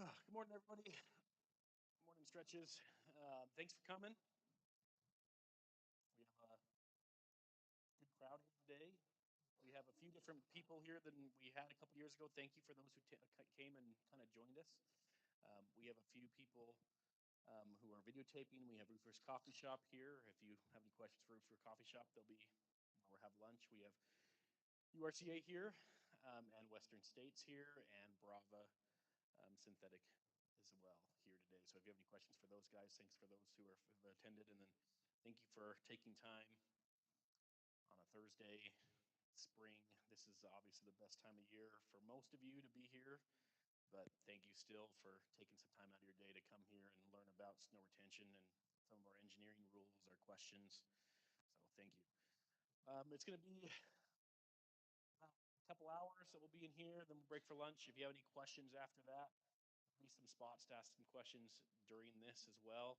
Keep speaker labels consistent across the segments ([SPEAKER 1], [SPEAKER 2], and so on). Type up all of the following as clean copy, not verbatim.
[SPEAKER 1] Good morning, everybody. Good morning, Stretches. Thanks for coming. We have a good crowd here today. We have a few different people here than we had a couple years ago. Thank you for those who came and kind of joined us. We have a few people who are videotaping. We have Roofers Coffee Shop here. If you have any questions for Roofer Coffee Shop, they'll be or have lunch. We have URCA here and Western States here and Brava Synthetic as well here today. So if you have any questions for those guys, thanks for those who have attended, and then thank you for taking time on a Thursday, spring. This is obviously the best time of year for most of you to be here, but thank you still for taking some time out of your day to come here and learn about snow retention and some of our engineering rules, our questions. So thank you. It's going to be about a couple hours that we'll be in here, then we'll break for lunch. If you have any questions after that, be some spots to ask some questions during this as well.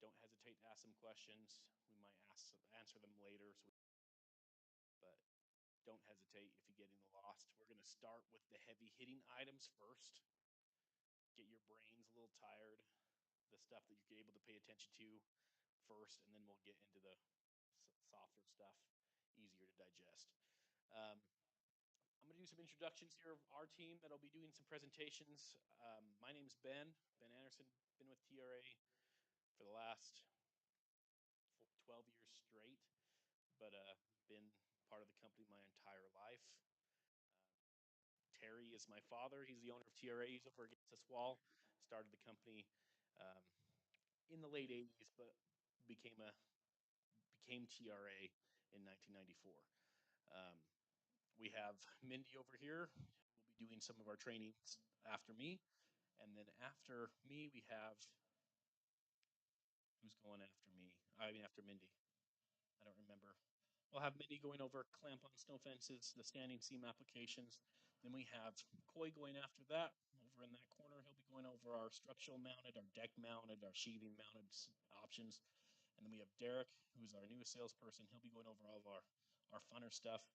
[SPEAKER 1] Don't hesitate to ask some questions. We might answer them later, but don't hesitate if you get any lost. We're going to start with the heavy hitting items first. Get your brains a little tired, the stuff that you're able to pay attention to first, and then we'll get into the softer stuff, easier to digest. I'm going to do some introductions here of our team that'll be doing some presentations. My name is Ben Anderson, been with TRA for the last 12 years straight, but been part of the company my entire life. Terry is my father. He's the owner of TRA. He's over against this wall. Started the company in the late 80s, but became TRA in 1994. We have Mindy over here. We'll be doing some of our trainings after me. And then after me, we have, who's going after me? I mean, after Mindy. I don't remember. We'll have Mindy going over clamp on snow fences, the standing seam applications. Then we have Coy going after that. Over in that corner, he'll be going over our structural mounted, our deck mounted, our sheathing mounted options. And then we have Derek, who's our newest salesperson. He'll be going over all of our funner stuff,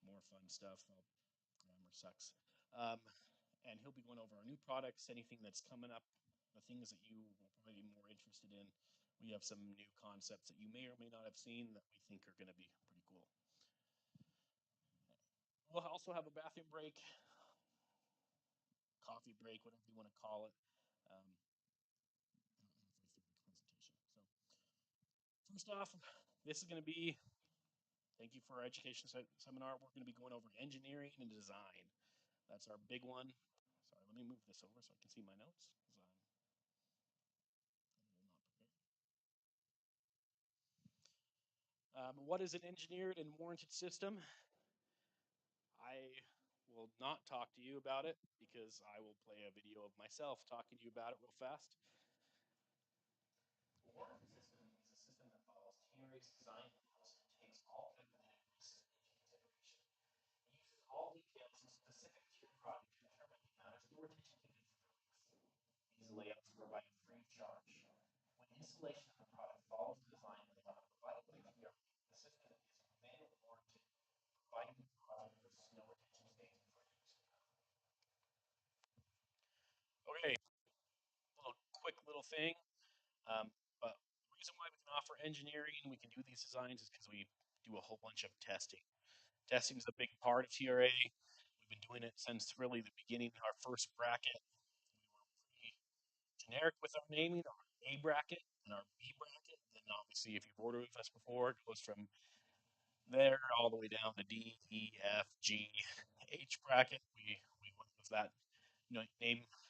[SPEAKER 1] more fun stuff. Grammar sucks. And he'll be going over our new products, anything that's coming up, the things that you will probably be more interested in. We have some new concepts that you may or may not have seen that we think are going to be pretty cool. We'll also have a bathroom break, coffee break, whatever you want to call it. So first off, this is going to be, thank you for our education seminar. We're going to be going over engineering and design. That's our big one. Sorry, let me move this over so I can see my notes. What is an engineered and warranted system? I will not talk to you about it because I will play a video of myself talking to you about it real fast. A warranted system is a system that follows TRA's design rules and takes all calculated risks into consideration. It uses all details specific to your product to determine the amount of snow retention needed for the roof. These layouts are provided free of charge. When installation of the product follows the design layout provided by TRA, the system is manually warranted, providing the product with snow retention stains for years to come. Okay, quick little thing. But the reason why we can offer engineering, we can do these designs is because we do a whole bunch of testing. Testing is a big part of TRA. We've been doing it since really the beginning. Our first bracket, we were pretty generic with our naming, our A bracket and our B bracket. Then obviously, if you've ordered with us before, it goes from there all the way down to D, E, F, G, H bracket. We went with that name for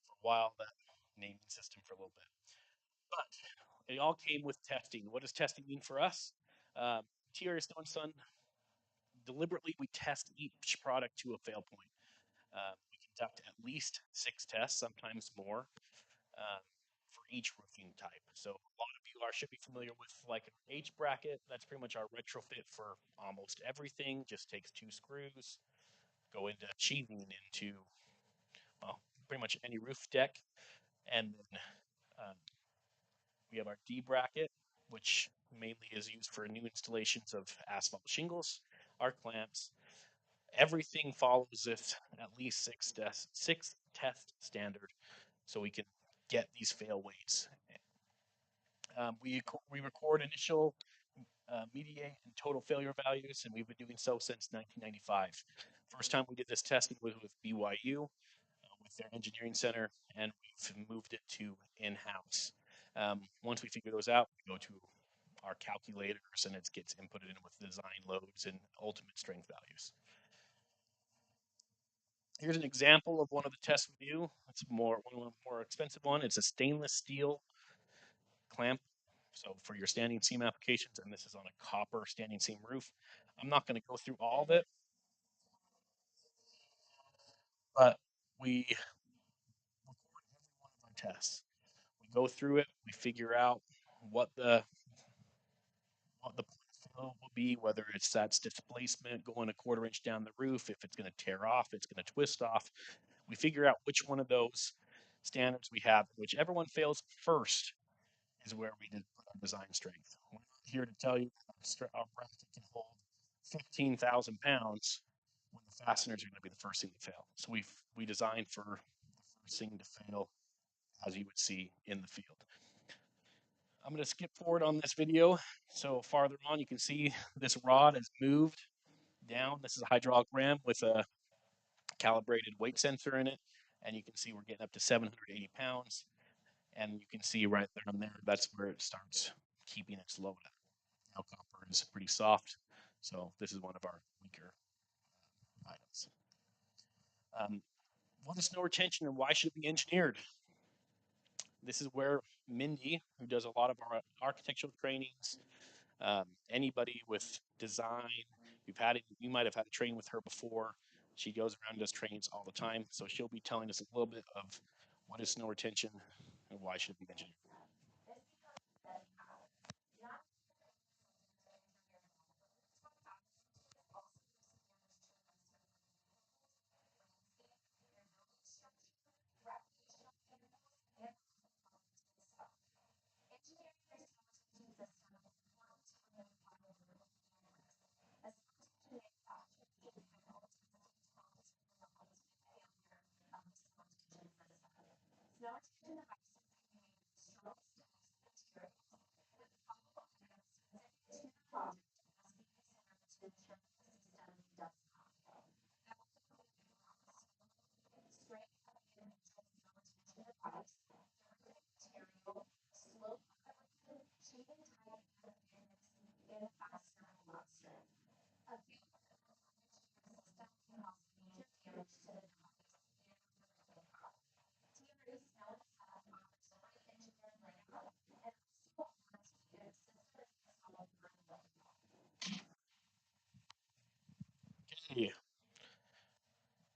[SPEAKER 1] a while, that naming system for a little bit. But it all came with testing. What does testing mean for us? TRA Snow and Sun, deliberately we test each product to a fail point. We conduct at least 6 tests, sometimes more, for each roofing type. So a lot of you should be familiar with like an H bracket. That's pretty much our retrofit for almost everything. Just takes 2 screws, go into sheathing into, well, pretty much any roof deck. And then we have our D bracket, which mainly is used for new installations of asphalt shingles, our clamps. Everything follows this at least 6 test standard so we can get these fail weights. We record initial, mediate, and total failure values, and we've been doing so since 1995. First time we did this testing was with BYU, with their engineering center, and we've moved it to in-house. Once we figure those out, we go to our calculators, and it gets inputted in with design loads and ultimate strength values. Here's an example of one of the tests we do. It's a more expensive one. It's a stainless steel clamp. So for your standing seam applications, and this is on a copper standing seam roof. I'm not going to go through all of it, but we record every one of our tests. We go through it. We figure out what the flow will be, whether it's that's displacement going a quarter inch down the roof, if it's going to tear off, it's going to twist off. We figure out which one of those standards we have. Whichever one fails first is where we did put our design strength. We're not here to tell you that our bracket can hold 15,000 pounds when the fasteners are going to be the first thing to fail. So we design for the first thing to fail, as you would see in the field. I'm going to skip forward on this video. So farther on, you can see this rod has moved down. This is a hydraulic ram with a calibrated weight sensor in it. And you can see we're getting up to 780 pounds. And you can see right there and there, that's where it starts keeping its load up. Now copper is pretty soft. So this is one of our weaker items. What is snow retention and why should it be engineered? This is where Mindy, who does a lot of our architectural trainings, anybody with design, you might have had a training with her before. She goes around and does trainings all the time. So she'll be telling us a little bit of what is snow retention and why should it be engineered. Okay.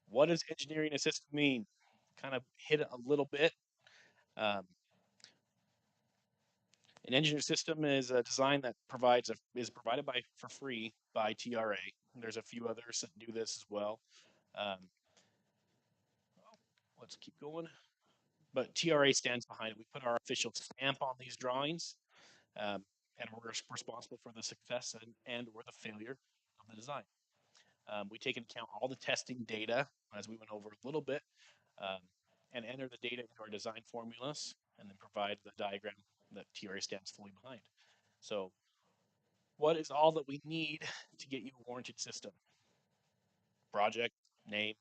[SPEAKER 1] What does engineering a system mean? Kind of hit it a little bit. Um, an engineered system is a design that is provided for free by TRA. There's a few others that do this as well. Um, let's keep going. But TRA stands behind it. We put our official stamp on these drawings, um, and we're responsible for the success and or the failure of the design. We take into account all the testing data, as we went over a little bit, um, and enter the data into our design formulas, and then provide the diagram that TRA stands fully behind. So what is all that we need to get you a warranted system? Project, name,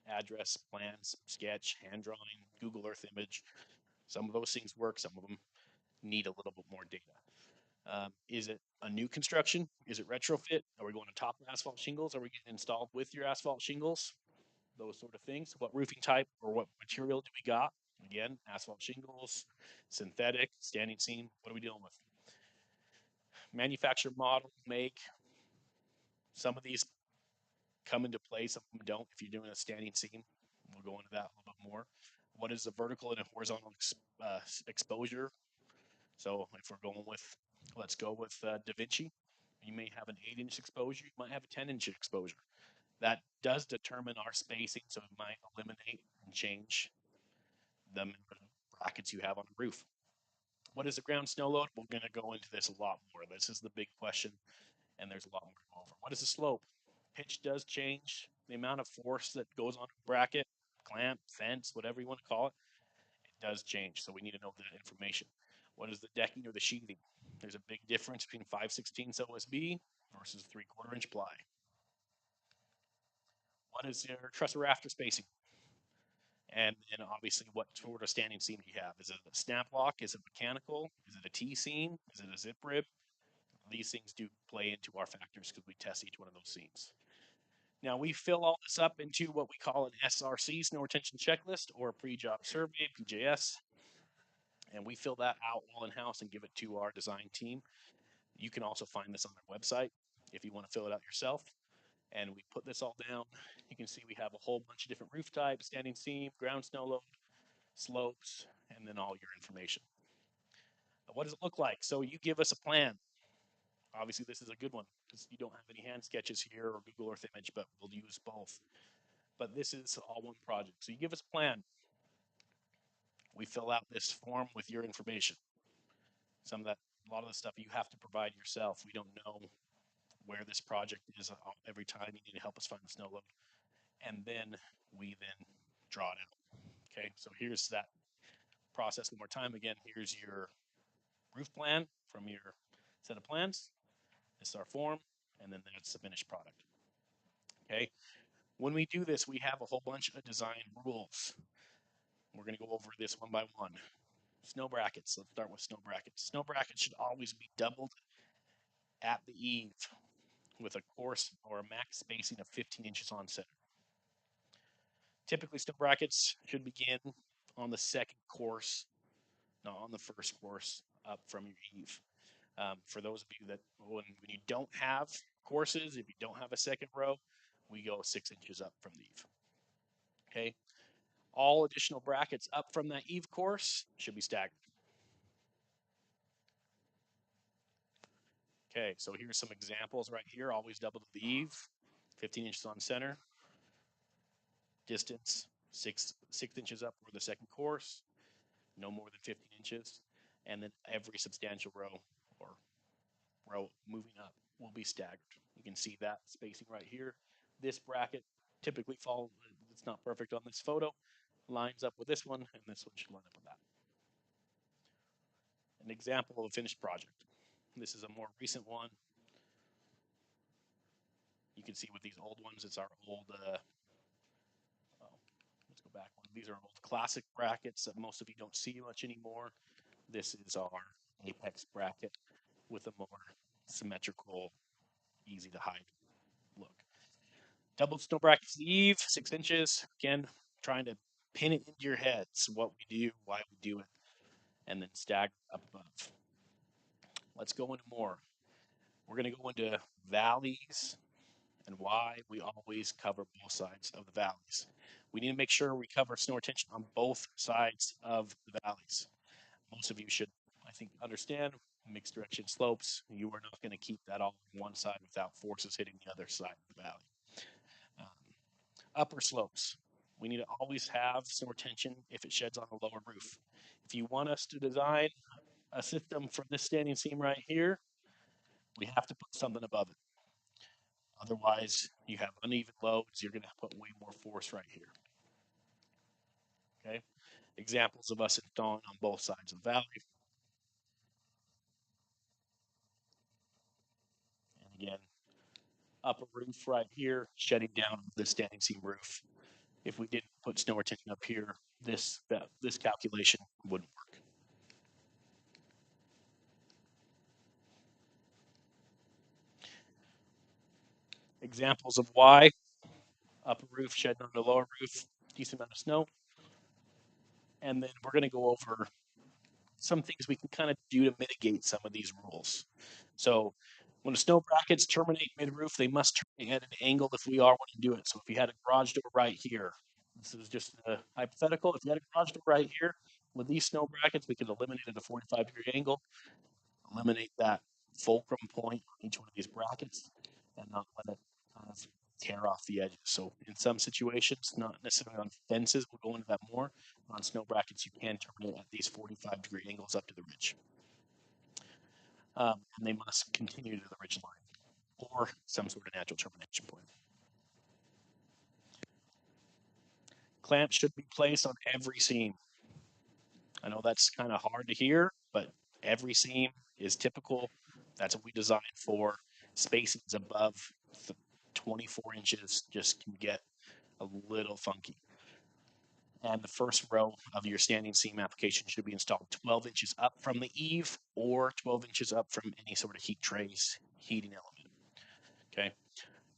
[SPEAKER 1] address, plans, sketch, hand drawing, Google Earth image. Some of those things work, some of them need a little bit more data. Is it a new construction? Is it retrofit? Are we going to top asphalt shingles? Are we getting installed with your asphalt shingles? Those sort of things. What roofing type or what material do we got? Again, asphalt shingles, synthetic, standing seam. What are we dealing with? Manufacturer, model, make. Some of these come into play, some of them don't. If you're doing a standing seam, we'll go into that a little bit more. What is a vertical and a horizontal exposure? So if we're going with, let's go with Da Vinci, you may have an 8-inch exposure, you might have a 10-inch exposure. That does determine our spacing, so it might eliminate and change the brackets you have on the roof. What is the ground snow load? We're going to go into this a lot more. This is the big question, and there's a lot more to go over. What is the slope? Pitch does change. The amount of force that goes on a bracket clamp, fence, whatever you want to call it, it does change. So we need to know that information. What is the decking or the sheathing? There's a big difference between 5/16 OSB versus 3/4 inch ply. What is your truss rafter spacing? And then obviously what sort of standing seam do you have? Is it a snap lock? Is it mechanical? Is it a T seam? Is it a zip rib? These things do play into our factors because we test each one of those seams. Now we fill all this up into what we call an SRC, snow retention checklist, or a pre-job survey, PJS, and we fill that out all in house and give it to our design team. You can also find this on our website if you want to fill it out yourself. And we put this all down. You can see we have a whole bunch of different roof types, standing seam, ground snow load, slopes, and then all your information. What does it look like? So you give us a plan. Obviously, this is a good one because you don't have any hand sketches here or Google Earth image, but we'll use both. But this is all one project. So you give us a plan. We fill out this form with your information. A lot of the stuff you have to provide yourself. We don't know where this project is every time. You need to help us find the snow load. And then we then draw it out. Okay, so here's that process one more time. Again, here's your roof plan from your set of plans. This is our form, and then that's the finished product. Okay, when we do this, we have a whole bunch of design rules. We're going to go over this one by one. Snow brackets. Let's start with snow brackets. Snow brackets should always be doubled at the eave with a course or a max spacing of 15 inches on center. Typically, snow brackets should begin on the second course, not on the first course up from your eave. For those of you that, when you don't have courses, if you don't have a second row, we go 6 inches up from the eave. Okay. All additional brackets up from that eave course should be staggered. Okay, so here's some examples right here. Always double to the eave, 15 inches on center. Distance, six inches up for the second course, no more than 15 inches. And then every substantial row or row moving up will be staggered. You can see that spacing right here. This bracket typically falls, it's not perfect on this photo, lines up with this one, and this one should line up with that. An example of a finished project. This is a more recent one. You can see with these old ones, it's our old, let's go back one. These are old classic brackets that most of you don't see much anymore. This is our apex bracket with a more symmetrical, easy to hide look. Double snow brackets the eave, 6 inches. Again, trying to pin it into your heads what we do, why we do it, and then stagger up above. Let's go into more. We're going to go into valleys and why we always cover both sides of the valleys. We need to make sure we cover snow retention on both sides of the valleys. Most of you should, I think, understand mixed direction slopes. You are not going to keep that all on one side without forces hitting the other side of the valley. Upper slopes. We need to always have snow retention if it sheds on the lower roof. If you want us to design a system for this standing seam right here, we have to put something above it. Otherwise, you have uneven loads. You're going to put way more force right here. Okay. Examples of us installing on both sides of the valley. And again, upper roof right here, shedding down the standing seam roof. If we didn't put snow retention up here, this calculation wouldn't work. Examples of why upper roof shedding on the lower roof, decent amount of snow. And then we're going to go over some things we can kind of do to mitigate some of these rules. So when the snow brackets terminate mid-roof, they must terminate at an angle if we are want to do it. So if you had a garage door right here, this is just a hypothetical. If you had a garage door right here, with these snow brackets, we could eliminate at a 45-degree angle, eliminate that fulcrum point on each one of these brackets, and not let it kind of tear off the edges. So in some situations, not necessarily on fences, we'll go into that more. On snow brackets, you can terminate at these 45-degree angles up to the ridge. And they must continue to the ridge line or some sort of natural termination point. clamp should be placed on every seam. I know that's kind of hard to hear, but every seam is typical. That's what we designed for. Spacings above 24 inches just can get a little funky. And the first row of your standing seam application should be installed 12 inches up from the eave or 12 inches up from any sort of heat trace heating element. Okay.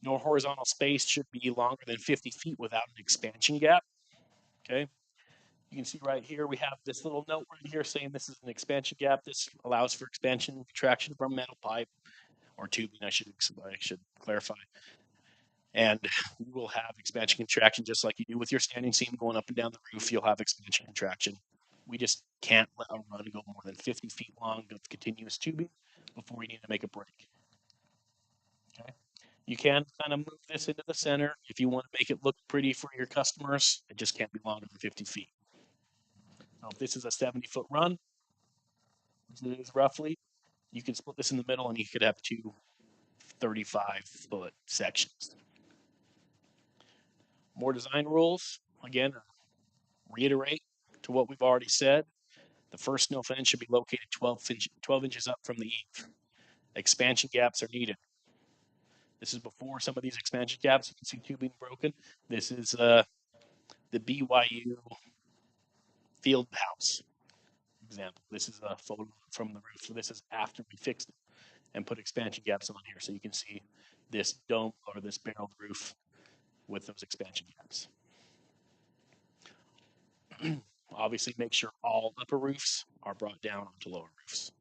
[SPEAKER 1] No horizontal space should be longer than 50 feet without an expansion gap. Okay. You can see right here, we have this little note right here saying this is an expansion gap. This allows for expansion and contraction from metal pipe or tubing, I should clarify. And you will have expansion contraction just like you do with your standing seam going up and down the roof. You'll have expansion contraction. We just can't let a run go more than 50 feet long of continuous tubing before we need to make a break. Okay. You can kind of move this into the center if you want to make it look pretty for your customers. It just can't be longer than 50 feet. So if this is a 70-foot run, which it is roughly, you can split this in the middle and you could have two 35-foot sections. More design rules. Again, reiterate to what we've already said. The first snow fence should be located 12 inches up from the eave. Expansion gaps are needed. This is before some of these expansion gaps. You can see tubing broken. This is the BYU field house example. This is a photo from the roof. So this is after we fixed it and put expansion gaps on here. So you can see this dome or this barreled roof with those expansion gaps. Obviously, make sure all upper roofs are brought down onto lower roofs.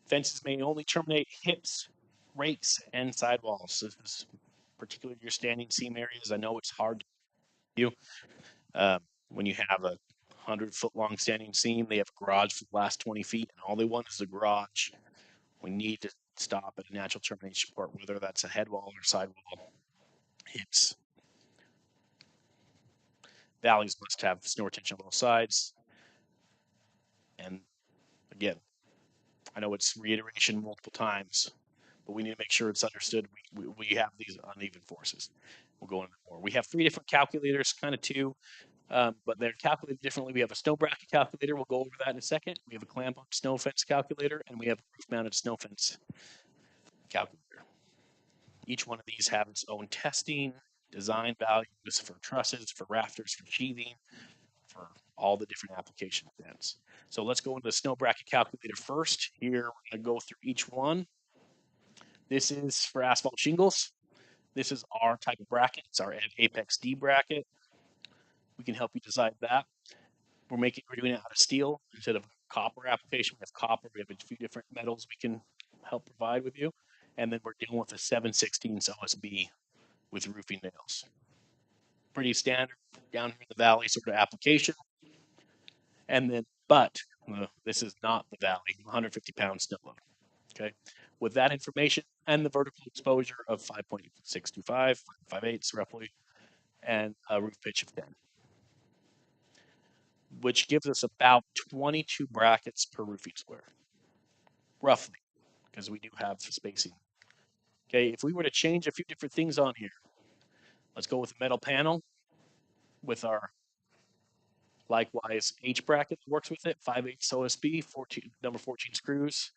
[SPEAKER 1] Fences may only terminate hips, rakes, and sidewalls. This is particularly your standing seam areas. I know it's hard to do. When you have a 100-foot long standing seam, they have a garage for the last 20 feet, and all they want is a garage. We need to stop at a natural termination point, whether that's a head wall or sidewall. Hips. Valleys must have snow retention on both sides. And again, I know it's reiteration multiple times, but we need to make sure it's understood. We have these uneven forces. We'll go into more. We have 3 different calculators, kind of 2, but they're calculated differently. We have a snow bracket calculator. We'll go over that in a second. We have a clamp up snow fence calculator, and we have a roof mounted snow fence calculator. Each one of these have its own testing, design values for trusses, for rafters, for sheathing, for all the different application events. So let's go into the snow bracket calculator first. Here, we're going to go through each one. This is for asphalt shingles. This is our type of bracket. It's our Apex D bracket. We can help you decide that. We're doing it out of steel instead of copper application. We have copper. We have a few different metals we can help provide with you. And then we're dealing with a 7/16 OSB with roofing nails. Pretty standard down here in the valley sort of application. And then, but this is not the valley, 150-pound snow load. Okay. With that information and the vertical exposure of 5.625, 5/8 roughly, and a roof pitch of 10, which gives us about 22 brackets per roofing square, roughly, because we do have spacing. Okay, if we were to change a few different things on here, let's go with a metal panel with our likewise H bracket that works with it, 5/8 OSB, number 14 screws.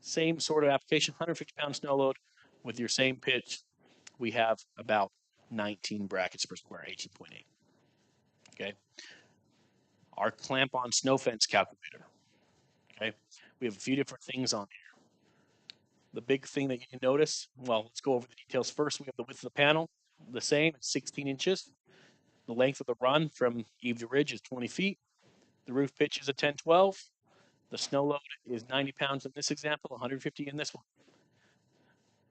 [SPEAKER 1] Same sort of application, 150-pound snow load with your same pitch. We have about 19 brackets per square, 18.8. Okay. Our clamp on snow fence calculator. Okay. We have a few different things on here. The big thing that you can notice, well, let's go over the details first. We have the width of the panel, the same, it's 16 inches. The length of the run from eave to ridge is 20 feet. The roof pitch is a 10-12. The snow load is 90 pounds in this example, 150 in this one.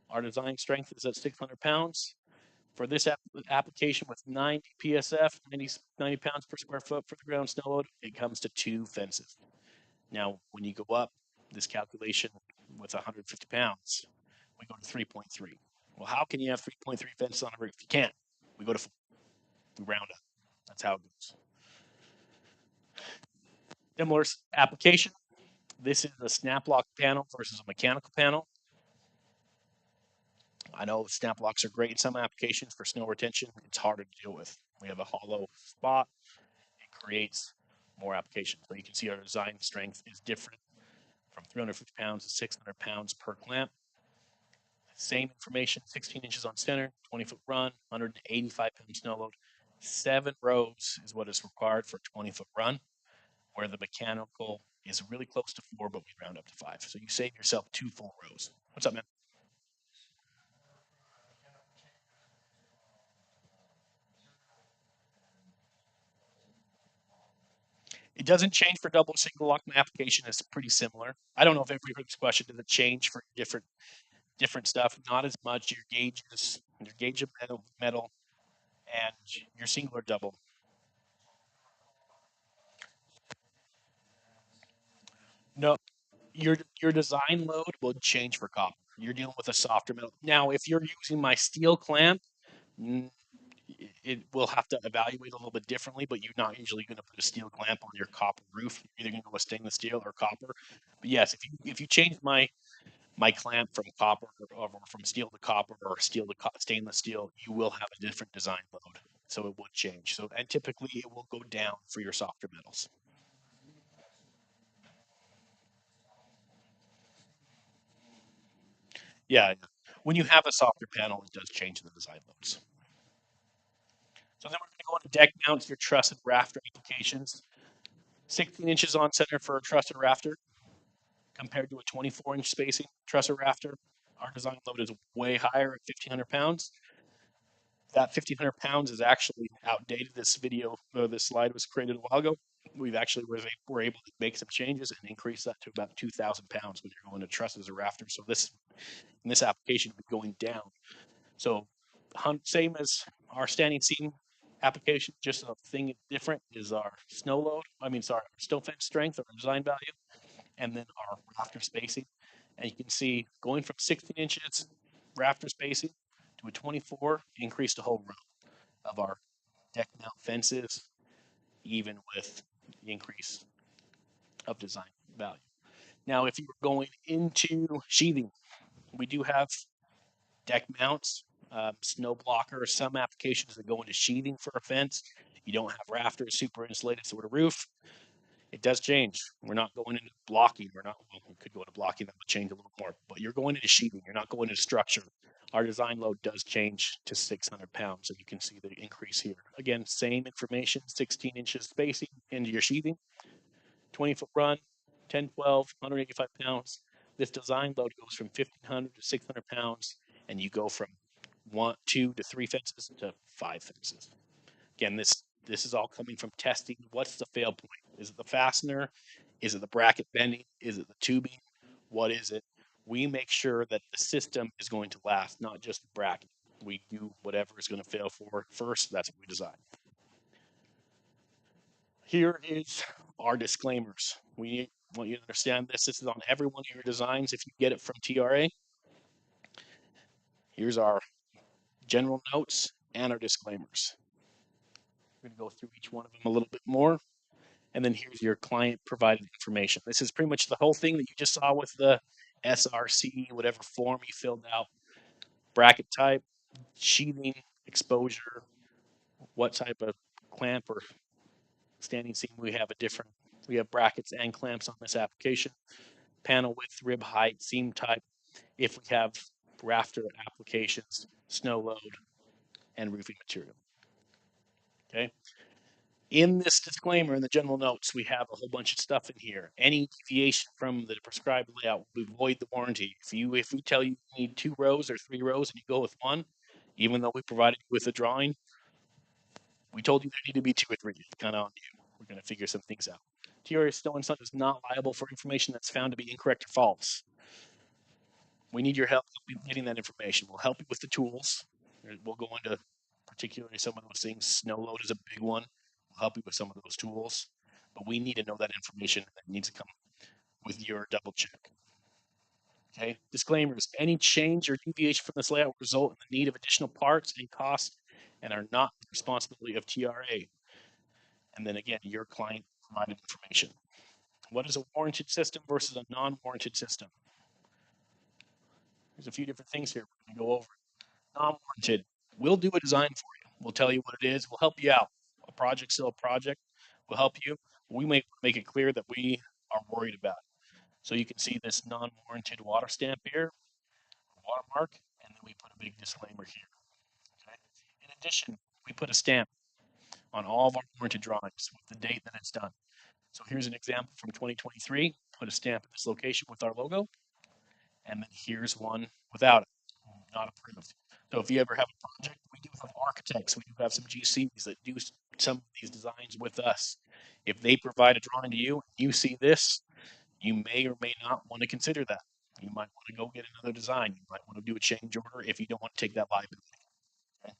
[SPEAKER 1] Our design strength is at 600 pounds. For this application with 90 PSF, 90 pounds per square foot for the ground snow load, it comes to 2 fences. Now, when you go up this calculation with 150 pounds, we go to 3.3. Well, how can you have 3.3 fences on a roof? You can't. We go to 4. We round up. That's how it goes. Similar application. This is a snap lock panel versus a mechanical panel. I know snap blocks are great in some applications for snow retention. It's harder to deal with. We have a hollow spot. It creates more applications. So you can see our design strength is different from 350 pounds to 600 pounds per clamp. Same information, 16 inches on center, 20-foot run, 185-pound snow load. 7 rows is what is required for a 20-foot run, where the mechanical is really close to 4, but we round up to 5. So you save yourself 2 full rows. What's up, man? It doesn't change for double single lock. My application is pretty similar. I don't know if everybody heard this question. Does it change for different stuff? Not as much. Your gauge of metal, and your single or double. No, your design load will change for copper. You're dealing with a softer metal. Now, if you're using my steel clamp, it will have to evaluate a little bit differently, but you're not usually going to put a steel clamp on your copper roof. You're either going to go with stainless steel or copper. But yes, if you change my clamp from copper or from steel to copper or steel to stainless steel, you will have a different design load. So it would change. So and typically it will go down for your softer metals. Yeah, when you have a softer panel, it does change the design loads. So then we're going to go into deck mounts, your truss and rafter applications. 16 inches on center for a truss and rafter compared to a 24-inch spacing truss or rafter. Our design load is way higher at 1,500 pounds. That 1,500 pounds is actually outdated. This video, this slide was created a while ago. We've actually were able to make some changes and increase that to about 2,000 pounds when you're going to trusses or rafters. So this in this application will be going down. So same as our standing seam application, just a thing different is our snow load. Sorry, snow fence strength or design value, and then our rafter spacing. And you can see going from 16 inches rafter spacing to a 24 increased a whole row of our deck mount fences, even with the increase of design value. Now, if you were going into sheathing, we do have deck mounts, snow blocker, some applications that go into sheathing for a fence. You don't have rafters super insulated sort of roof. It does change. We're not going into blocking. We could go into blocking, that would change a little more, but you're going into sheathing. You're not going into structure. Our design load does change to 600 pounds, and you can see the increase here. Again, same information, 16 inches spacing into your sheathing, 20-foot run, 10, 12, 185 pounds. This design load goes from 1,500 to 600 pounds, and you go from 1, 2 to 3 fences to 5 fences. Again, this is all coming from testing. What's the fail point? Is it the fastener? Is it the bracket bending? Is it the tubing? What is it? We make sure that the system is going to last, not just the bracket. We do whatever is going to fail for first. That's what we design. Here is our disclaimers. We want you to understand this. This is on every one of your designs. If you get it from TRA, here's our general notes and our disclaimers. We're going to go through each one of them a little bit more. And then here's your client provided information. This is pretty much the whole thing that you just saw with the SRC, whatever form you filled out, bracket type, sheathing, exposure, what type of clamp or standing seam we have brackets and clamps on this application, panel width, rib height, seam type, if we have rafter applications, snow load, and roofing material. Okay. In this disclaimer, in the general notes, we have a whole bunch of stuff in here. Any deviation from the prescribed layout will void the warranty. If we tell you you need 2 rows or 3 rows and you go with 1, even though we provided you with a drawing, we told you there need to be 2 or 3. It's kind of on you. We're going to figure some things out. TRA Snow & Son is not liable for information that's found to be incorrect or false. We need your help getting that information. We'll help you with the tools. We'll go into particularly some of those things. Snow load is a big one. We'll help you with some of those tools. But we need to know that information. That needs to come with your double check. Okay. Disclaimers. Any change or deviation from this layout will result in the need of additional parts and costs and are not the responsibility of TRA. And then again, your client provided information. What is a warranted system versus a non-warranted system? There's a few different things here we're going to go over. non-warranted. We'll do a design for you. We'll tell you what it is. We'll help you out. A project's still a project. We'll help you. We make it clear that we are worried about it. So you can see this non-warranted water stamp here, watermark, and then we put a big disclaimer here. Okay. In addition, we put a stamp on all of our warranted drawings with the date that it's done. So here's an example from 2023. Put a stamp at this location with our logo, and then here's one without it, not approved. So if you ever have a project, we do have architects, we do have some GCs that do some of these designs with us. If they provide a drawing to you, you see this, you may or may not want to consider that. You might want to go get another design. You might want to do a change order if you don't want to take that liability. Okay?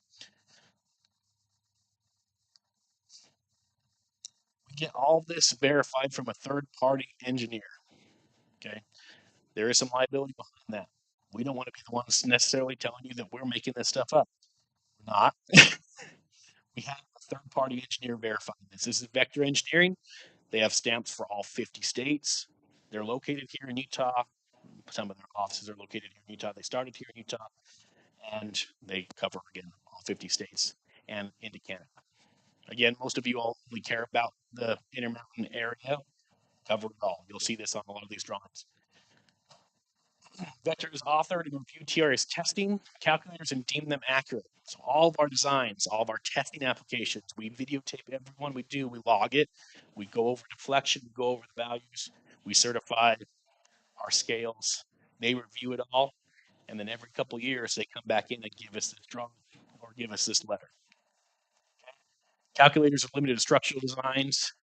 [SPEAKER 1] We get all this verified from a third-party engineer. Okay, there is some liability behind that. We don't want to be the ones necessarily telling you that we're making this stuff up. We're not. We have a third-party engineer verifying this. This is Vector Engineering. They have stamps for all 50 states. They're located here in Utah. Some of their offices are located here in Utah. They started here in Utah, and they cover, again, all 50 states and into Canada. Again, most of you all only care about the Intermountain area. Cover it all. You'll see this on a lot of these drawings. Vector is authored and reviewed TRS testing calculators and deemed them accurate. So all of our designs, all of our testing applications, we videotape every one we do. We log it. We go over deflection. We go over the values. We certify our scales. They review it all, and then every couple of years they come back in and give us this drawing or give us this letter. Calculators are limited to structural designs.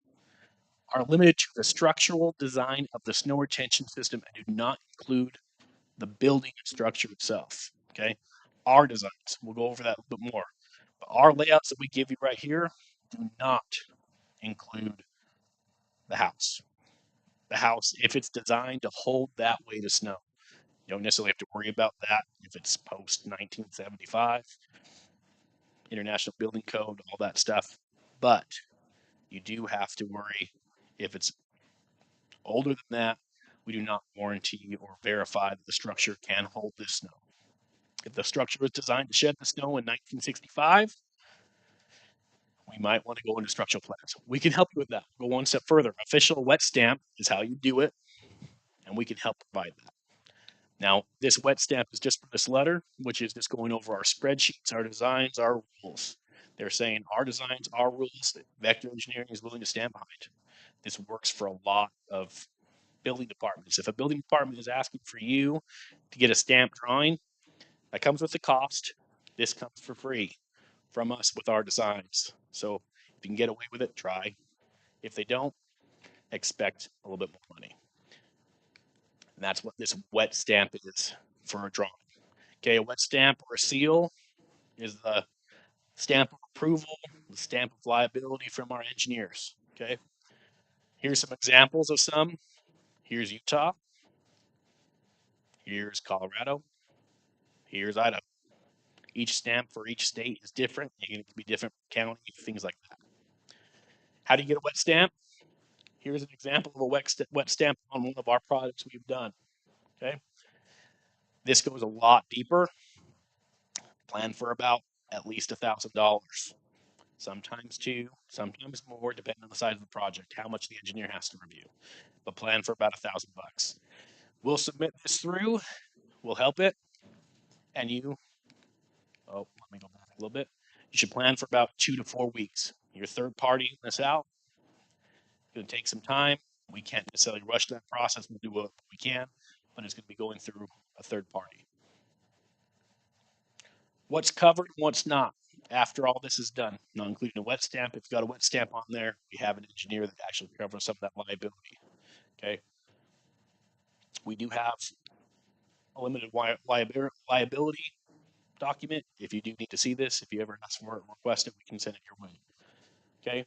[SPEAKER 1] Are limited to the structural design of the snow retention system and do not include the building structure itself. Okay, our designs. We'll go over that a little bit more. But our layouts that we give you right here do not include the house. The house, if it's designed to hold that weight of snow, you don't necessarily have to worry about that if it's post 1975, International Building Code, all that stuff. But you do have to worry if it's older than that. We do not warranty or verify that the structure can hold this snow. If the structure was designed to shed the snow in 1965, we might want to go into structural plans. We can help you with that. Go one step further. Official wet stamp is how you do it, and we can help provide that. Now, this wet stamp is just for this letter, which is just going over our spreadsheets, our designs, our rules. They're saying our designs, our rules that Vector Engineering is willing to stand behind. This works for a lot of building departments. If a building department is asking for you to get a stamped drawing, that comes with the cost. This comes for free from us with our designs. So if you can get away with it, try. If they don't, expect a little bit more money. And that's what this wet stamp is for a drawing. Okay, a wet stamp or a seal is the stamp of approval, the stamp of liability from our engineers. Okay, here's some examples of some. Here's Utah. Here's Colorado. Here's Idaho. Each stamp for each state is different. It can be different county, things like that. How do you get a wet stamp? Here's an example of a wet stamp on one of our products we've done. Okay, this goes a lot deeper. Plan for about at least $1,000. Sometimes two, sometimes more, depending on the size of the project, how much the engineer has to review. But plan for about $1,000. We'll submit this through. We'll help it, and you. Oh, let me go back a little bit. You should plan for about 2 to 4 weeks. Your third party this out. It's going to take some time. We can't necessarily rush that process. We'll do what we can, but it's going to be going through a third party. What's covered and what's not after all this is done, not including a wet stamp. If you've got a wet stamp on there, we have an engineer that actually covers some of that liability. Okay. We do have a limited liability document. If you do need to see this, if you ever ask for it or request it, we can send it your way. Okay.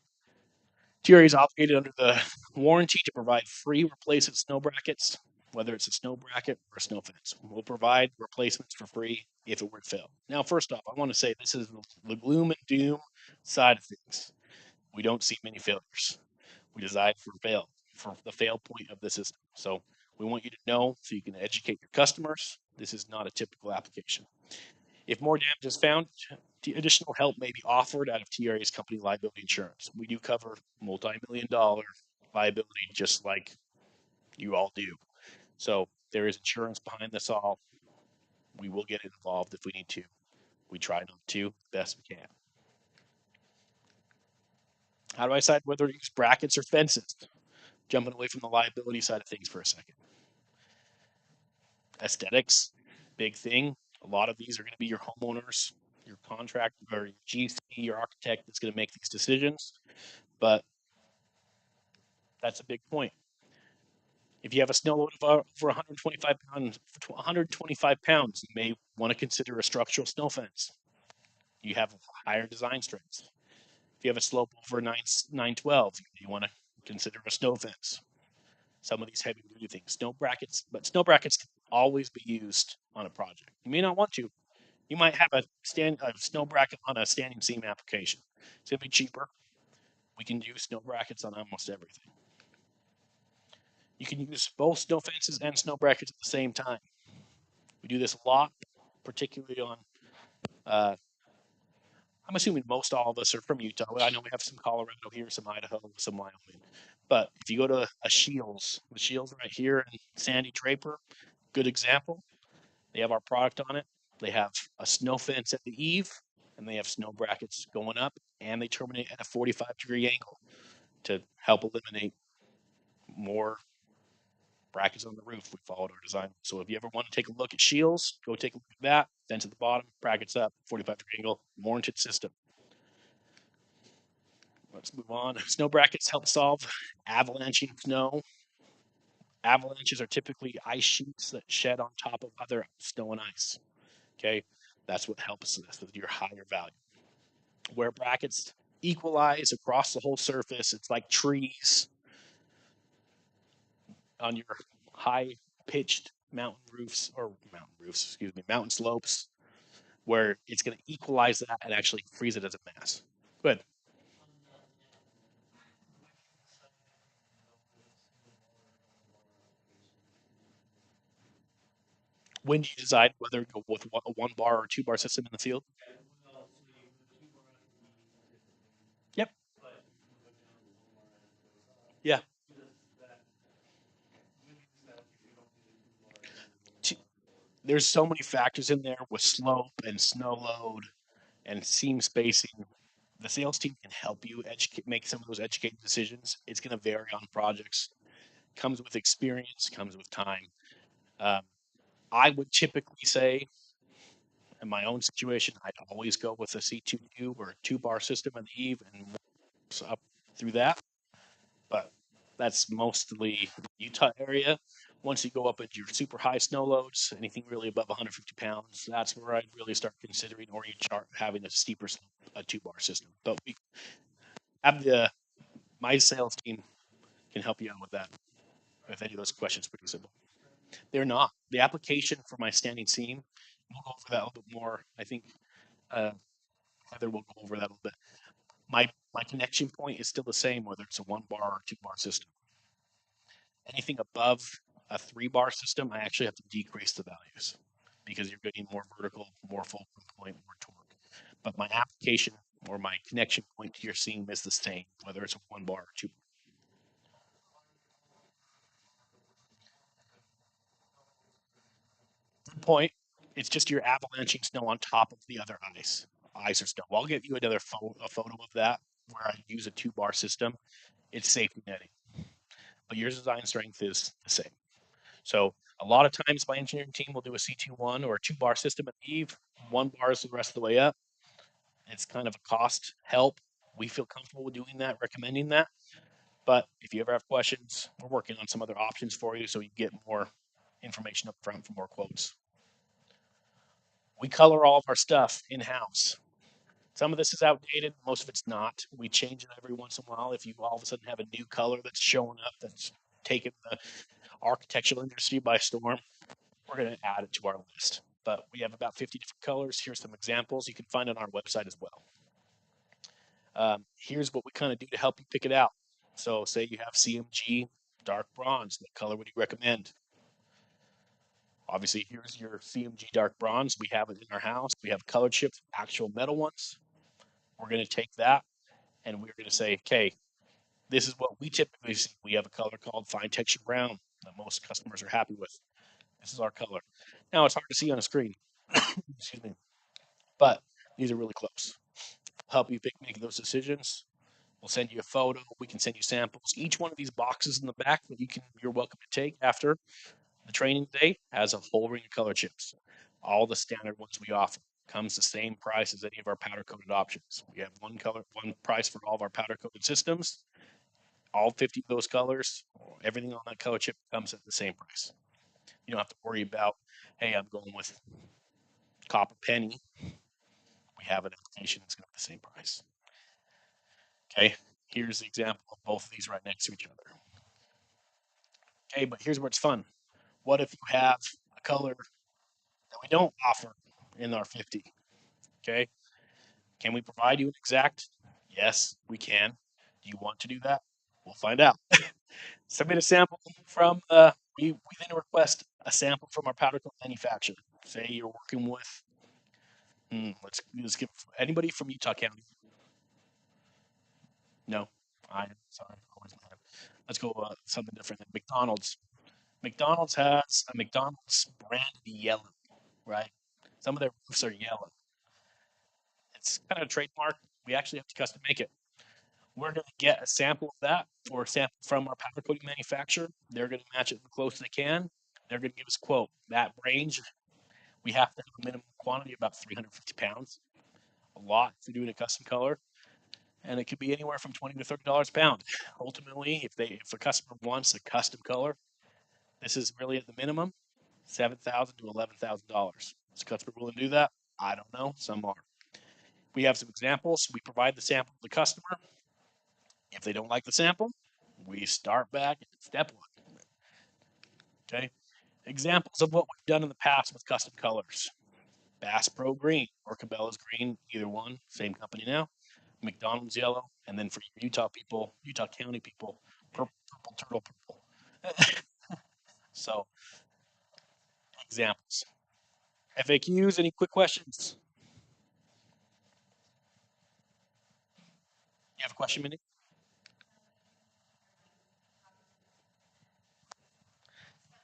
[SPEAKER 1] TRA is obligated under the warranty to provide free replacement snow brackets, whether it's a snow bracket or a snow fence. We'll provide replacements for free if it were to fail. Now, first off, I want to say this is the gloom and doom side of things. We don't see many failures. We design for the fail point of the system. So we want you to know so you can educate your customers. This is not a typical application. If more damage is found, additional help may be offered out of TRA's company liability insurance. We do cover multi-million-dollar liability just like you all do. So there is insurance behind this all. We will get involved if we need to. We try not to, best we can. How do I decide whether to use brackets or fences? Jumping away from the liability side of things for a second. Aesthetics, big thing. A lot of these are going to be your homeowners, your contractor, or your GC, your architect that's going to make these decisions. But that's a big point. If you have a snow load of over 125 pounds, you may want to consider a structural snow fence. You have higher design strengths. If you have a slope over 912, you want to consider a snow fence. Some of these heavy duty things, snow brackets, but snow brackets can always be used on a project. You may not want to. You might have a snow bracket on a standing seam application. It's gonna be cheaper. We can use snow brackets on almost everything. You can use both snow fences and snow brackets at the same time. We do this a lot, particularly on. I'm assuming most all of us are from Utah. I know we have some Colorado here, some Idaho, some Wyoming. But if you go to a Shields, the Shields right here in Sandy Draper, good example. They have our product on it. They have a snow fence at the eave, and they have snow brackets going up, and they terminate at a 45-degree angle to help eliminate more brackets on the roof. We followed our design. So if you ever want to take a look at Shields, go take a look at that. Fence at the bottom, brackets up, 45-degree angle, warranted system. Let's move on. Snow brackets help solve avalanching snow. Avalanches are typically ice sheets that shed on top of other snow and ice. Okay, that's what helps with your higher value. Where brackets equalize across the whole surface, it's like trees on your high pitched mountain slopes, where it's going to equalize that and actually freeze it as a mass. Good. When do you decide whether to go with a one bar or two bar system in the field? Yep. Yeah. There's so many factors in there with slope and snow load and seam spacing. The sales team can help you make some of those educated decisions. It's going to vary on projects. Comes with experience, comes with time. Um, I would typically say, in my own situation, I'd always go with a C2U or a two-bar system on the eve and up through that. But that's mostly Utah area. Once you go up into your super high snow loads, anything really above 150 pounds, that's where I'd really start considering, or you start having a steeper slope, a two-bar system. But we have my sales team can help you out with that. If any of those questions, pretty simple. They're not. The application for my standing seam, we'll go over that a little bit more. I think uh, Heather will go over that a little bit. My connection point is still the same, whether it's a one bar or two bar system. Anything above a three bar system, I actually have to decrease the values because you're getting more vertical, more fulcrum point, more torque. But my application or my connection point to your seam is the same, whether it's a one bar or two. Good point. It's just you're avalanching snow on top of the other ice or snow. I'll give you another a photo of that where I use a two bar system. It's safety netting, but your design strength is the same. So a lot of times my engineering team will do a C21 or a two bar system at eve. One bar is the rest of the way up. It's kind of a cost help. We feel comfortable with doing that, recommending that. But if you ever have questions, we're working on some other options for you so you get more information up front for more quotes. We color all of our stuff in house. Some of this is outdated, most of it's not. We change it every once in a while. If you all of a sudden have a new color that's showing up that's taken the architectural industry by storm, we're going to add it to our list. But we have about 50 different colors. Here's some examples you can find on our website as well. Here's what we kind of do to help you pick it out. So say you have CMG dark bronze, what color would you recommend? Obviously, here's your CMG dark bronze. We have it in our house. We have color chips, actual metal ones. We're going to take that and we're going to say, okay, this is what we typically see. We have a color called fine texture brown that most customers are happy with. This is our color. Now it's hard to see on a screen. Excuse me. But these are really close. Help you make those decisions. We'll send you a photo. We can send you samples. Each one of these boxes in the back that you're welcome to take after the training day has a whole ring of color chips. All the standard ones we offer comes the same price as any of our powder coated options. We have one price for all of our powder coated systems. All 50 of those colors, everything on that color chip comes at the same price. You don't have to worry about, hey, I'm going with copper penny. We have an application that's going to be the same price. Okay, here's the example of both of these right next to each other. Okay, but here's where it's fun. What if you have a color that we don't offer in our 50? Okay, can we provide you an exact? Yes, we can. Do you want to do that? We'll find out. Submit a sample from, we then request a sample from our powder coat manufacturer. Say you're working with, let's give anybody from Utah County. No, I'm sorry, always mine. Let's go something different. McDonald's. McDonald's has a McDonald's branded yellow, right? Some of their roofs are yellow. It's kind of a trademark. We actually have to custom make it. We're going to get a sample of that or a sample from our powder coating manufacturer. They're going to match it the close they can. They're going to give us a quote. That range, we have to have a minimum quantity of about 350 pounds. A lot if you're doing a custom color. And it could be anywhere from $20 to $30 a pound. Ultimately, if a customer wants a custom color, this is really at the minimum, $7,000 to $11,000. Is the customer willing to do that? I don't know. Some are. We have some examples. We provide the sample to the customer. If they don't like the sample, we start back at step one. Okay. Examples of what we've done in the past with custom colors. Bass Pro Green or Cabela's Green, either one, same company now. McDonald's yellow, and then for Utah people, Utah County people, purple turtle purple. So, examples. FAQs, any quick questions? You have a question, Minnie?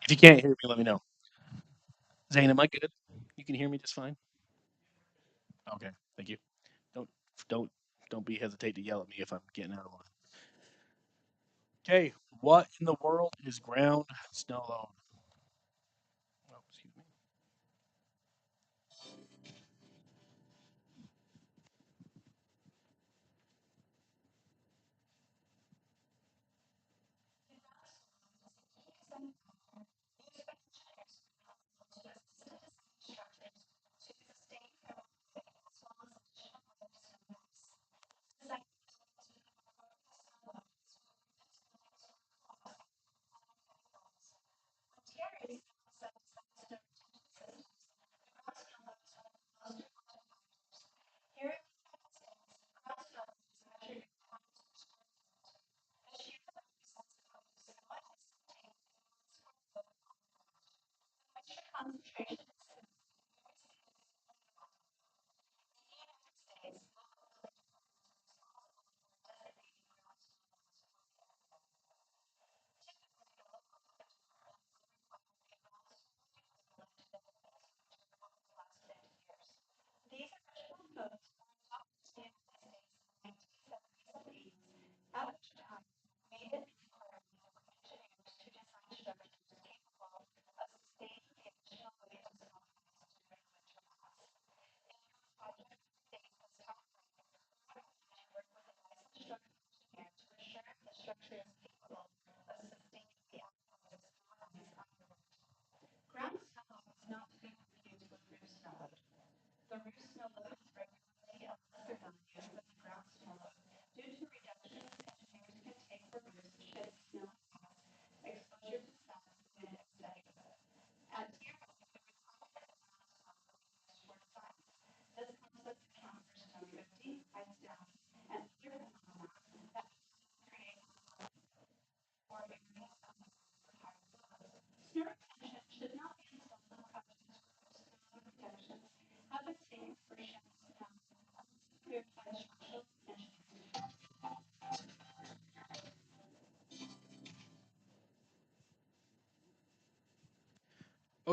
[SPEAKER 1] If you can't hear me, let me know. Zane, am I good? You can hear me just fine? Okay, thank you. Don't don't don't be hesitate to yell at me if I'm getting out of line. Okay, what in the world is ground snow load? Oh, excuse me.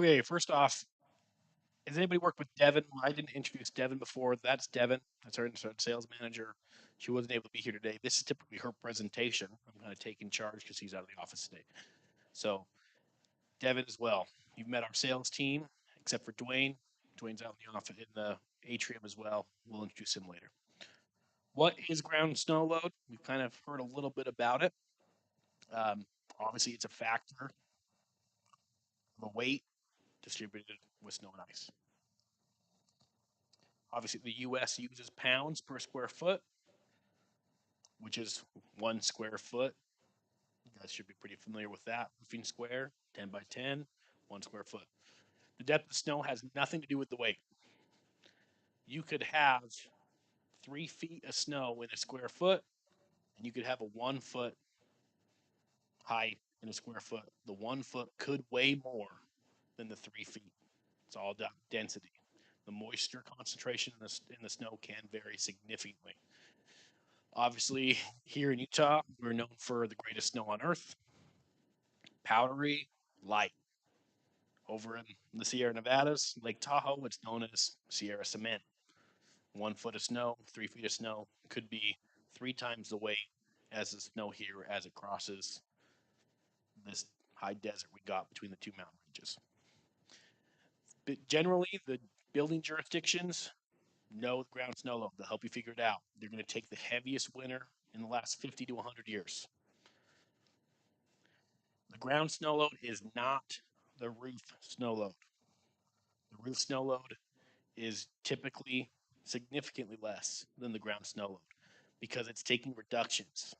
[SPEAKER 1] Okay, first off, has anybody worked with Devin? I didn't introduce Devin before. That's Devin. That's our inside sales manager. She wasn't able to be here today. This is typically her presentation. I'm going to take in charge because he's out of the office today. So, Devin as well. You've met our sales team, except for Dwayne. Dwayne's out in the office in the atrium as well. We'll introduce him later. What is ground snow load? We've kind of heard a little bit about it. Um, Obviously, it's a factor of a weight distributed with snow and ice. Obviously, the U.S. uses pounds per square foot, which is 1 square foot. You guys should be pretty familiar with that. Roofing square, 10 by 10, 1 square foot. The depth of snow has nothing to do with the weight. You could have 3 feet of snow in a square foot, and you could have a 1 foot height in a square foot. The 1 foot could weigh more than the 3 feet. It's all density. The moisture concentration in the snow can vary significantly. Obviously, here in Utah, we're known for the greatest snow on earth, powdery, light. Over in the Sierra Nevadas, Lake Tahoe, it's known as Sierra Cement. 1 foot of snow, 3 feet of snow could be 3 times the weight as the snow here as it crosses this high desert we got between the two mountain ranges. But generally, the building jurisdictions know the ground snow load. They'll help you figure it out. They're going to take the heaviest winter in the last 50 to 100 years. The ground snow load is not the roof snow load. The roof snow load is typically significantly less than the ground snow load because it's taking reductions.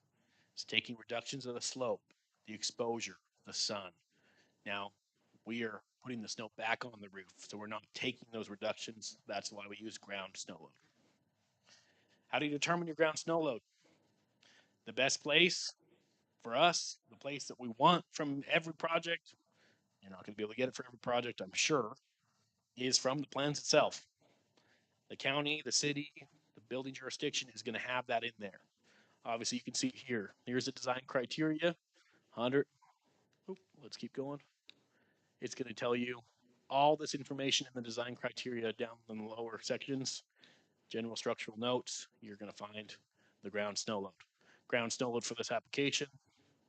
[SPEAKER 1] It's taking reductions of the slope, the exposure, the sun. Now, we are putting the snow back on the roof, so we're not taking those reductions. That's why we use ground snow load. How do you determine your ground snow load? The best place for us, the place that we want from every project, you're not going to be able to get it for every project, I'm sure, is from the plans itself. The county, the city, the building jurisdiction is going to have that in there. Obviously, you can see here. Here's the design criteria. 100. Let's keep going. It's going to tell you all this information in the design criteria down in the lower sections. General structural notes. You're going to find the ground snow load. Ground snow load for this application.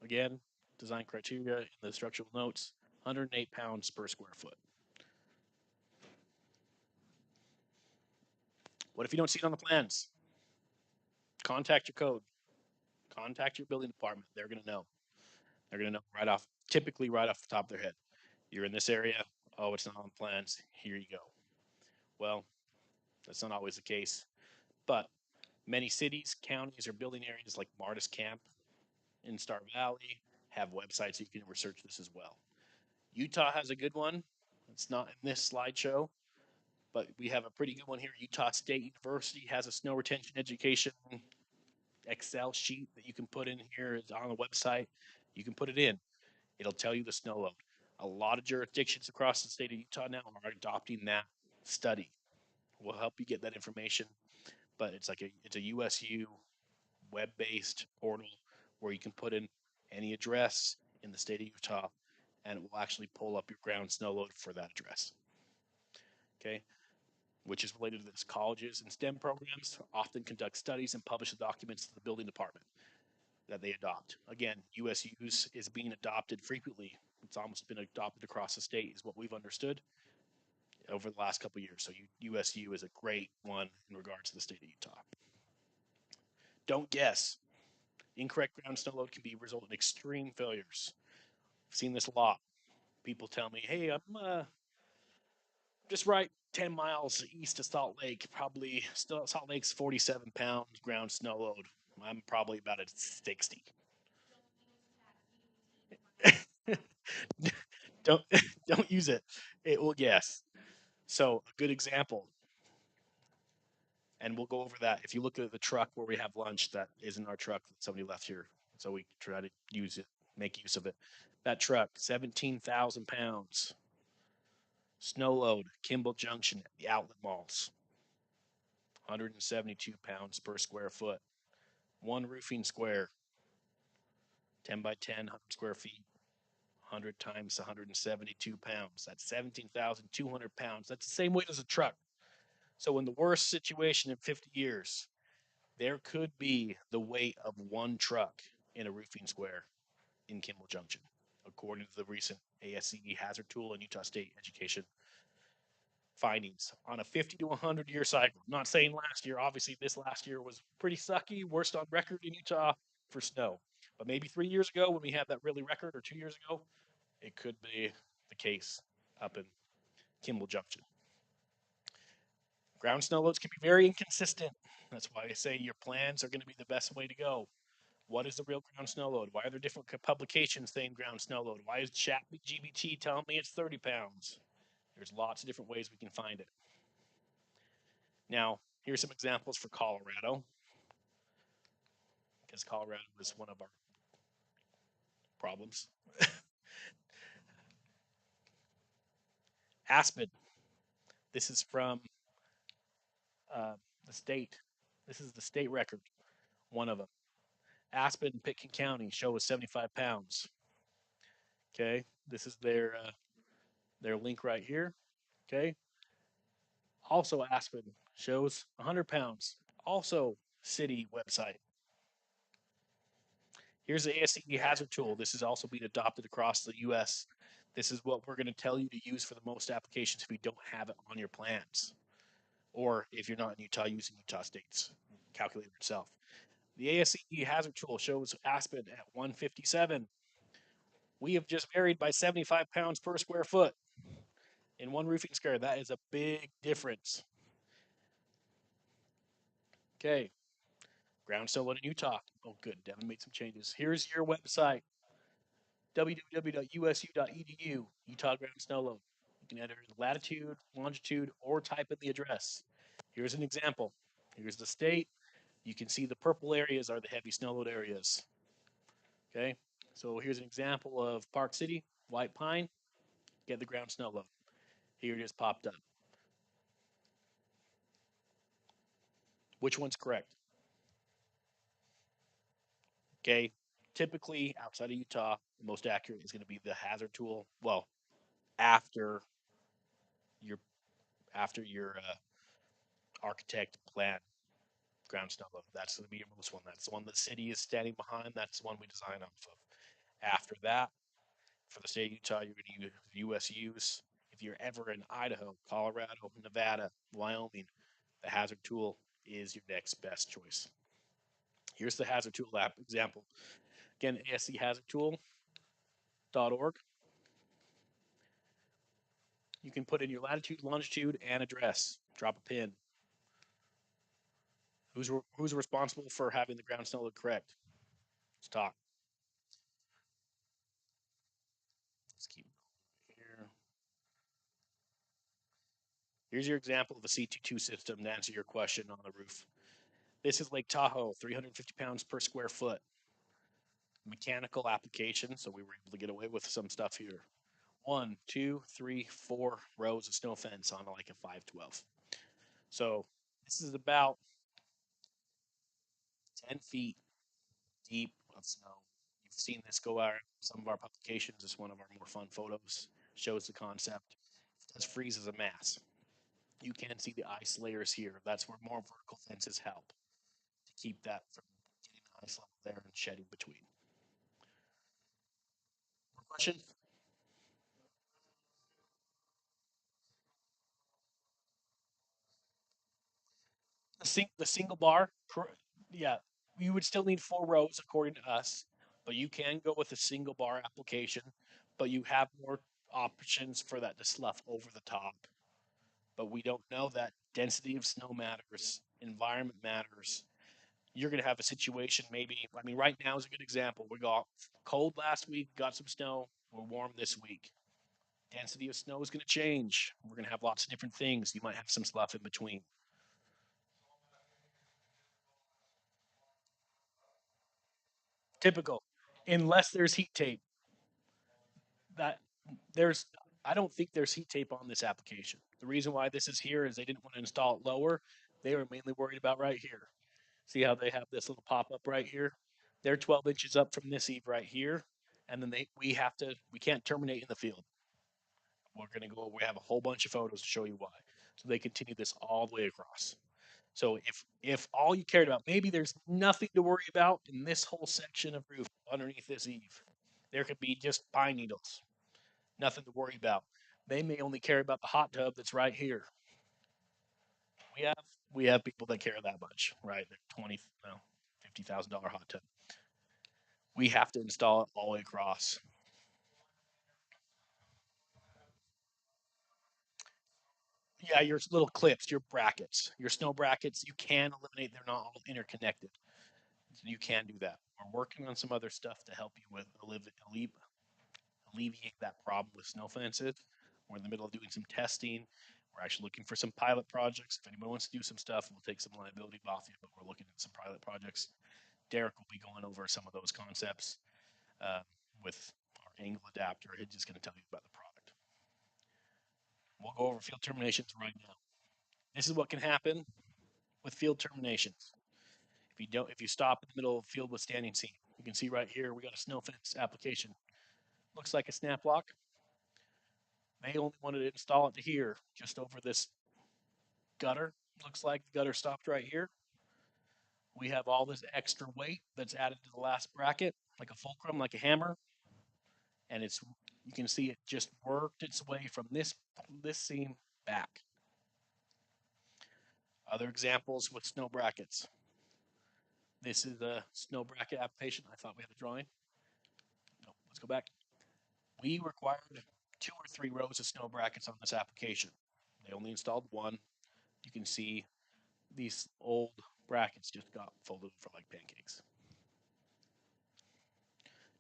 [SPEAKER 1] Again, design criteria in the structural notes. 108 pounds per square foot. What if you don't see it on the plans? Contact your code. Contact your building department. They're going to know. They're going to know typically right off the top of their head. You're in this area. Oh, it's not on the plans. Here you go. Well, that's not always the case. But many cities, counties, or building areas like Martis Camp in Star Valley have websites you can research this as well. Utah has a good one. It's not in this slideshow, but we have a pretty good one here. Utah State University has a snow retention education Excel sheet that you can put in here. It's on the website. You can put it in. It'll tell you the snow load. A lot of jurisdictions across the state of Utah now are adopting that study. We'll help you get that information, but it's a USU web-based portal where you can put in any address in the state of Utah, and it will actually pull up your ground snow load for that address. Okay, which is related to this. Colleges and STEM programs often conduct studies and publish the documents to the building department that they adopt. Again, USU's is being adopted frequently. It's almost been adopted across the state, is what we've understood over the last couple of years. So USU is a great one in regards to the state of Utah. Don't guess. Incorrect ground snow load can result in extreme failures. I've seen this a lot. People tell me, "Hey, I'm just right 10 miles east of Salt Lake. Probably Salt Lake's 47 pounds ground snow load. I'm probably about at 60." don't don't use it. It will guess. So a good example, and we'll go over that. If you look at the truck where we have lunch, that isn't our truck that somebody left here, so we try to use it, make use of it. That truck, 17,000 pounds. Snow load, Kimball Junction at the outlet malls, 172 pounds per square foot. One roofing square, 10 by 10, 100 square feet, 100 times 172 pounds. That's 17,200 pounds. That's the same weight as a truck. So, in the worst situation in 50 years, there could be the weight of one truck in a roofing square in Kimball Junction, according to the recent ASCE hazard tool and Utah State education findings on a 50 to 100-year cycle. I'm not saying last year. Obviously, this last year was pretty sucky, worst on record in Utah for snow. But maybe 3 years ago, when we had that really record, or 2 years ago, it could be the case up in Kimball Junction. Ground snow loads can be very inconsistent. That's why I say your plans are going to be the best way to go. What is the real ground snow load? Why are there different publications saying ground snow load? Why is ChatGPT telling me it's 30 pounds? There's lots of different ways we can find it. Now, here's some examples for Colorado, because Colorado is one of our problems. Aspen. This is from the state. This is the state record, one of them. Aspen, Pitkin County, show is 75 pounds. Okay, this is their link right here. Okay, also Aspen shows 100 pounds. Also city website. Here's the ASCE hazard tool. This is also being adopted across the U.S. This is what we're going to tell you to use for the most applications if you don't have it on your plans, or if you're not in Utah, using Utah State's calculator itself. The ASCE hazard tool shows Aspen at 157. We have just varied by 75 pounds per square foot in one roofing square. That is a big difference. Okay, ground snow load in Utah. Oh, good. Devin made some changes. Here's your website, www.usu.edu, Utah ground snow load. You can enter latitude, longitude, or type in the address. Here's an example. Here's the state. You can see the purple areas are the heavy snow load areas. Okay, so here's an example of Park City, White Pine. Get the ground snow load. Here it is popped up. Which one's correct? Okay, typically outside of Utah, the most accurate is going to be the hazard tool. Well, after your architect plan ground snow load, that's going to be your most one. That's the one the city is standing behind. That's the one we design off of. After that, for the state of Utah, you're going to use USU's. If you're ever in Idaho, Colorado, Nevada, Wyoming, the hazard tool is your next best choice. Here's the hazard tool app example. Again, aschazardtool.org. You can put in your latitude, longitude, and address. Drop a pin. Who's responsible for having the ground snow load correct? Let's talk. Let's keep here. Here's your example of a C22 system to answer your question on the roof. This is Lake Tahoe, 350 pounds per square foot. Mechanical application, so we were able to get away with some stuff here. 1, 2, 3, 4 rows of snow fence on like a 512. So this is about 10 feet deep of snow. You've seen this go out in some of our publications. It's one of our more fun photos. Shows the concept. It does freeze as a mass. You can see the ice layers here. That's where more vertical fences help to keep that from getting the ice level there and shedding between. More questions? The single bar, yeah, you would still need 4 rows according to us, but you can go with a single bar application, but you have more options for that to slough over the top. But we don't know that density of snow matters, environment matters. You're going to have a situation maybe, I mean, right now is a good example. We got cold last week, got some snow, we're warm this week. Density of snow is going to change. We're going to have lots of different things. You might have some slough in between. Typical, unless there's heat tape. That there's, I don't think there's heat tape on this application. The reason why this is here is they didn't want to install it lower. They were mainly worried about right here. See how they have this little pop up right here? They're 12 inches up from this eave right here. and then we can't terminate in the field. We're going to go. We have a whole bunch of photos to show you why. So they continue this all the way across. So if all you cared about, maybe there's nothing to worry about in this whole section of roof underneath this eave. There could be just pine needles, nothing to worry about. They may only care about the hot tub that's right here. We have we have people that care that much, right? They're 20, no, $50,000 hot tub. We have to install it all the way across. Yeah, your little clips, your brackets, your snow brackets, you can eliminate. They're not all interconnected. So you can do that. We're working on some other stuff to help you with alleviate that problem with snow fences. We're in the middle of doing some testing. We're actually looking for some pilot projects. If anyone wants to do some stuff, we'll take some liability off you, but we're looking at some pilot projects. Derek will be going over some of those concepts uh, with our angle adapter. He's just going to tell you about the product. We'll go over field terminations right now. This is what can happen with field terminations. If you stop in the middle of the field with standing seam, you can see right here we got a snow fence application. Looks like a snap lock. They only wanted to install it to here, just over this gutter. Looks like the gutter stopped right here. We have all this extra weight that's added to the last bracket, like a fulcrum, like a hammer, and you can see it just worked its way from this seam back. Other examples with snow brackets. This is a snow bracket application. I thought we had a drawing. No, let's go back. We required 2 or 3 rows of snow brackets on this application. They only installed one. You can see these old brackets just got folded over like pancakes.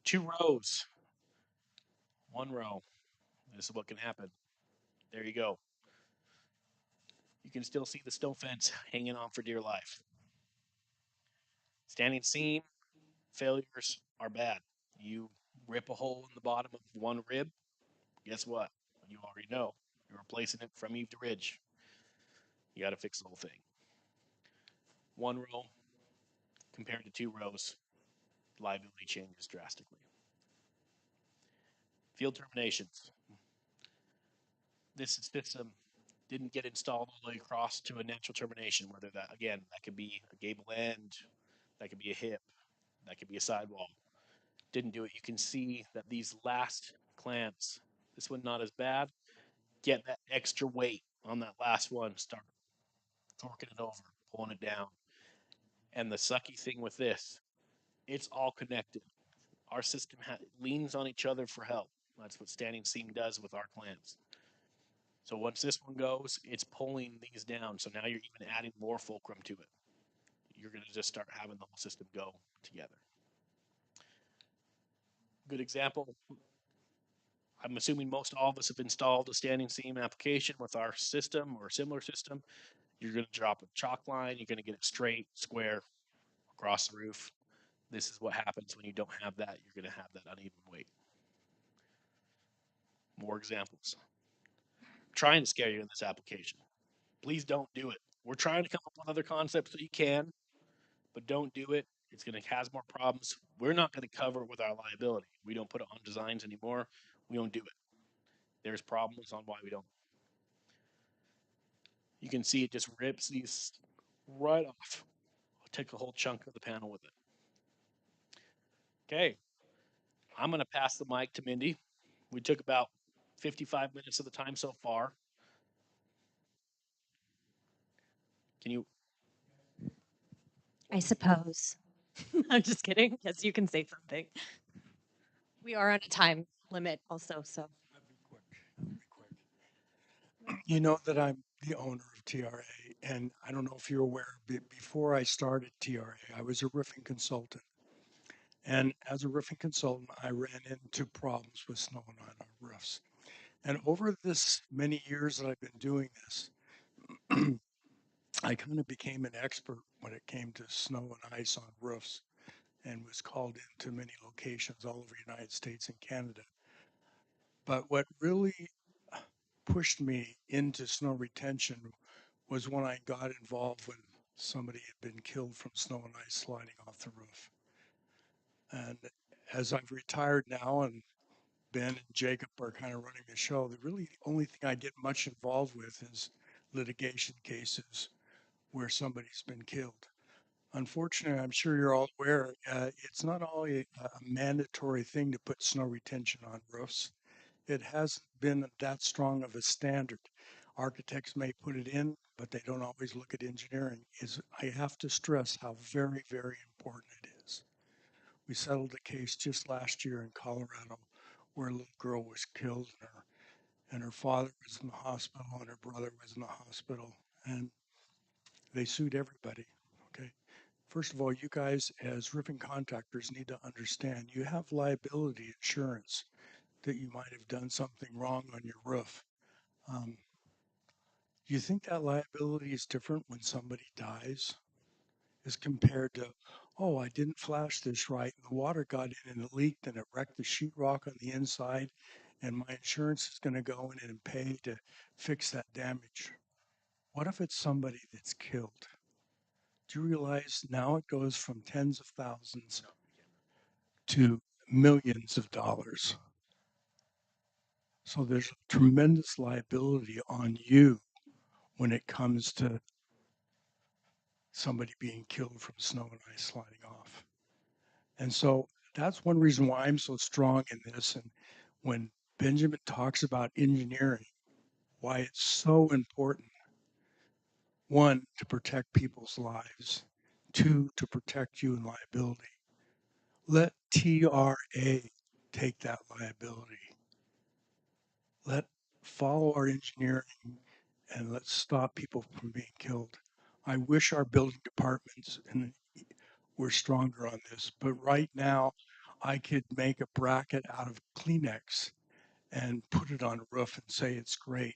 [SPEAKER 1] 2 rows, 1 row. This is what can happen. There you go. You can still see the snow fence hanging on for dear life. Standing seam failures are bad. You rip a hole in the bottom of one rib, guess what? You already know. You're replacing it from eave to ridge. You got to fix the whole thing. 1 row compared to 2 rows, liability changes drastically. Field terminations. This system didn't get installed all the way across to a natural termination, whether that could be a gable end, that could be a hip, that could be a sidewall. Didn't do it. You can see that these last clamps, this one not as bad, get that extra weight on that last one, start torquing it over, pulling it down. And the sucky thing with this, it's all connected. Our system leans on each other for help. That's what standing seam does with our clamps. So once this one goes, it's pulling these down. So now you're even adding more fulcrum to it. You're going to just start having the whole system go together. Good example. I'm assuming most all of us have installed a standing seam application with our system or a similar system. You're going to drop a chalk line. You're going to get it straight, square, across the roof. This is what happens when you don't have that. You're going to have that uneven weight. More examples. I'm trying to scare you in this application. Please don't do it. We're trying to come up with other concepts so you can, but don't do it. It's going to cause more problems. We're not going to cover it with our liability. We don't put it on designs anymore. We don't do it. There's problems on why we don't. You can see it just rips these right off. I'll take a whole chunk of the panel with it. Okay, I'm going to pass the mic to Mindy. We took about 55 minutes of the time so far. Can you?
[SPEAKER 2] I suppose. I'm just kidding. Yes, you can say something. We are on a time limit also, so.
[SPEAKER 3] I'll be quick. I'll be quick. You know that I'm the owner of TRA, and I don't know if you're aware, before I started TRA, I was a roofing consultant. And as a roofing consultant, I ran into problems with snow on our roofs. And over this many years that I've been doing this, I kind of became an expert when it came to snow and ice on roofs and was called into many locations all over the United States and Canada. But what really pushed me into snow retention was when I got involved when somebody had been killed from snow and ice sliding off the roof. And as I've retired now and Ben and Jacob are kind of running the show, the really only thing I get much involved with is litigation cases where somebody's been killed. Unfortunately, I'm sure you're all aware, it's not only a mandatory thing to put snow retention on roofs. It hasn't been that strong of a standard. Architects may put it in, but they don't always look at engineering. I have to stress how very, very important it is. We settled a case just last year in Colorado where a little girl was killed and her father was in the hospital and her brother was in the hospital and they sued everybody. Okay. First of all, you guys as roofing contractors need to understand you have liability insurance that you might have done something wrong on your roof. Um, do you think that liability is different when somebody dies as compared to, oh, I didn't flash this right and the water got in and it leaked and it wrecked the sheetrock on the inside and my insurance is going to go in and pay to fix that damage? What if it's somebody that's killed? Do you realize now it goes from tens of thousands to millions of dollars? So there's a tremendous liability on you when it comes to somebody being killed from snow and ice sliding off. And so that's one reason why I'm so strong in this. And when Benjamin talks about engineering, why it's so important, one, to protect people's lives, two, to protect you in liability. Let TRA take that liability. Let follow our engineering and let's stop people from being killed. I wish our building departments and were stronger on this, but right now I could make a bracket out of Kleenex and put it on a roof and say it's great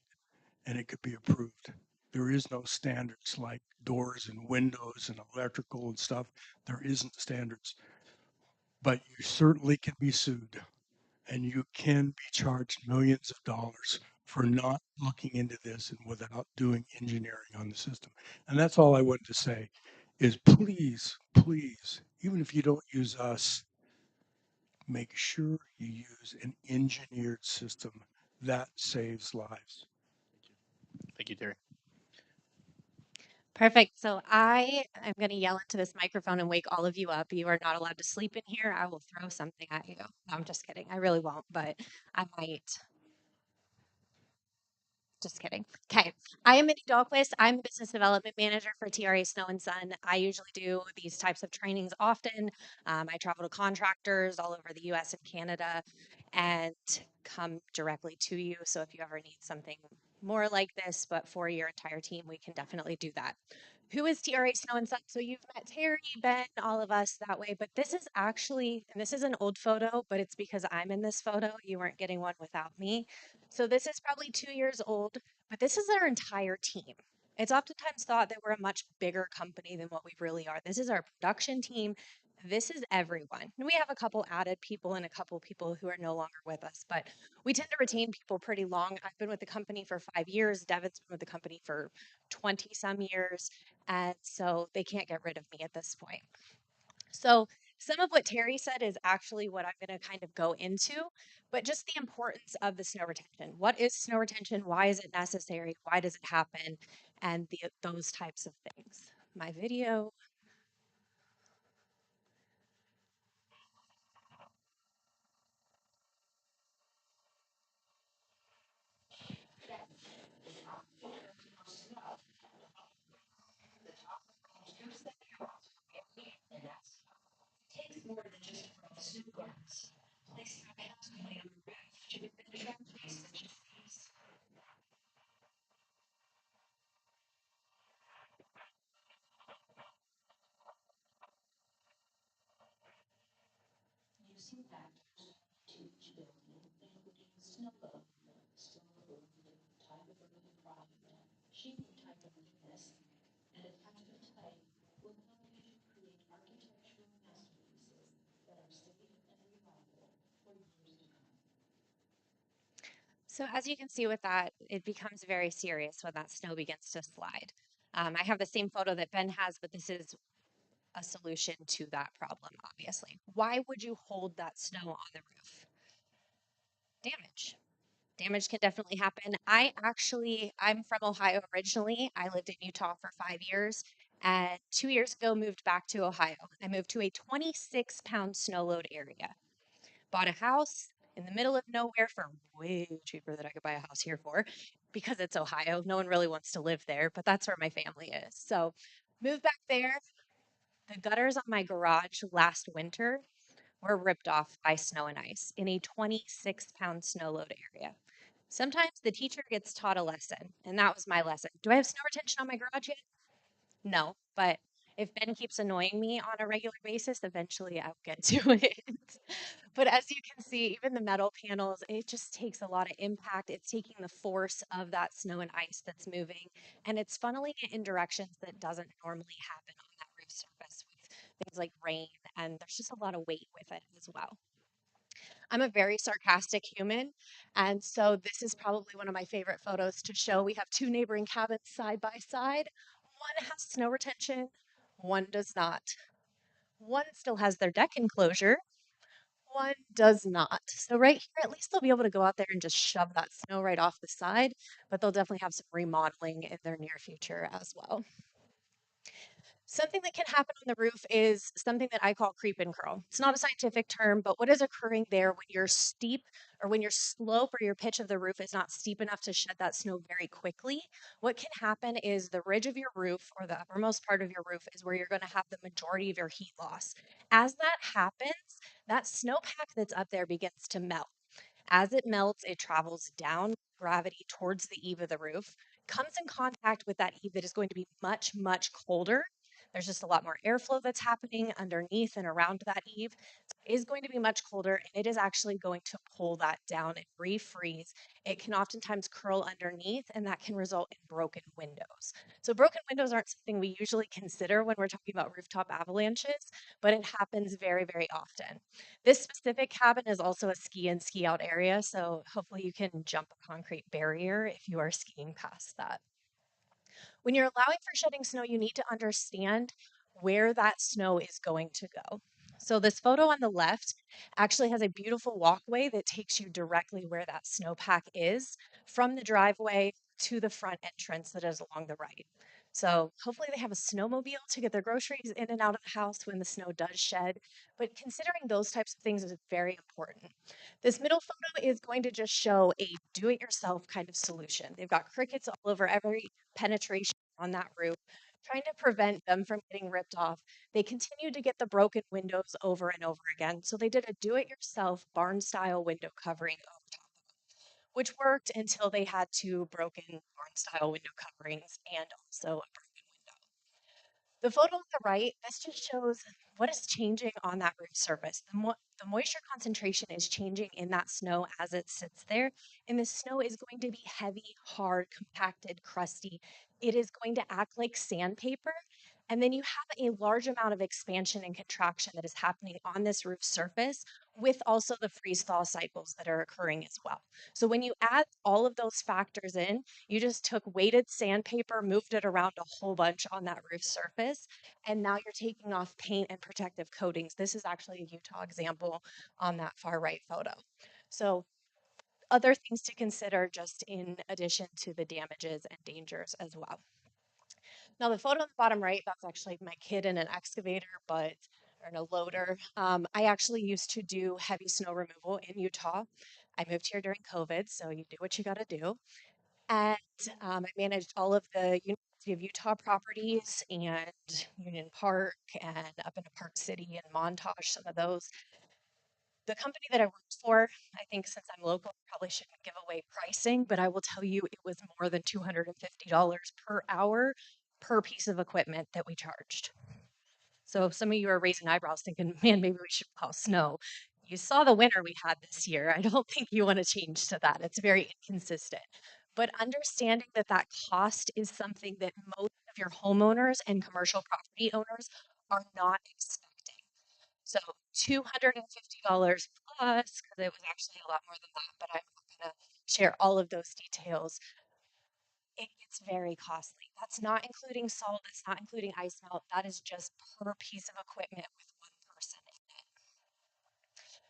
[SPEAKER 3] and it could be approved. There is no standards like doors and windows and electrical and stuff. There isn't standards, but you certainly can be sued and you can be charged millions of dollars for not looking into this and without doing engineering on the system. And that's all I wanted to say is please, please, even if you don't use us, make sure you use an engineered system that saves lives.
[SPEAKER 1] Thank you, Terry.
[SPEAKER 2] Perfect. So I am going to yell into this microphone and wake all of you up. You are not allowed to sleep in here. I will throw something at you. No, I'm just kidding. I really won't, but I might. Just kidding. Okay. I am Mindy Dahlquist. I'm the business development manager for TRA Snow and Sun. I usually do these types of trainings often. I travel to contractors all over the US and Canada and come directly to you. So if you ever need something more like this, but for your entire team, we can definitely do that. Who is TRA Snow and Sun? So you've met Terry, Ben, all of us that way, but this is actually, and this is an old photo, but it's because I'm in this photo. You weren't getting one without me. So this is probably 2 years old, but this is our entire team. It's oftentimes thought that we're a much bigger company than what we really are. This is our production team. This is everyone. And we have a couple added people and a couple people who are no longer with us, but we tend to retain people pretty long. I've been with the company for 5 years. Devin's been with the company for 20 some years. And so they can't get rid of me at this point. So some of what Terry said is actually what I'm going to kind of go into, but just the importance of the snow retention. What is snow retention? Why is it necessary? Why does it happen? And those types of things. My video. So as you can see with that, it becomes very serious when that snow begins to slide. I have the same photo that Ben has, but this is a solution to that problem, obviously. Why would you hold that snow on the roof? Damage. Damage can definitely happen. I'm from Ohio originally. I lived in Utah for 5 years, and 2 years ago moved back to Ohio. I moved to a 26-pound snow load area. Bought a house in the middle of nowhere for way cheaper than I could buy a house here for, because it's Ohio. No one really wants to live there, but that's where my family is. So moved back there. The gutters on my garage last winter were ripped off by snow and ice in a 26-pound snow load area. Sometimes the teacher gets taught a lesson, and that was my lesson. Do I have snow retention on my garage yet? No, but if Ben keeps annoying me on a regular basis, eventually I'll get to it. But as you can see, even the metal panels, it just takes a lot of impact. It's taking the force of that snow and ice that's moving, and it's funneling it in directions that doesn't normally happen on that roof surface with things like rain, and there's just a lot of weight with it as well. I'm a very sarcastic human, and so this is probably one of my favorite photos to show. We have two neighboring cabins side by side. One has snow retention, one does not. One still has their deck enclosure, one does not. So right here, at least they'll be able to go out there and just shove that snow right off the side, but they'll definitely have some remodeling in their near future as well. Something that can happen on the roof is something that I call creep and curl. It's not a scientific term, but what is occurring there when you're steep or when your slope or your pitch of the roof is not steep enough to shed that snow very quickly? What can happen is the ridge of your roof or the uppermost part of your roof is where you're going to have the majority of your heat loss. As that happens, that snowpack that's up there begins to melt. As it melts, it travels down gravity towards the eave of the roof, comes in contact with that eave that is going to be much, much colder. There's just a lot more airflow that's happening underneath and around that eave. It is going to be much colder, and it is actually going to pull that down and refreeze. It can oftentimes curl underneath, and that can result in broken windows. So broken windows aren't something we usually consider when we're talking about rooftop avalanches, but it happens very, very often. This specific cabin is also a ski and ski out area, so hopefully you can jump a concrete barrier if you are skiing past that. When you're allowing for shedding snow, you need to understand where that snow is going to go. So this photo on the left actually has a beautiful walkway that takes you directly where that snowpack is from the driveway to the front entrance that is along the right. So hopefully they have a snowmobile to get their groceries in and out of the house when the snow does shed. But considering those types of things is very important. This middle photo is going to just show a do-it-yourself kind of solution. They've got crickets all over every penetration on that roof, trying to prevent them from getting ripped off. They continued to get the broken windows over and over again. So they did a do-it-yourself barn-style window covering over top, which worked until they had two broken barn-style window coverings and also a broken window. The photo on the right, this just shows what is changing on that roof surface. The moisture concentration is changing in that snow as it sits there, and the snow is going to be heavy, hard, compacted, crusty. It is going to act like sandpaper, and then you have a large amount of expansion and contraction that is happening on this roof surface with also the freeze-thaw cycles that are occurring as well. So when you add all of those factors in, you just took weighted sandpaper, moved it around a whole bunch on that roof surface, and now you're taking off paint and protective coatings. This is actually a Utah example on that far right photo. So other things to consider just in addition to the damages and dangers as well. Now the photo on the bottom right, that's actually my kid in an excavator, or in a loader. I actually used to do heavy snow removal in Utah. I moved here during COVID, so you do what you got to do. And I managed all of the University of Utah properties and Union Park and up into Park City and Montage, some of those. The company that I worked for, I think since I'm local, I probably shouldn't give away pricing, but I will tell you it was more than $250 per hour per piece of equipment that we charged. So if some of you are raising eyebrows thinking, man, maybe we should plow snow. You saw the winter we had this year. I don't think you want to change to that. It's very inconsistent. But understanding that that cost is something that most of your homeowners and commercial property owners are not expecting. So $250 plus, because it was actually a lot more than that, but I'm not going to share all of those details. it gets very costly. That's not including salt, that's not including ice melt. That is just per piece of equipment with one person in it.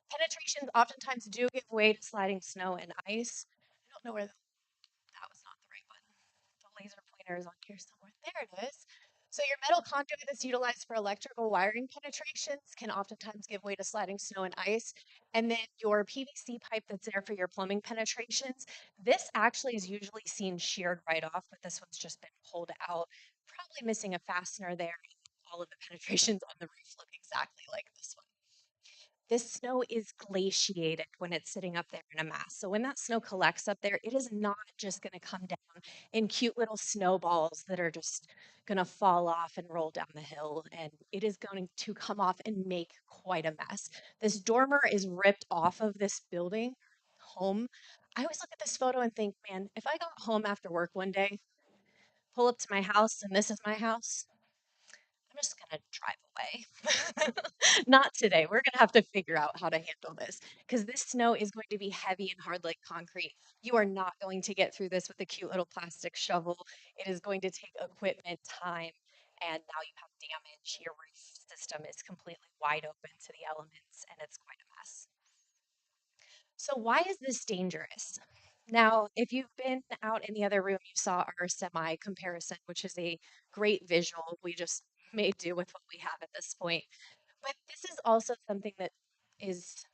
[SPEAKER 2] Penetrations oftentimes do give way to sliding snow and ice. I don't know where that was not the right button. The laser pointer is on here somewhere. There it is. So your metal conduit that's utilized for electrical wiring penetrations can oftentimes give way to sliding snow and ice. And then your PVC pipe that's there for your plumbing penetrations, this actually is usually seen sheared right off, but this one's just been pulled out, probably missing a fastener there. All of the penetrations on the roof look exactly like this one. This snow is glaciated when it's sitting up there in a mass. So when that snow collects up there, it is not just going to come down in cute little snowballs that are just going to fall off and roll down the hill. And it is going to come off and make quite a mess. This dormer is ripped off of this building home. I always look at this photo and think, man, if I got home after work one day, pull up to my house and this is my house, I'm just going to drive away. Not today. We're going to have to figure out how to handle this because this snow is going to be heavy and hard like concrete. You are not going to get through this with a cute little plastic shovel. It is going to take equipment, time, and now you have damage. Your roof system is completely wide open to the elements and it's quite a mess. So why is this dangerous? Now, if you've been out in the other room, you saw our semi comparison, which is a great visual. We just made do with what we have at this point. But this is also something that is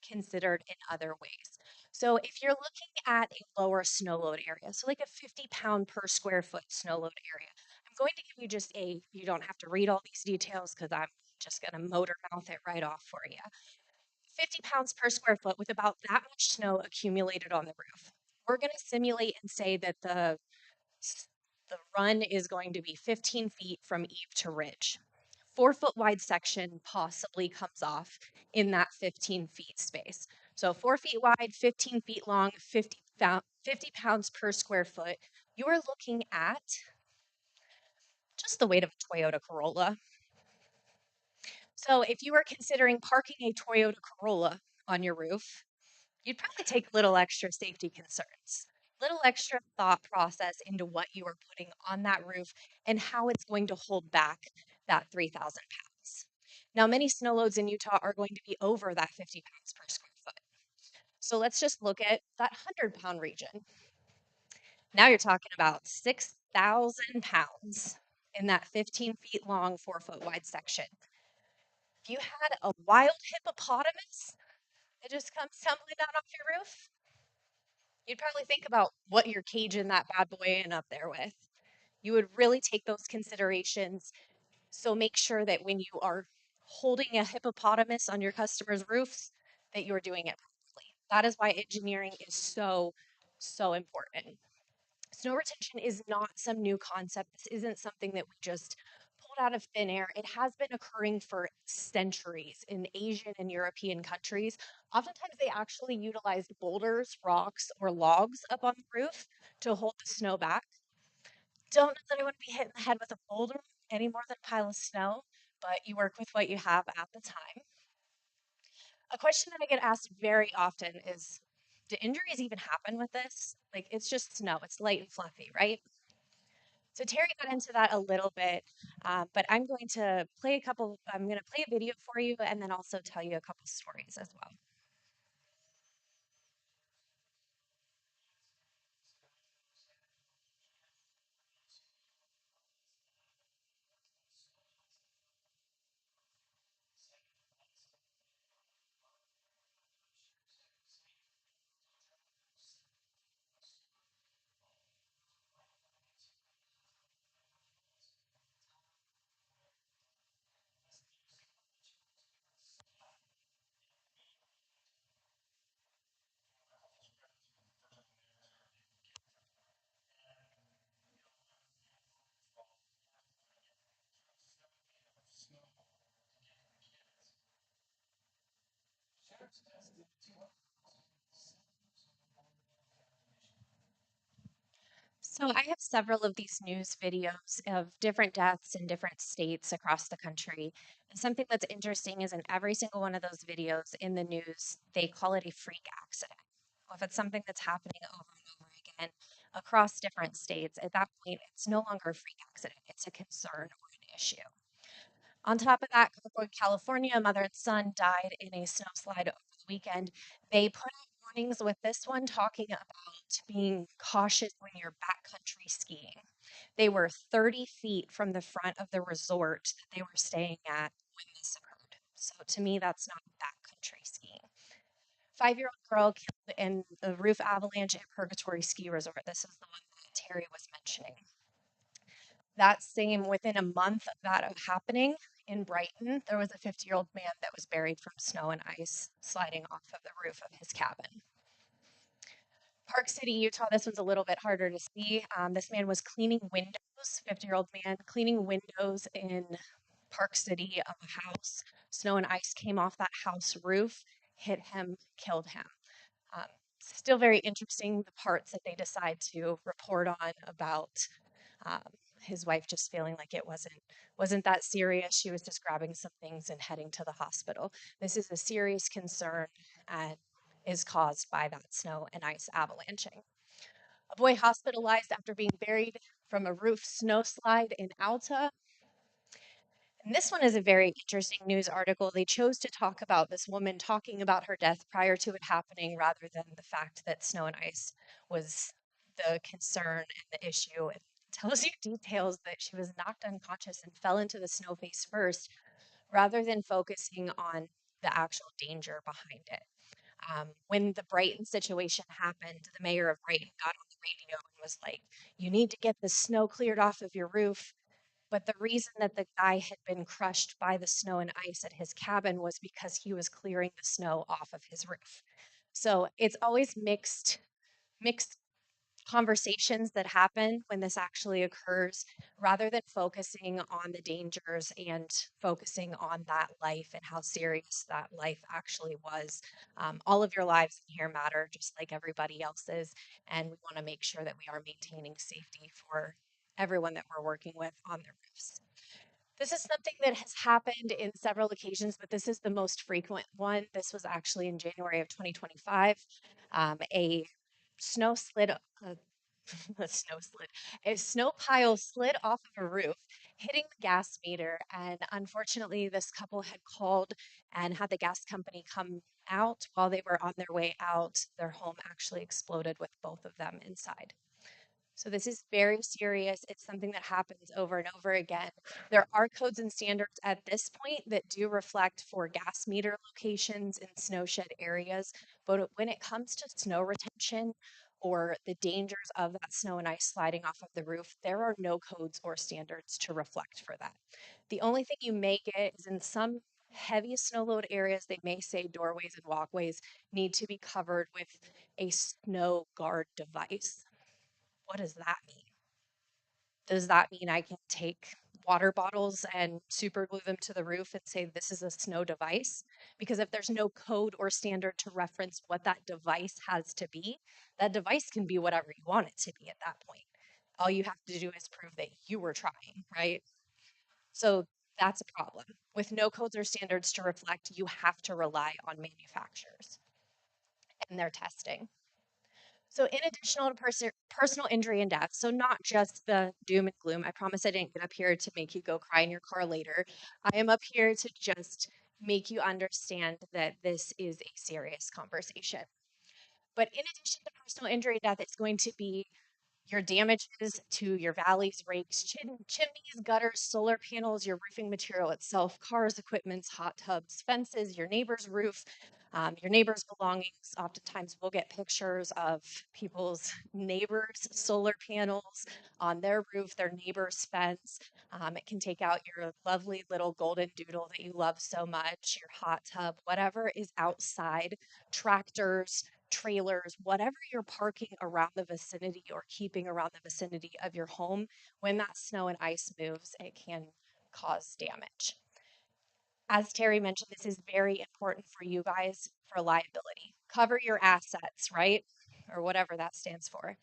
[SPEAKER 2] considered in other ways. So if you're looking at a lower snow load area, so like a 50-pound per square foot snow load area, I'm going to give you just you don't have to read all these details because I'm just going to motor mouth it right off for you. 50 pounds per square foot with about that much snow accumulated on the roof. We're going to simulate and say that the run is going to be 15 feet from eave to ridge. 4-foot wide section possibly comes off in that 15 feet space. So 4 feet wide, 15 feet long, 50 pounds per square foot. You are looking at just the weight of a Toyota Corolla. So if you were considering parking a Toyota Corolla on your roof, you'd probably take little extra safety concerns, little extra thought process into what you are putting on that roof and how it's going to hold back that 3,000 pounds. Now, many snow loads in Utah are going to be over that 50 pounds per square foot. So let's just look at that 100-pound region. Now you're talking about 6,000 pounds in that 15 feet long, 4-foot wide section. If you had a wild hippopotamus that just comes tumbling down off your roof, you'd probably think about what you're caging that bad boy in up there with. You would really take those considerations. So make sure that when you are holding a hippopotamus on your customers' roofs, that you're doing it properly. That is why engineering is so, so important. Snow retention is not some new concept. This isn't something that we just pulled out of thin air. It has been occurring for centuries in Asian and European countries. Oftentimes, they actually utilized boulders, rocks, or logs up on the roof to hold the snow back. Don't know that I want to be hit in the head with a boulder any more than a pile of snow, but you work with what you have at the time. A question that I get asked very often is, do injuries even happen with this? Like, it's just snow, it's light and fluffy, right? So Terry got into that a little bit, but I'm going to play a video for you and then also tell you a couple stories as well. So I have several of these news videos of different deaths in different states across the country. And something that's interesting is in every single one of those videos in the news, they call it a freak accident. Well, if it's something that's happening over and over again, across different states. At that point, it's no longer a freak accident, it's a concern or an issue. On top of that, California, a mother and son died in a snowslide over the weekend. They put out warnings with this one talking about being cautious when you're backcountry skiing. They were 30 feet from the front of the resort that they were staying at when this occurred. So to me, that's not backcountry skiing. 5-year-old girl killed in a roof avalanche at Purgatory Ski Resort. This is the one that Terry was mentioning. That same, within a month of that happening in Brighton, there was a 50-year-old man that was buried from snow and ice sliding off of the roof of his cabin. Park City, Utah, this one's a little bit harder to see. This man was cleaning windows, 50-year-old man, cleaning windows in Park City of a house. Snow and ice came off that house roof, hit him, killed him. Still very interesting, the parts that they decide to report on about um, his wife just feeling like it wasn't that serious. She was just grabbing some things and heading to the hospital. This is a serious concern and is caused by that snow and ice avalanching. A boy hospitalized after being buried from a roof snowslide in Alta. And this one is a very interesting news article. They chose to talk about this woman talking about her death prior to it happening rather than the fact that snow and ice was the concern and the issue. It tells you details that she was knocked unconscious and fell into the snow face first rather than focusing on the actual danger behind it. When the Brighton situation happened, the mayor of Brighton got on the radio and was like, "You need to get the snow cleared off of your roof." But the reason that the guy had been crushed by the snow and ice at his cabin was because he was clearing the snow off of his roof. So it's always mixed conversations that happen when this actually occurs rather than focusing on the dangers and focusing on that life and how serious that life actually was. All of your lives in here matter just like everybody else's, and we want to make sure that we are maintaining safety for everyone that we're working with on their roofs. This is something that has happened in several occasions, but this is the most frequent one. This was actually in January of 2025. A snow slid, a snow slid, a snow pile slid off of a roof, hitting the gas meter. And unfortunately, this couple had called and had the gas company come out. While they were on their way out, their home actually exploded with both of them inside. So this is very serious. It's something that happens over and over again. There are codes and standards at this point that do reflect for gas meter locations in snow shed areas, but when it comes to snow retention or the dangers of that snow and ice sliding off of the roof, there are no codes or standards to reflect for that. The only thing you may get is in some heavy snow load areas, they may say doorways and walkways need to be covered with a snow guard device. What does that mean? Does that mean I can take water bottles and super glue them to the roof and say this is a snow device? Because if there's no code or standard to reference what that device has to be, that device can be whatever you want it to be at that point. All you have to do is prove that you were trying, right? So that's a problem. With no codes or standards to reflect, you have to rely on manufacturers and their testing. So, in addition to personal injury and death, so not just the doom and gloom, I promise I didn't get up here to make you go cry in your car later. I am up here to just make you understand that this is a serious conversation. But in addition to personal injury and death, it's going to be your damages to your valleys, rakes, chimneys, gutters, solar panels, your roofing material itself, cars, equipments, hot tubs, fences, your neighbor's roof, your neighbor's belongings. Oftentimes, we'll get pictures of people's neighbors' solar panels on their roof, their neighbor's fence. It can take out your lovely little golden doodle that you love so much, your hot tub, whatever is outside, tractors, trailers, whatever you're parking around the vicinity or keeping around the vicinity of your home, when that snow and ice moves, it can cause damage. As Terry mentioned, this is very important for you guys for liability. Cover your assets, right? Or whatever that stands for.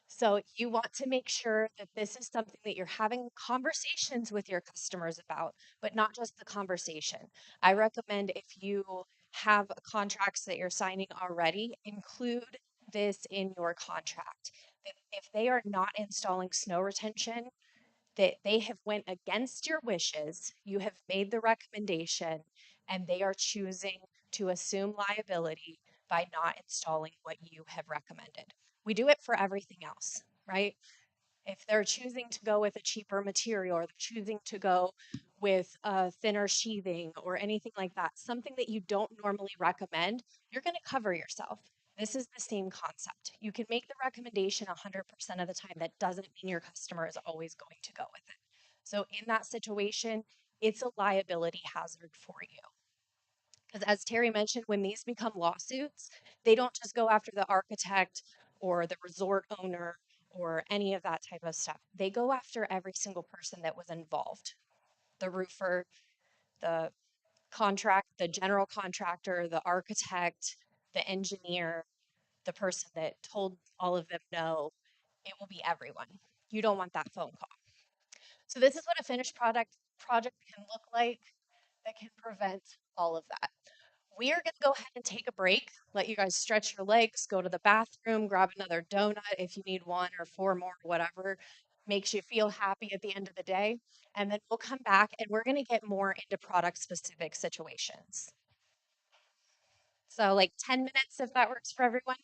[SPEAKER 2] So you want to make sure that this is something that you're having conversations with your customers about, but not just the conversation. I recommend if you have contracts that you're signing already, include this in your contract. that if they are not installing snow retention, that they have went against your wishes, you have made the recommendation, and they are choosing to assume liability by not installing what you have recommended. We do it for everything else, right? If they're choosing to go with a cheaper material or they're choosing to go with a thinner sheathing or anything like that, something that you don't normally recommend, you're going to cover yourself. This is the same concept. You can make the recommendation 100% of the time. That doesn't mean your customer is always going to go with it. So in that situation, it's a liability hazard for you. Because as Terry mentioned, when these become lawsuits, they don't just go after the architect or the resort owner or any of that type of stuff. They go after every single person that was involved. The roofer, the the general contractor, the architect, the engineer, the person that told all of them no. It will be everyone. You don't want that phone call. So this is what a finished project can look like that can prevent all of that. We are going to go ahead and take a break, let you guys stretch your legs, go to the bathroom, grab another donut if you need one or four more, whatever makes you feel happy at the end of the day. And then we'll come back and we're going to get more into product specific situations. So like 10 minutes if that works for everyone.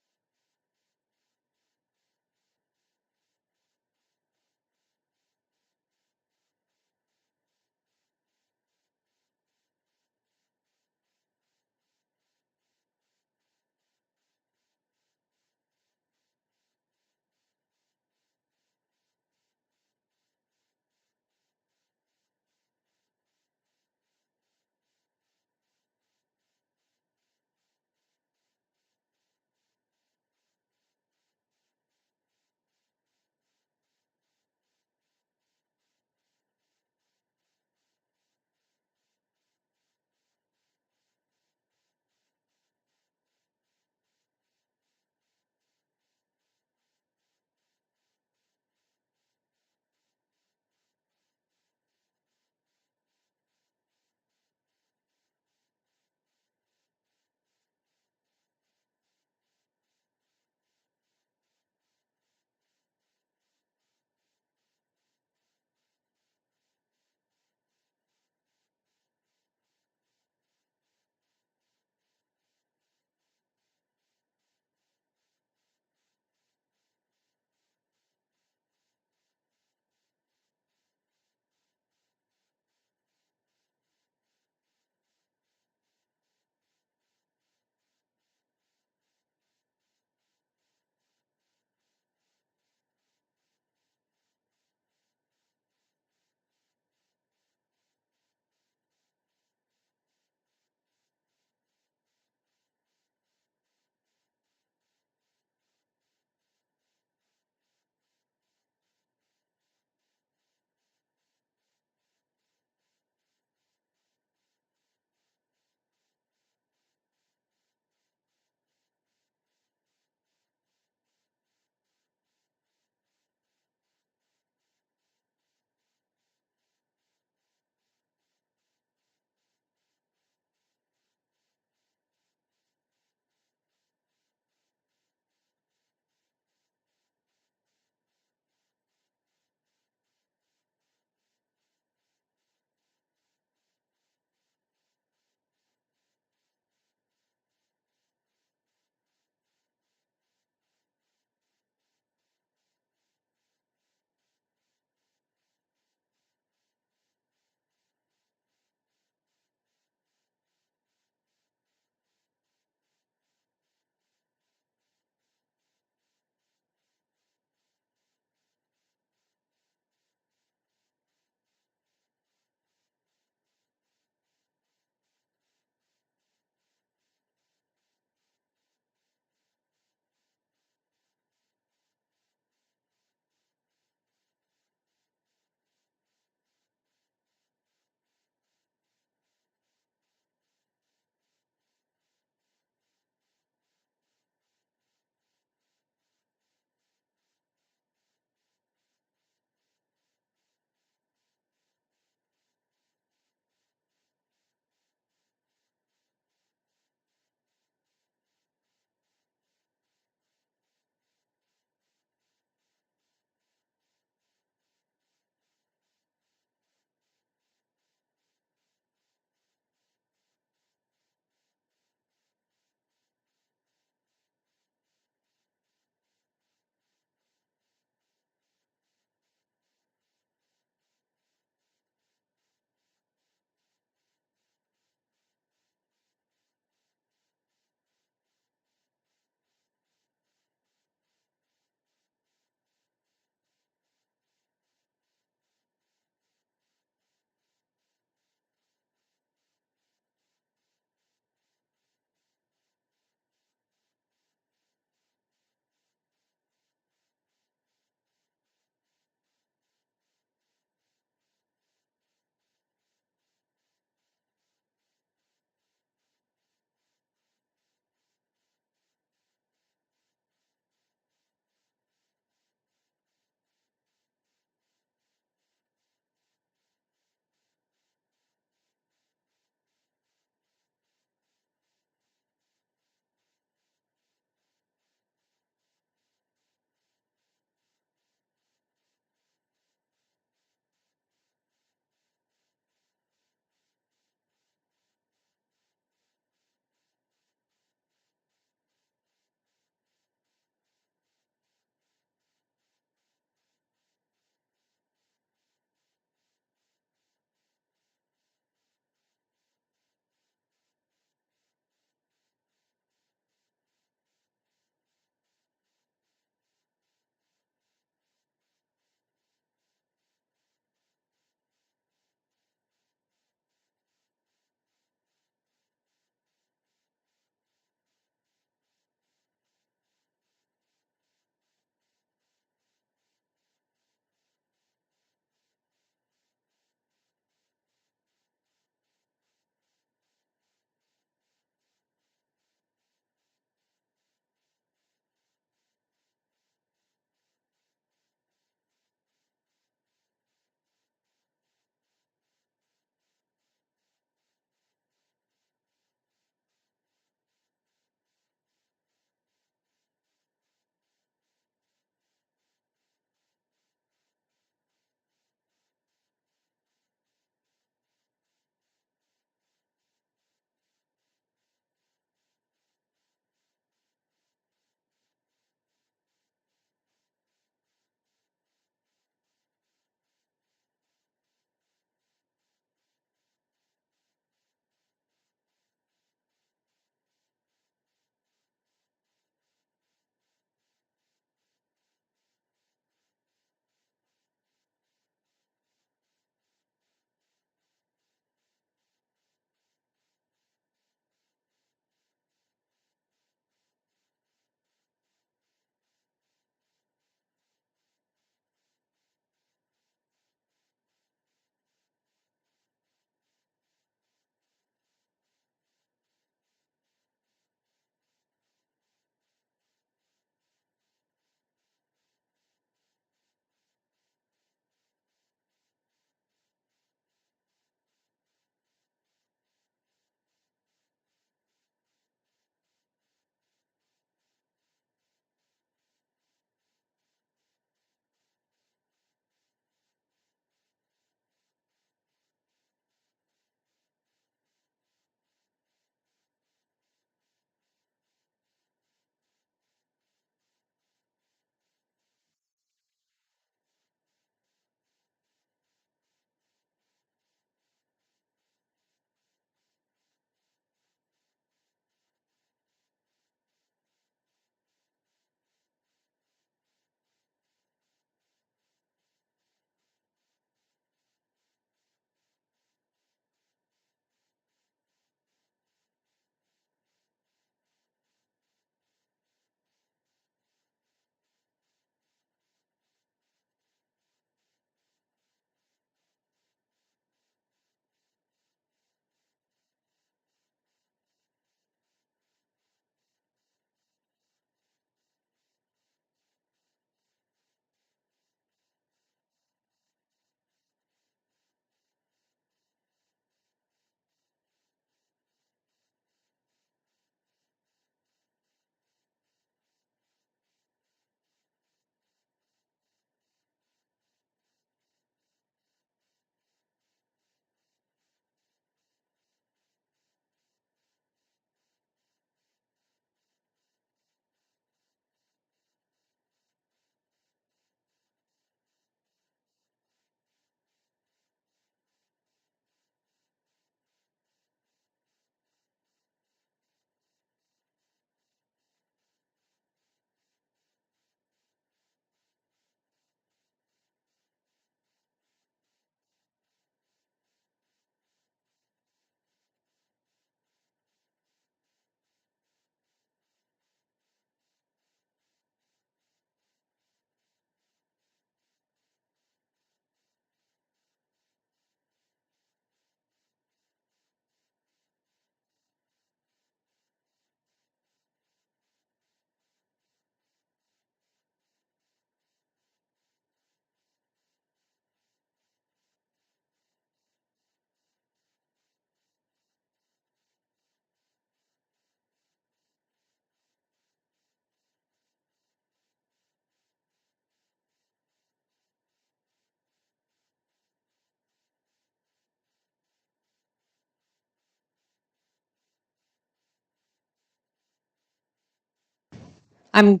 [SPEAKER 2] I'm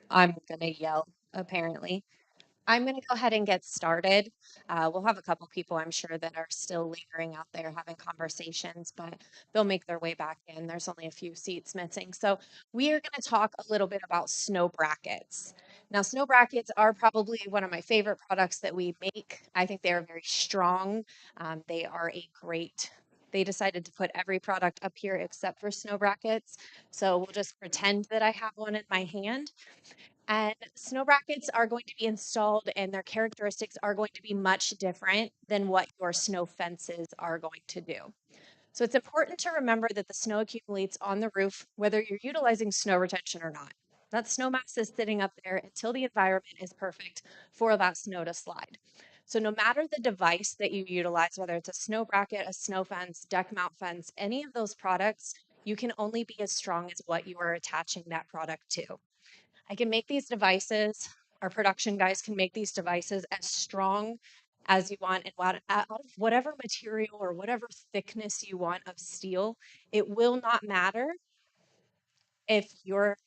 [SPEAKER 2] I'm gonna yell, apparently. I'm going to go ahead and get started. We'll have a couple people, I'm sure, that are still lingering out there having conversations, but they'll make their way back in. There's only a few seats missing. So we are going to talk a little bit about snow brackets. Now, snow brackets are probably one of my favorite products that we make. I think they are very strong. They are a great. They decided to put every product up here except for snow brackets. So we'll just pretend that I have one in my hand. And snow brackets are going to be installed, and their characteristics are going to be much different than what your snow fences are going to do. So it's important to remember that the snow accumulates on the roof, whether you're utilizing snow retention or not. That snow mass is sitting up there until the environment is perfect for that snow to slide. So no matter the device that you utilize, whether it's a snow bracket, a snow fence, deck mount fence, any of those products, you can only be as strong as what you are attaching that product to. I can make these devices, our production guys can make these devices as strong as you want and out of whatever material or whatever thickness you want of steel. It will not matter if your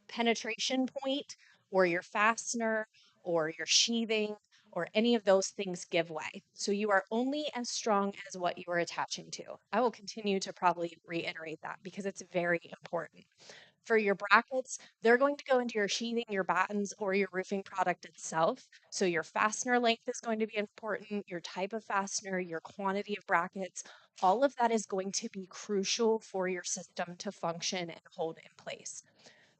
[SPEAKER 2] penetration point or your fastener or your sheathing or any of those things give way. So you are only as strong as what you are attaching to. I will continue to probably reiterate that because it's very important. For your brackets, they're going to go into your sheathing, your battens, or your roofing product itself. So your fastener length is going to be important, your type of fastener, your quantity of brackets, all of that is going to be crucial for your system to function and hold in place.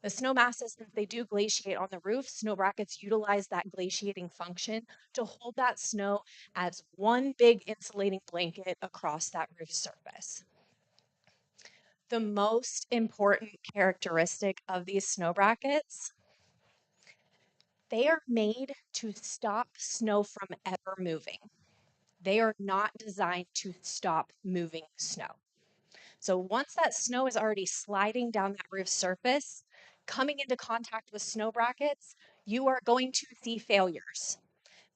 [SPEAKER 2] The snow masses, since they do glaciate on the roof, snow brackets utilize that glaciating function to hold that snow as one big insulating blanket across that roof surface. The most important characteristic of these snow brackets, they are made to stop snow from ever moving. They are not designed to stop moving snow. So once that snow is already sliding down that roof surface, coming into contact with snow brackets, you are going to see failures.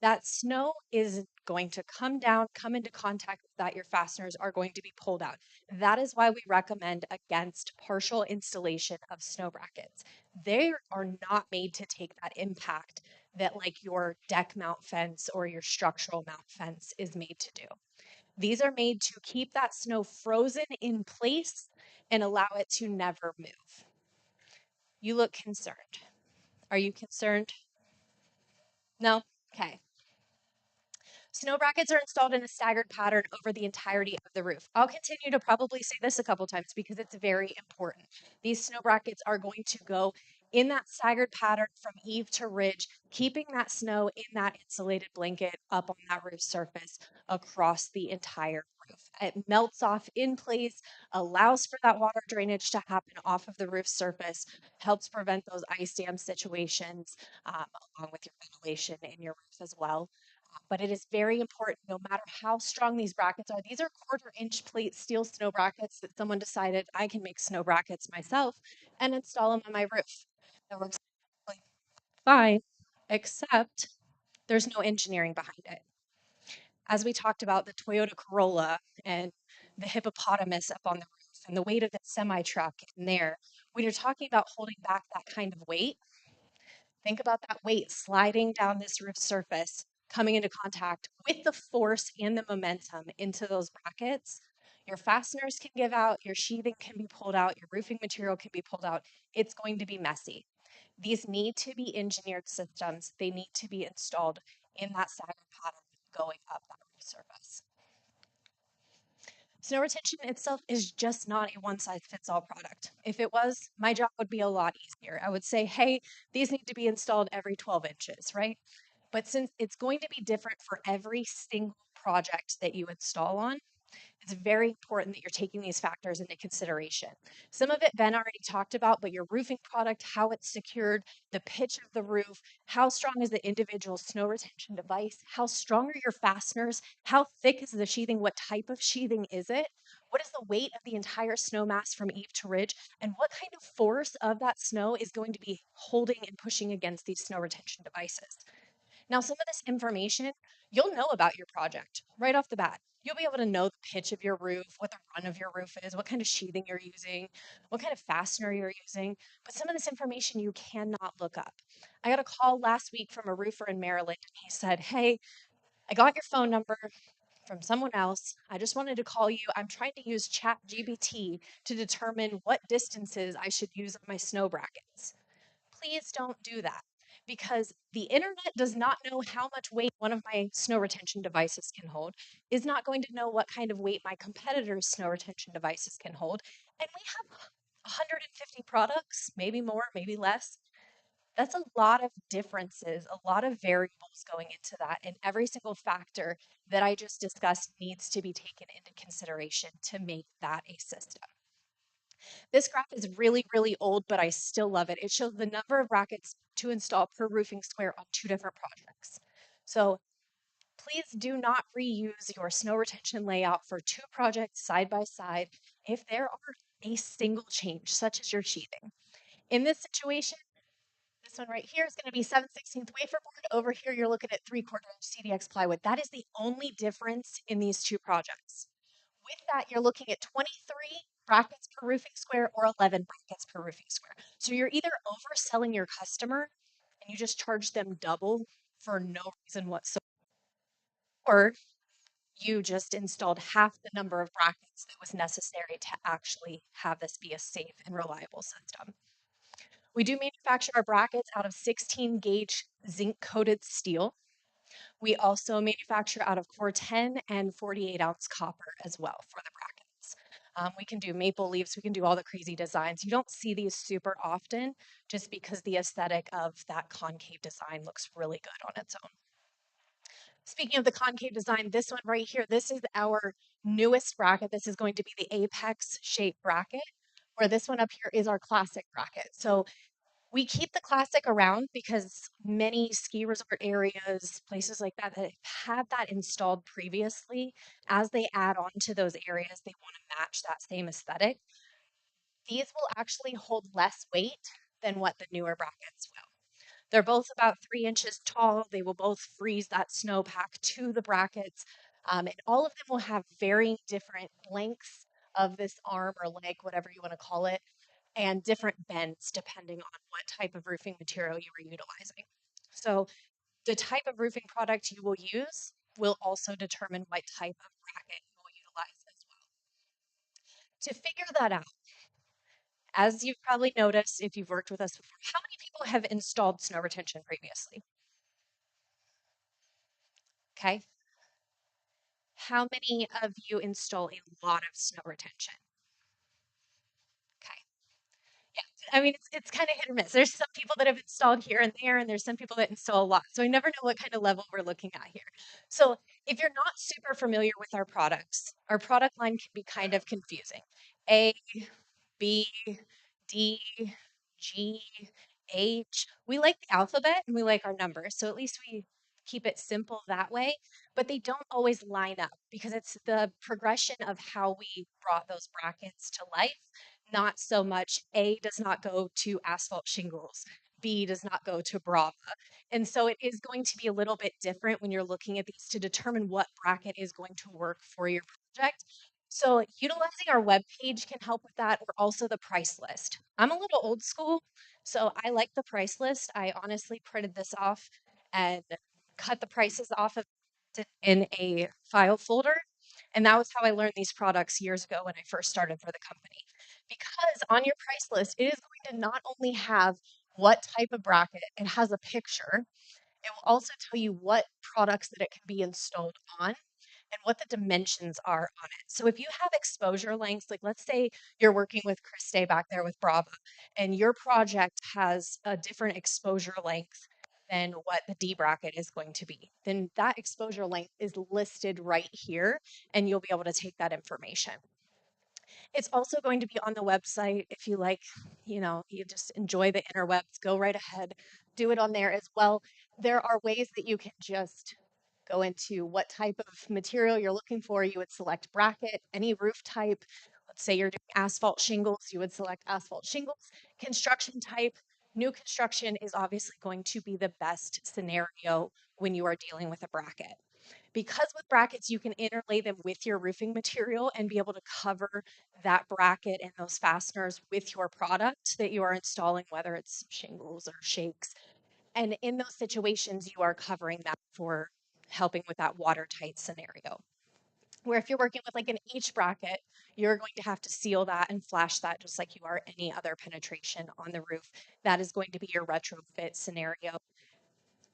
[SPEAKER 2] That snow is going to come down, come into contact with that, your fasteners are going to be pulled out. That is why we recommend against partial installation of snow brackets. They are not made to take that impact that like your deck mount fence or your structural mount fence is made to do. These are made to keep that snow frozen in place and allow it to never move. You look concerned. Are you concerned? No? Okay. Snow brackets are installed in a staggered pattern over the entirety of the roof. I'll continue to probably say this a couple times because it's very important. These snow brackets are going to go in that staggered pattern from eave to ridge, keeping that snow in that insulated blanket up on that roof surface across the entire roof. It melts off in place, allows for that water drainage to happen off of the roof surface, helps prevent those ice dam situations, along with your ventilation in your roof as well. But it is very important, no matter how strong these brackets are. These are 1/4 inch plate steel snow brackets that someone decided I can make snow brackets myself and install them on my roof. That works perfectly fine, except there's no engineering behind it. As we talked about the Toyota Corolla and the hippopotamus up on the roof and the weight of the semi truck in there, when you're talking about holding back that kind of weight, think about that weight sliding down this roof surface, coming into contact with the force and the momentum into those brackets. Your fasteners can give out, your sheathing can be pulled out, your roofing material can be pulled out. It's going to be messy. These need to be engineered systems. They need to be installed in that staggered pattern going up that roof surface. Snow retention itself is just not a one size fits all product. If it was, my job would be a lot easier. I would say, hey, these need to be installed every 12 inches, right? But since it's going to be different for every single project that you install on, it's very important that you're taking these factors into consideration. Some of it Ben already talked about, but your roofing product, how it's secured, the pitch of the roof, how strong is the individual snow retention device, how strong are your fasteners, how thick is the sheathing, what type of sheathing is it, what is the weight of the entire snow mass from eave to ridge, and what kind of force of that snow is going to be holding and pushing against these snow retention devices. Now, some of this information you'll know about your project right off the bat. You'll be able to know the pitch of your roof, what the run of your roof is, what kind of sheathing you're using, what kind of fastener you're using. But some of this information you cannot look up. I got a call last week from a roofer in Maryland, and he said, "Hey, I got your phone number from someone else. I just wanted to call you. I'm trying to use ChatGPT to determine what distances I should use on my snow brackets." Please don't do that, because the internet does not know how much weight one of my snow retention devices can hold, is not going to know what kind of weight my competitors' snow retention devices can hold. And we have 150 products, maybe more, maybe less. That's a lot of differences, a lot of variables going into that. And every single factor that I just discussed needs to be taken into consideration to make that a system. This graph is really, really old, but I still love it. It shows the number of brackets to install per roofing square on 2 different projects. So please do not reuse your snow retention layout for 2 projects side by side if there are a single change, such as your sheathing. In this situation, this one right here is going to be 7/16 wafer board. Over here, you're looking at 3/4 inch CDX plywood. That is the only difference in these 2 projects. With that, you're looking at 23 brackets per roofing square or 11 brackets per roofing square. So you're either overselling your customer and you just charge them double for no reason whatsoever, or you just installed half the number of brackets that was necessary to actually have this be a safe and reliable system. We do manufacture our brackets out of 16 gauge zinc coated steel. We also manufacture out of core 10 and 48-ounce copper as well for the brackets. We can do maple leaves, we can do all the crazy designs. You don't see these super often just because the aesthetic of that concave design looks really good on its own. Speaking of the concave design, this one right here, this is our newest bracket. This is going to be the Apex shape bracket, where this one up here is our classic bracket. So we keep the classic around because many ski resort areas, places like that, that have that installed previously, as they add on to those areas, they want to match that same aesthetic. These will actually hold less weight than what the newer brackets will. They're both about 3 inches tall. They will both freeze that snowpack to the brackets. And all of them will have varying different lengths of this arm or leg, whatever you want to call it, and different bends depending on what type of roofing material you are utilizing. So the type of roofing product you will use will also determine what type of bracket you will utilize as well. To figure that out, as you've probably noticed if you've worked with us before, how many people have installed snow retention previously? Okay. How many of you install a lot of snow retention? Okay. Yeah, I mean, it's kind of hit or miss. There's some people that have installed here and there, and there's some people that install a lot. So I never know what kind of level we're looking at here. So if you're not super familiar with our products, our product line can be kind of confusing. A, B, D, G, H. We like the alphabet and we like our numbers. So at least we keep it simple that way, but they don't always line up because it's the progression of how we brought those brackets to life. Not so much A does not go to asphalt shingles, B does not go to Brava. And so it is going to be a little bit different when you're looking at these to determine what bracket is going to work for your project. So utilizing our web page can help with that, or also the price list. I'm a little old school, so I like the price list. I honestly printed this off and cut the prices off of it in a file folder. And that was how I learned these products years ago when I first started for the company. Because on your price list, it is going to not only have what type of bracket, it has a picture. It will also tell you what products that it can be installed on and what the dimensions are on it. So if you have exposure lengths, like let's say you're working with Chris Day back there with Brava, and your project has a different exposure length than what the D bracket is going to be, then that exposure length is listed right here, and you'll be able to take that information. It's also going to be on the website if you like, you just enjoy the interwebs, go right ahead, do it on there as well. There are ways that you can just go into what type of material you're looking for. You would select bracket, any roof type. Let's say you're doing asphalt shingles, you would select asphalt shingles. Construction type, new construction is obviously going to be the best scenario when you are dealing with a bracket. Because with brackets, you can interlay them with your roofing material and be able to cover that bracket and those fasteners with your product that you are installing, whether it's shingles or shakes. And in those situations, you are covering that for helping with that watertight scenario. Where if you're working with like an H bracket, you're going to have to seal that and flash that just like you are any other penetration on the roof. That is going to be your retrofit scenario.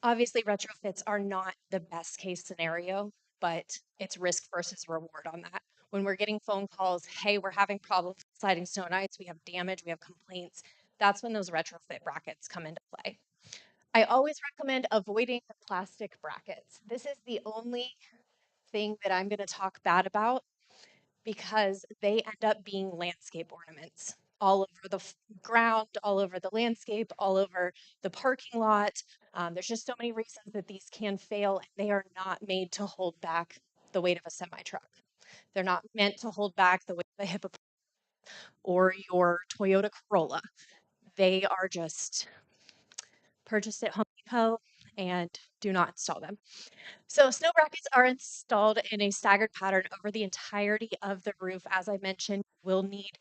[SPEAKER 2] Obviously, retrofits are not the best case scenario, but it's risk versus reward on that. When we're getting phone calls, hey, we're having problems sliding snow and ice, we have damage, we have complaints, that's when those retrofit brackets come into play. I always recommend avoiding the plastic brackets. This is the only thing that I'm going to talk bad about because they end up being landscape ornaments all over the ground, all over the landscape, all over the parking lot. There's just so many reasons that these can fail, and they are not made to hold back the weight of a semi truck. They're not meant to hold back the weight of a Hippo or your Toyota Corolla. They are just purchased at Home Depot and do not install them. So snow brackets are installed in a staggered pattern over the entirety of the roof. As I mentioned, we'll need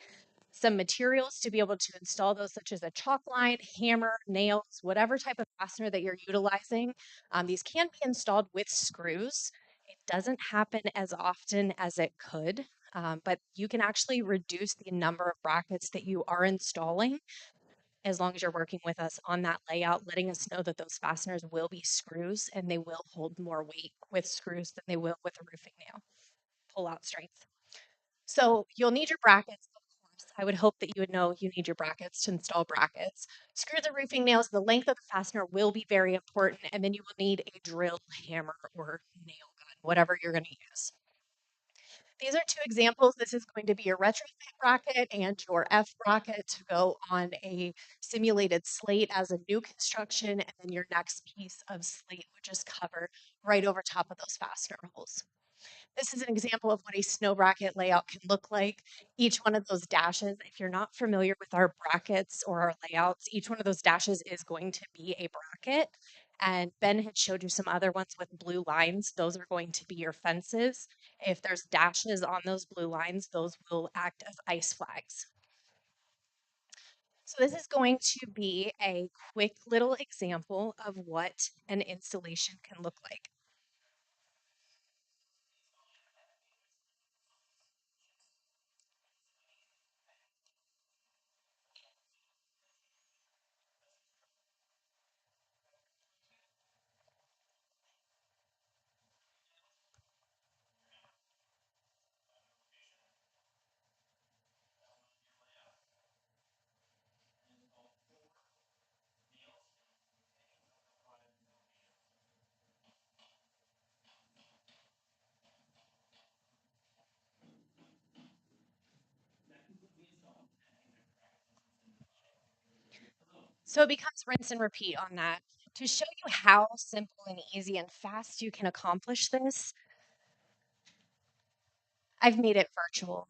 [SPEAKER 2] some materials to be able to install those, such as a chalk line, hammer, nails, whatever type of fastener that you're utilizing. These can be installed with screws. It doesn't happen as often as it could, but you can actually reduce the number of brackets that you are installing as long as you're working with us on that layout, letting us know that those fasteners will be screws and they will hold more weight with screws than they will with a roofing nail, pull out strength. So you'll need your brackets, of course. I would hope that you would know you need your brackets to install brackets. Screw the roofing nails. The length of the fastener will be very important. And then you will need a drill, hammer, or nail gun, whatever you're going to use. These are two examples. This is going to be your retrofit bracket and your F bracket to go on a simulated slate as a new construction. And then your next piece of slate would just cover right over top of those fastener holes. This is an example of what a snow bracket layout can look like. Each one of those dashes, if you're not familiar with our brackets or our layouts, each one of those dashes is going to be a bracket. And Ben had showed you some other ones with blue lines. Those are going to be your fences. If there's dashes on those blue lines, those will act as ice flags. So this is going to be a quick little example of what an installation can look like. So it becomes rinse and repeat on that. To show you how simple and easy and fast you can accomplish this, I've made it virtual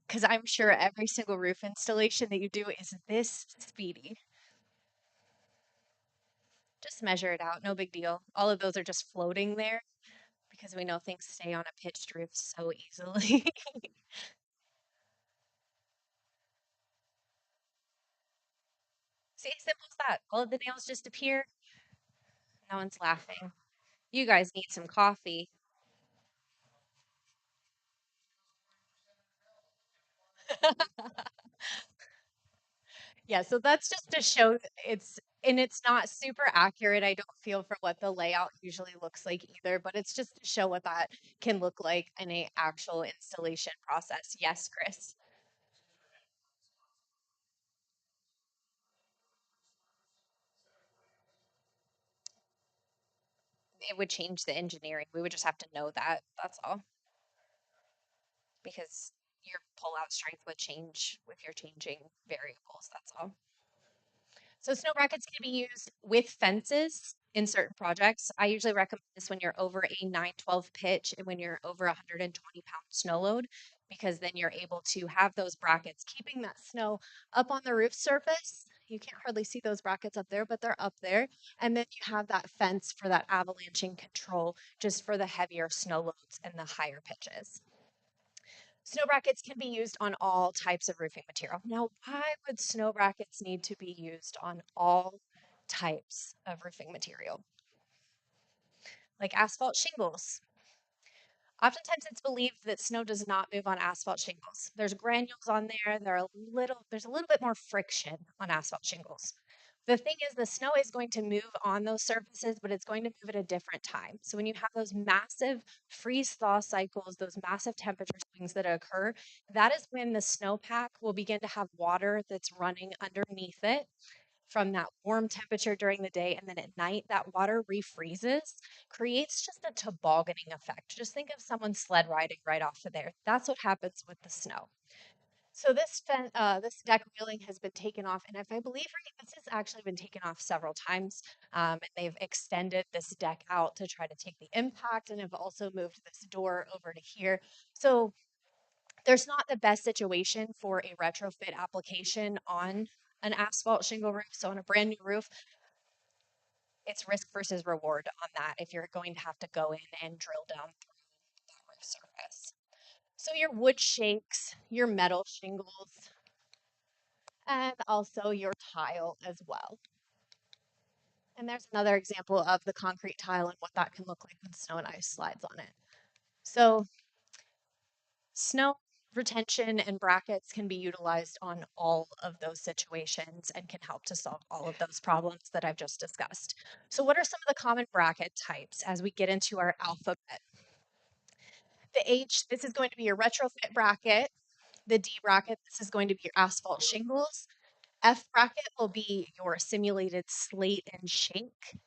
[SPEAKER 2] because I'm sure every single roof installation that you do is this speedy. Just measure it out, no big deal. All of those are just floating there because we know things stay on a pitched roof so easily. See, simple as that. All of the nails just appear. No one's laughing. You guys need some coffee. Yeah, so that's just to show it's not super accurate, I don't feel, for what the layout usually looks like either, but it's just to show what that can look like in a actual installation process. Yes, Chris. It would change the engineering. We would just have to know that. That's all. Because your pull-out strength would change with your changing variables. That's all. So snow brackets can be used with fences in certain projects. I usually recommend this when you're over a 912 pitch and when you're over 120-pound snow load, because then you're able to have those brackets keeping that snow up on the roof surface. You can't hardly see those brackets up there, but they're up there. And then you have that fence for that avalanching control, just for the heavier snow loads and the higher pitches. Snow brackets can be used on all types of roofing material. Now, why would snow brackets need to be used on all types of roofing material? Like asphalt shingles. Oftentimes it's believed that snow does not move on asphalt shingles. There's granules on there. There's a little bit more friction on asphalt shingles. The thing is, the snow is going to move on those surfaces, but it's going to move at a different time. So when you have those massive freeze-thaw cycles, those massive temperature swings that occur, that is when the snowpack will begin to have water that's running underneath it from that warm temperature during the day, and then at night that water refreezes, creates just a tobogganing effect. Just think of someone sled riding right off of there. That's what happens with the snow. So this deck railing has been taken off, and if I believe right, this has actually been taken off several times, and they've extended this deck out to try to take the impact, and have also moved this door over to here. So there's not the best situation for a retrofit application on an asphalt shingle roof. So on a brand new roof, it's risk versus reward on that if you're going to have to go in and drill down through that roof surface. So your wood shakes, your metal shingles, and also your tile as well. And there's another example of the concrete tile and what that can look like when snow and ice slides on it. So snow retention and brackets can be utilized on all of those situations and can help to solve all of those problems that I've just discussed. So what are some of the common bracket types as we get into our alphabet? The H, this is going to be your retrofit bracket. The D bracket, this is going to be your asphalt shingles. F bracket will be your simulated slate and shake,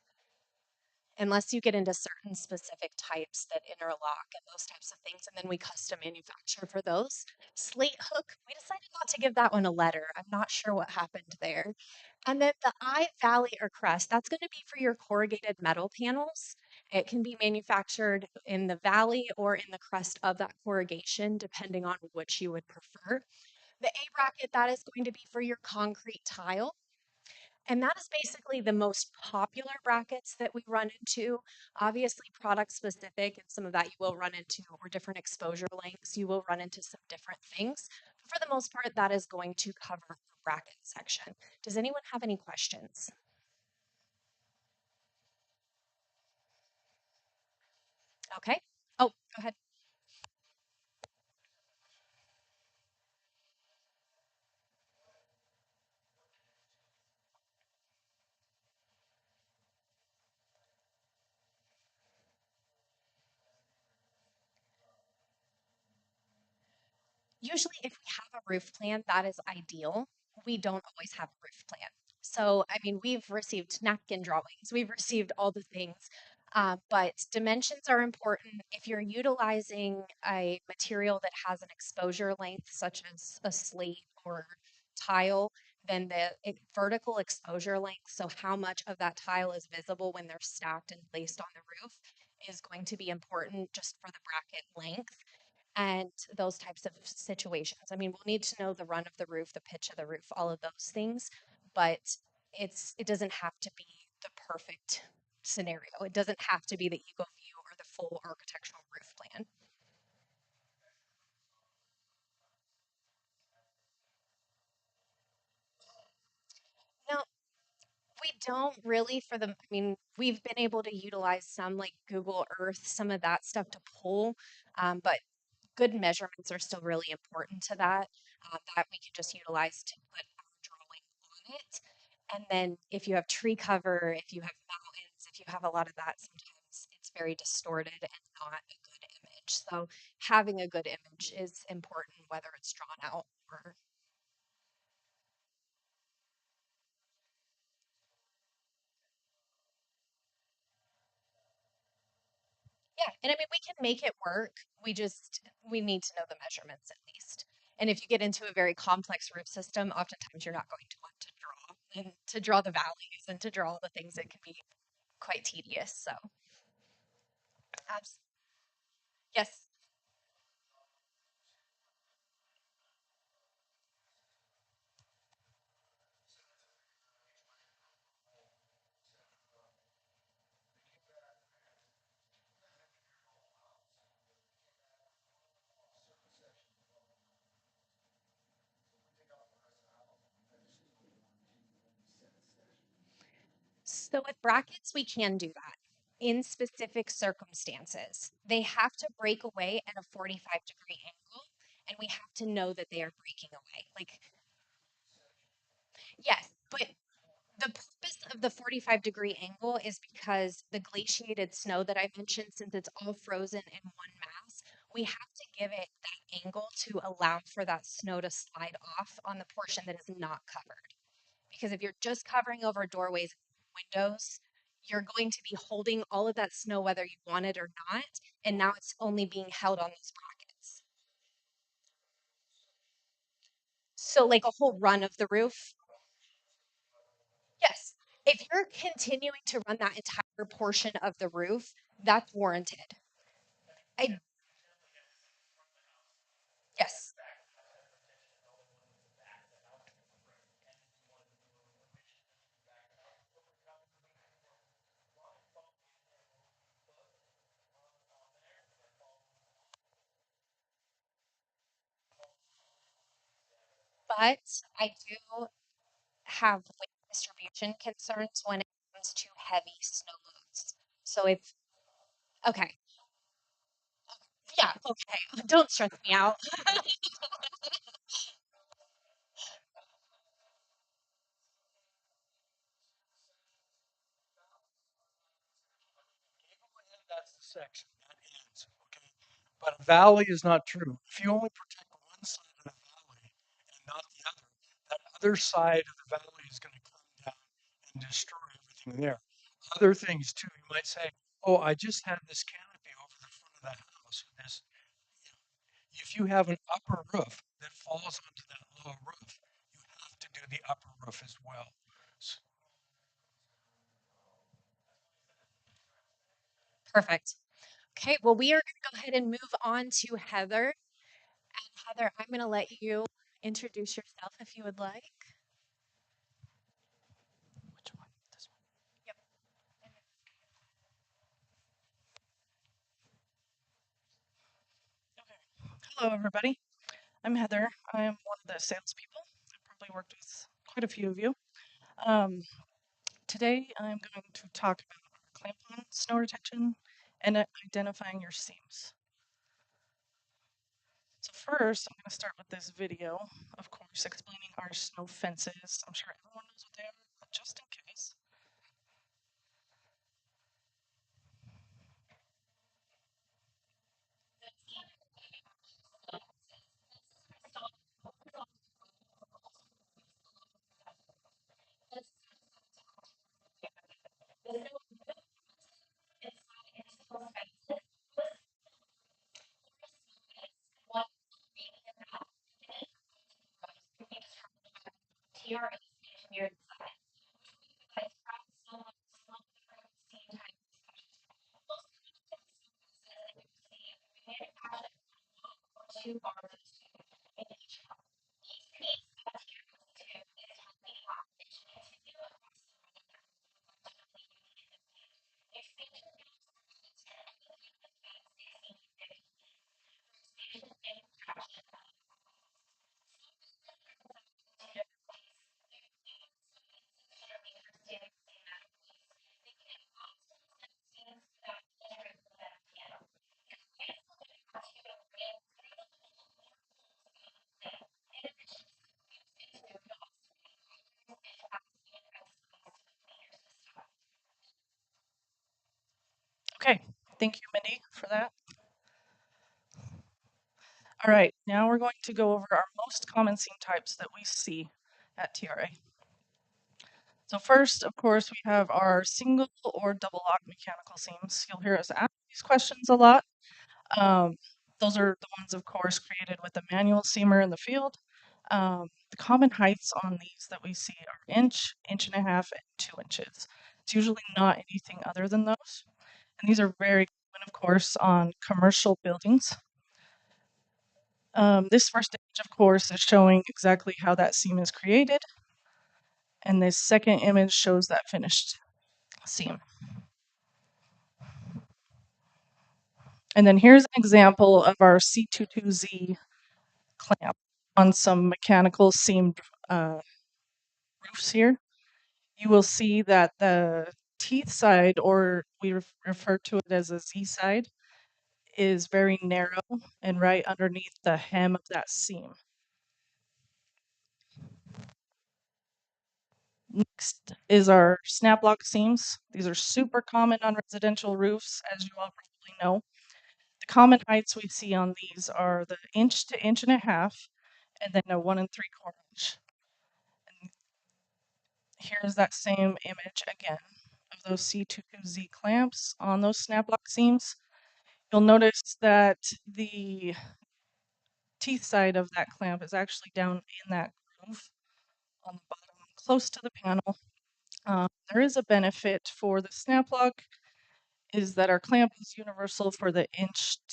[SPEAKER 2] unless you get into certain specific types that interlock and those types of things, and then we custom manufacture for those. Slate hook, we decided not to give that one a letter. I'm not sure what happened there. And then the I, valley, or crest, that's going to be for your corrugated metal panels. It can be manufactured in the valley or in the crest of that corrugation, depending on which you would prefer. The A bracket, that is going to be for your concrete tile. And that is basically the most popular brackets that we run into. Obviously, product specific, and some of that you will run into, or different exposure lengths, you will run into some different things. But for the most part, that is going to cover the bracket section. Does anyone have any questions? Okay. Oh, go ahead. Usually, if we have a roof plan, that is ideal. We don't always have a roof plan. So, I mean, we've received napkin drawings, we've received all the things, but dimensions are important. If you're utilizing a material that has an exposure length, such as a slate or tile, then the vertical exposure length, so how much of that tile is visible when they're stacked and placed on the roof, is going to be important just for the bracket length and those types of situations. I mean, we'll need to know the run of the roof, the pitch of the roof, all of those things, but it doesn't have to be the perfect scenario. It doesn't have to be the eco view or the full architectural roof plan. Now, we don't really for the, I mean, we've been able to utilize some like Google Earth, some of that stuff to pull, but good measurements are still really important to that, that we can just utilize to put our drawing on it. And then if you have tree cover, if you have mountains, if you have a lot of that, sometimes it's very distorted and not a good image. So having a good image is important, whether it's drawn out or, yeah. And I mean, we can make it work. We need to know the measurements at least. And if you get into a very complex root system, oftentimes you're not going to want to draw and to draw the values and to draw all the things that can be quite tedious. So, abs- yes. So with brackets, we can do that in specific circumstances. They have to break away at a 45-degree angle, and we have to know that they are breaking away. Like, yes, but the purpose of the 45-degree angle is because the glaciated snow that I mentioned, since it's all frozen in one mass, we have to give it that angle to allow for that snow to slide off on the portion that is not covered. Because if you're just covering over doorways and windows, you're going to be holding all of that snow whether you want it or not, and now it's only being held on those brackets. So like a whole run of the roof. Yes. If you're continuing to run that entire portion of the roof, that's warranted. I yes. But I do have weight distribution concerns when it comes to heavy snow loads. So if okay, yeah, okay. Don't stress me out.
[SPEAKER 3] That's the section. That ends. Okay. But a valley is not true. If you only protect one side of the valley and not the other, that other side of the valley is going to come down and destroy everything there. Other things too. You might say, "Oh, I just had this canopy over the front of the house." This, if you have an upper roof that falls onto that lower roof, you have to do the upper roof as well. S-
[SPEAKER 2] Perfect. Okay, well, we are going to go ahead and move on to Heather. And Heather, I'm going to let you introduce yourself if you would like. Which one? This one. Yep.
[SPEAKER 4] Hello, everybody. I'm Heather. I am one of the salespeople. I've probably worked with quite a few of you. Today, I'm going to talk about clamp-on snow retention and identifying your seams. So first, I'm going to start with this video, of course, explaining our snow fences. I'm sure everyone knows what they are, but just in case. Okay, thank you, Mindy, for that. All right, now we're going to go over our most common seam types that we see at TRA. So first, of course, we have our single or double lock mechanical seams. You'll hear us ask these questions a lot. Those are the ones, of course, created with a manual seamer in the field. The common heights on these that we see are inch, inch and a half, and 2 inches. It's usually not anything other than those. And these are very common, of course, on commercial buildings. This first image, of course, is showing exactly how that seam is created. And this second image shows that finished seam. And then here's an example of our C22Z clamp on some mechanical seamed roofs here. You will see that the teeth side, or we refer to it as a Z side, is very narrow and right underneath the hem of that seam. Next is our snap lock seams. These are super common on residential roofs, as you all probably know. The common heights we see on these are the 1 to 1.5 inches, and then a 1 3/4 inch. And here's that same image again of those C22Z clamps on those snap lock seams. You'll notice that the teeth side of that clamp is actually down in that groove on the bottom, close to the panel. There is a benefit for the snap lock, is that our clamp is universal for the 1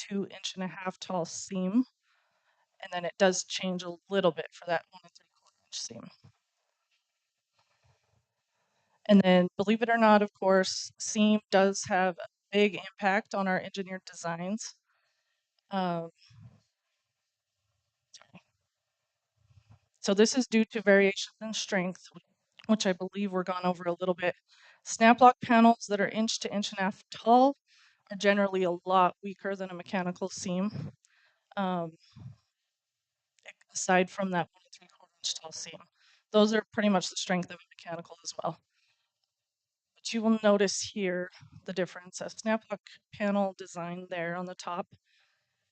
[SPEAKER 4] to 1.5 inch tall seam, and then it does change a little bit for that 1 3/4 inch seam. And then, believe it or not, of course, seam does have a big impact on our engineered designs. So this is due to variations in strength, which I believe we're gone over a little bit. Snap lock panels that are 1 to 1.5 inches tall are generally a lot weaker than a mechanical seam, aside from that 1 3/4 inch tall seam. Those are pretty much the strength of a mechanical as well. But you will notice here the difference: a snap lock panel design there on the top,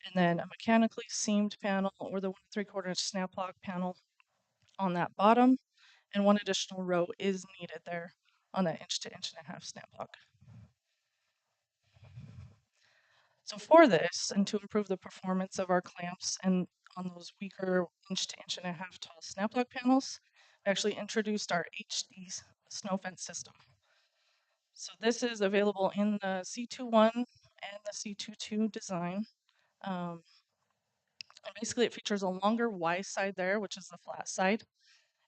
[SPEAKER 4] and then a mechanically seamed panel, or the 1 3/4 inch snap lock panel on that bottom, and one additional row is needed there on that 1 to 1.5 inch snap lock. So for this, and to improve the performance of our clamps and on those weaker 1 to 1.5 inch tall snap lock panels, we actually introduced our HD snow fence system. So this is available in the C21 and the C22 design. And basically it features a longer Y side there, which is the flat side,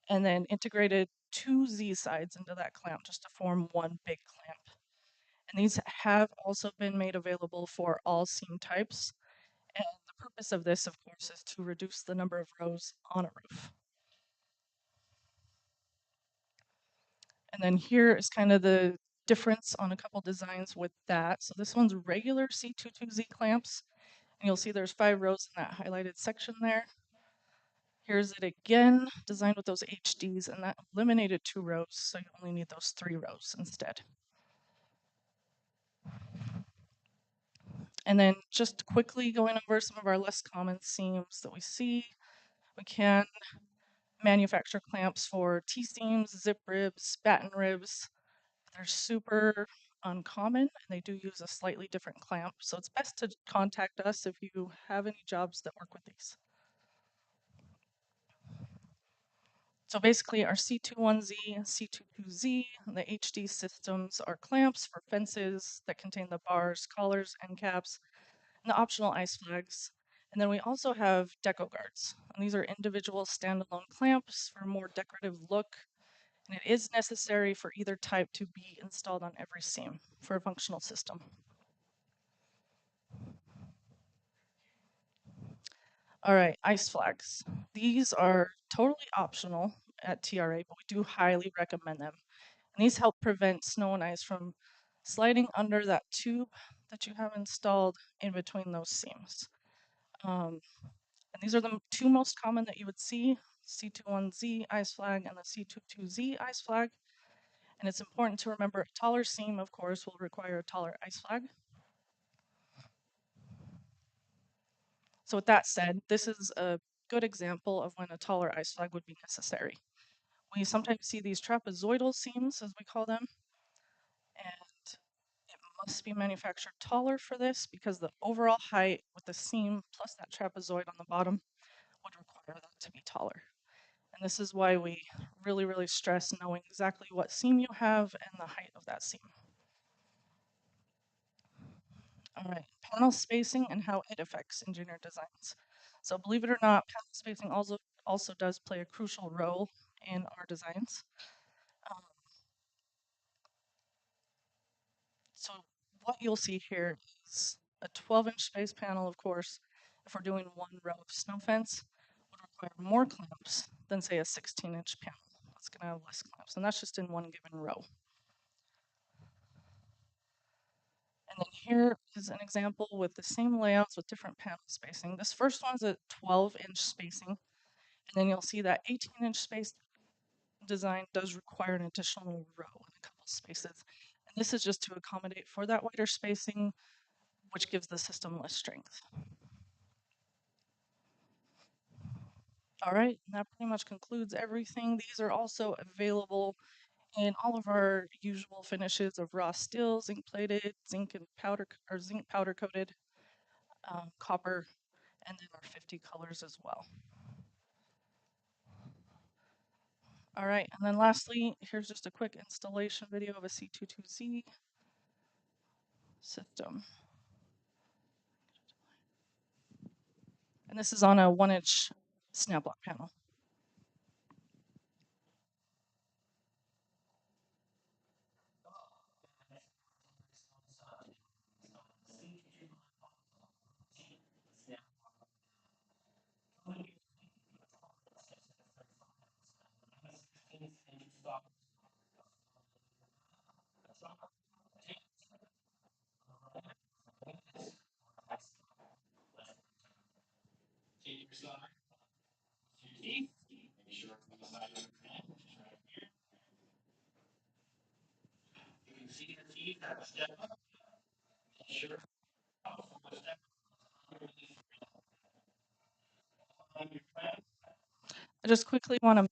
[SPEAKER 4] and then integrated 2 Z sides into that clamp just to form one big clamp. And these have also been made available for all seam types. And the purpose of this, of course, is to reduce the number of rows on a roof. And then here is kind of the difference on a couple designs with that. So this one's regular C22Z clamps, and you'll see there's 5 rows in that highlighted section there. Here's it again, designed with those HDs, and that eliminated 2 rows, so you only need those 3 rows instead. And then just quickly going over some of our less common seams that we see, we can manufacture clamps for T-seams, zip ribs, batten ribs. They're super uncommon, and they do use a slightly different clamp, so it's best to contact us if you have any jobs that work with these. So basically our C21Z, C22Z, and the HD systems are clamps for fences that contain the bars, collars, end caps, and the optional ice flags. And then we also have deco guards. And these are individual standalone clamps for a more decorative look. And it is necessary for either type to be installed on every seam for a functional system. All right, ice flags. These are totally optional at TRA, but we do highly recommend them. And these help prevent snow and ice from sliding under that tube that you have installed in between those seams. And these are the 2 most common that you would see: C21Z ice flag and the C22Z ice flag. And it's important to remember a taller seam, of course, will require a taller ice flag. So with that said, this is a good example of when a taller ice flag would be necessary. We sometimes see these trapezoidal seams, as we call them, and it must be manufactured taller for this because the overall height with the seam plus that trapezoid on the bottom would require that to be taller. And this is why we really, really stress knowing exactly what seam you have and the height of that seam. All right, panel spacing and how it affects engineered designs. So believe it or not, panel spacing also does play a crucial role in our designs. So what you'll see here is a 12-inch space panel, of course. If we're doing 1 row of snow fence, would require more clamps than, say, a 16-inch panel. It's going to have less clamps, and that's just in one given row. And then here is an example with the same layouts with different panel spacing. This first one's a 12-inch spacing, and then you'll see that 18-inch space design does require an additional row in a couple spaces. And this is just to accommodate for that wider spacing, which gives the system less strength. All right, and that pretty much concludes everything. These are also available in all of our usual finishes of raw steel, zinc plated, zinc and powder or zinc powder coated, copper, and then our 50 colors as well. All right, and then lastly, here's just a quick installation video of a C22Z system. And this is on a 1-inch snap lock panel. I just quickly want to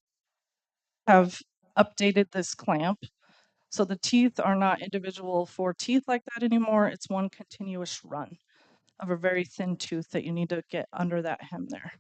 [SPEAKER 4] have updated this clamp. So the teeth are not individual 4 teeth like that anymore. It's one continuous run of a very thin tooth that you need to get under that hem there.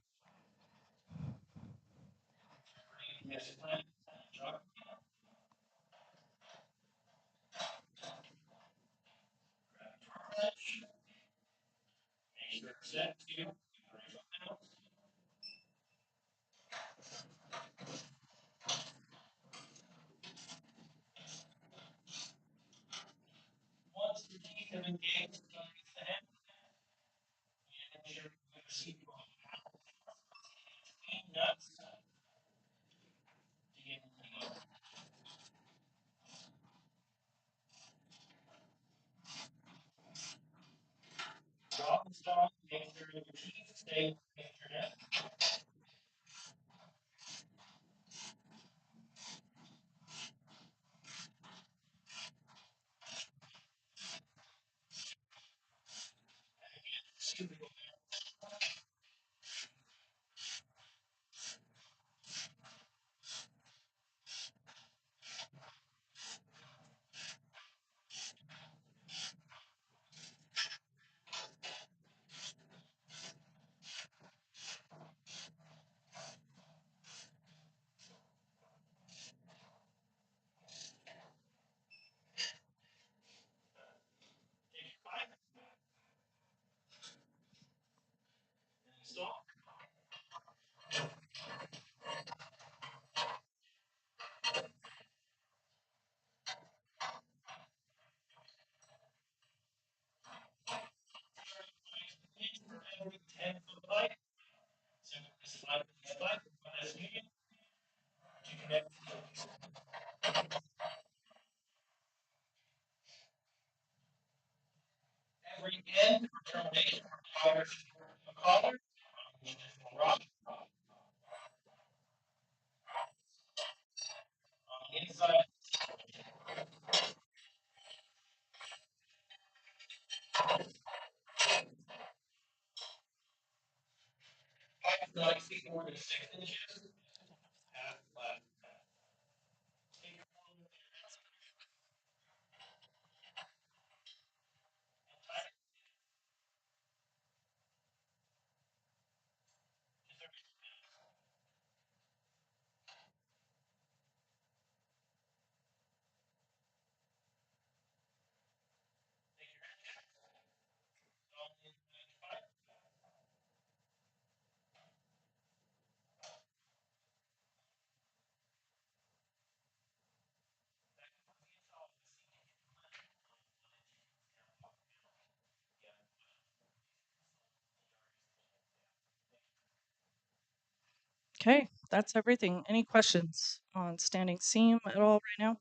[SPEAKER 4] Okay, that's everything. Any questions on standing seam at all right now?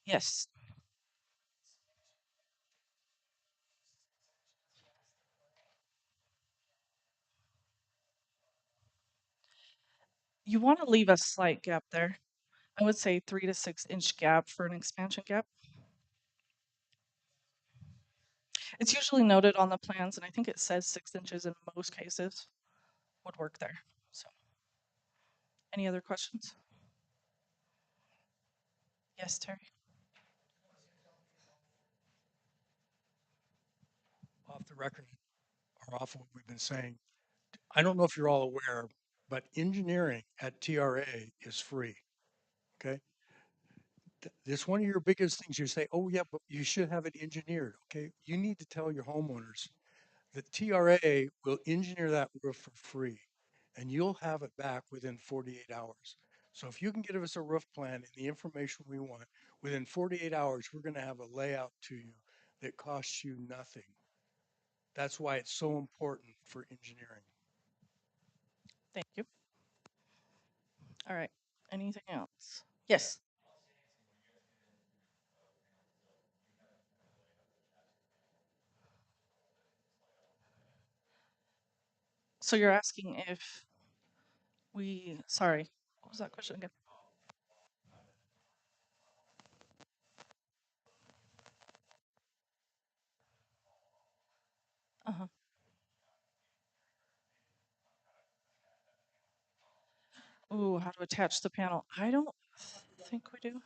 [SPEAKER 4] Yes. You want to leave a slight gap there. I would say 3 to 6 inch gap for an expansion gap. It's usually noted on the plans, and I think it says 6 inches in most cases would work there. So, any other questions? Yes, Terry.
[SPEAKER 3] Off the record, or off what we've been saying, I don't know if you're all aware, but engineering at TRA is free. Okay. This one of your biggest things. You say, oh yeah, but you should have it engineered. Okay. You need to tell your homeowners that TRA will engineer that roof for free and you'll have it back within 48 hours. So if you can give us a roof plan and the information we want, within 48 hours, we're going to have a layout to you that costs you nothing. That's why it's so important for engineering.
[SPEAKER 4] Thank you. All right. Anything else? Yes. So you're asking if sorry, what was that question again? Uh-huh. Ooh, how to attach the panel. I don't think we do.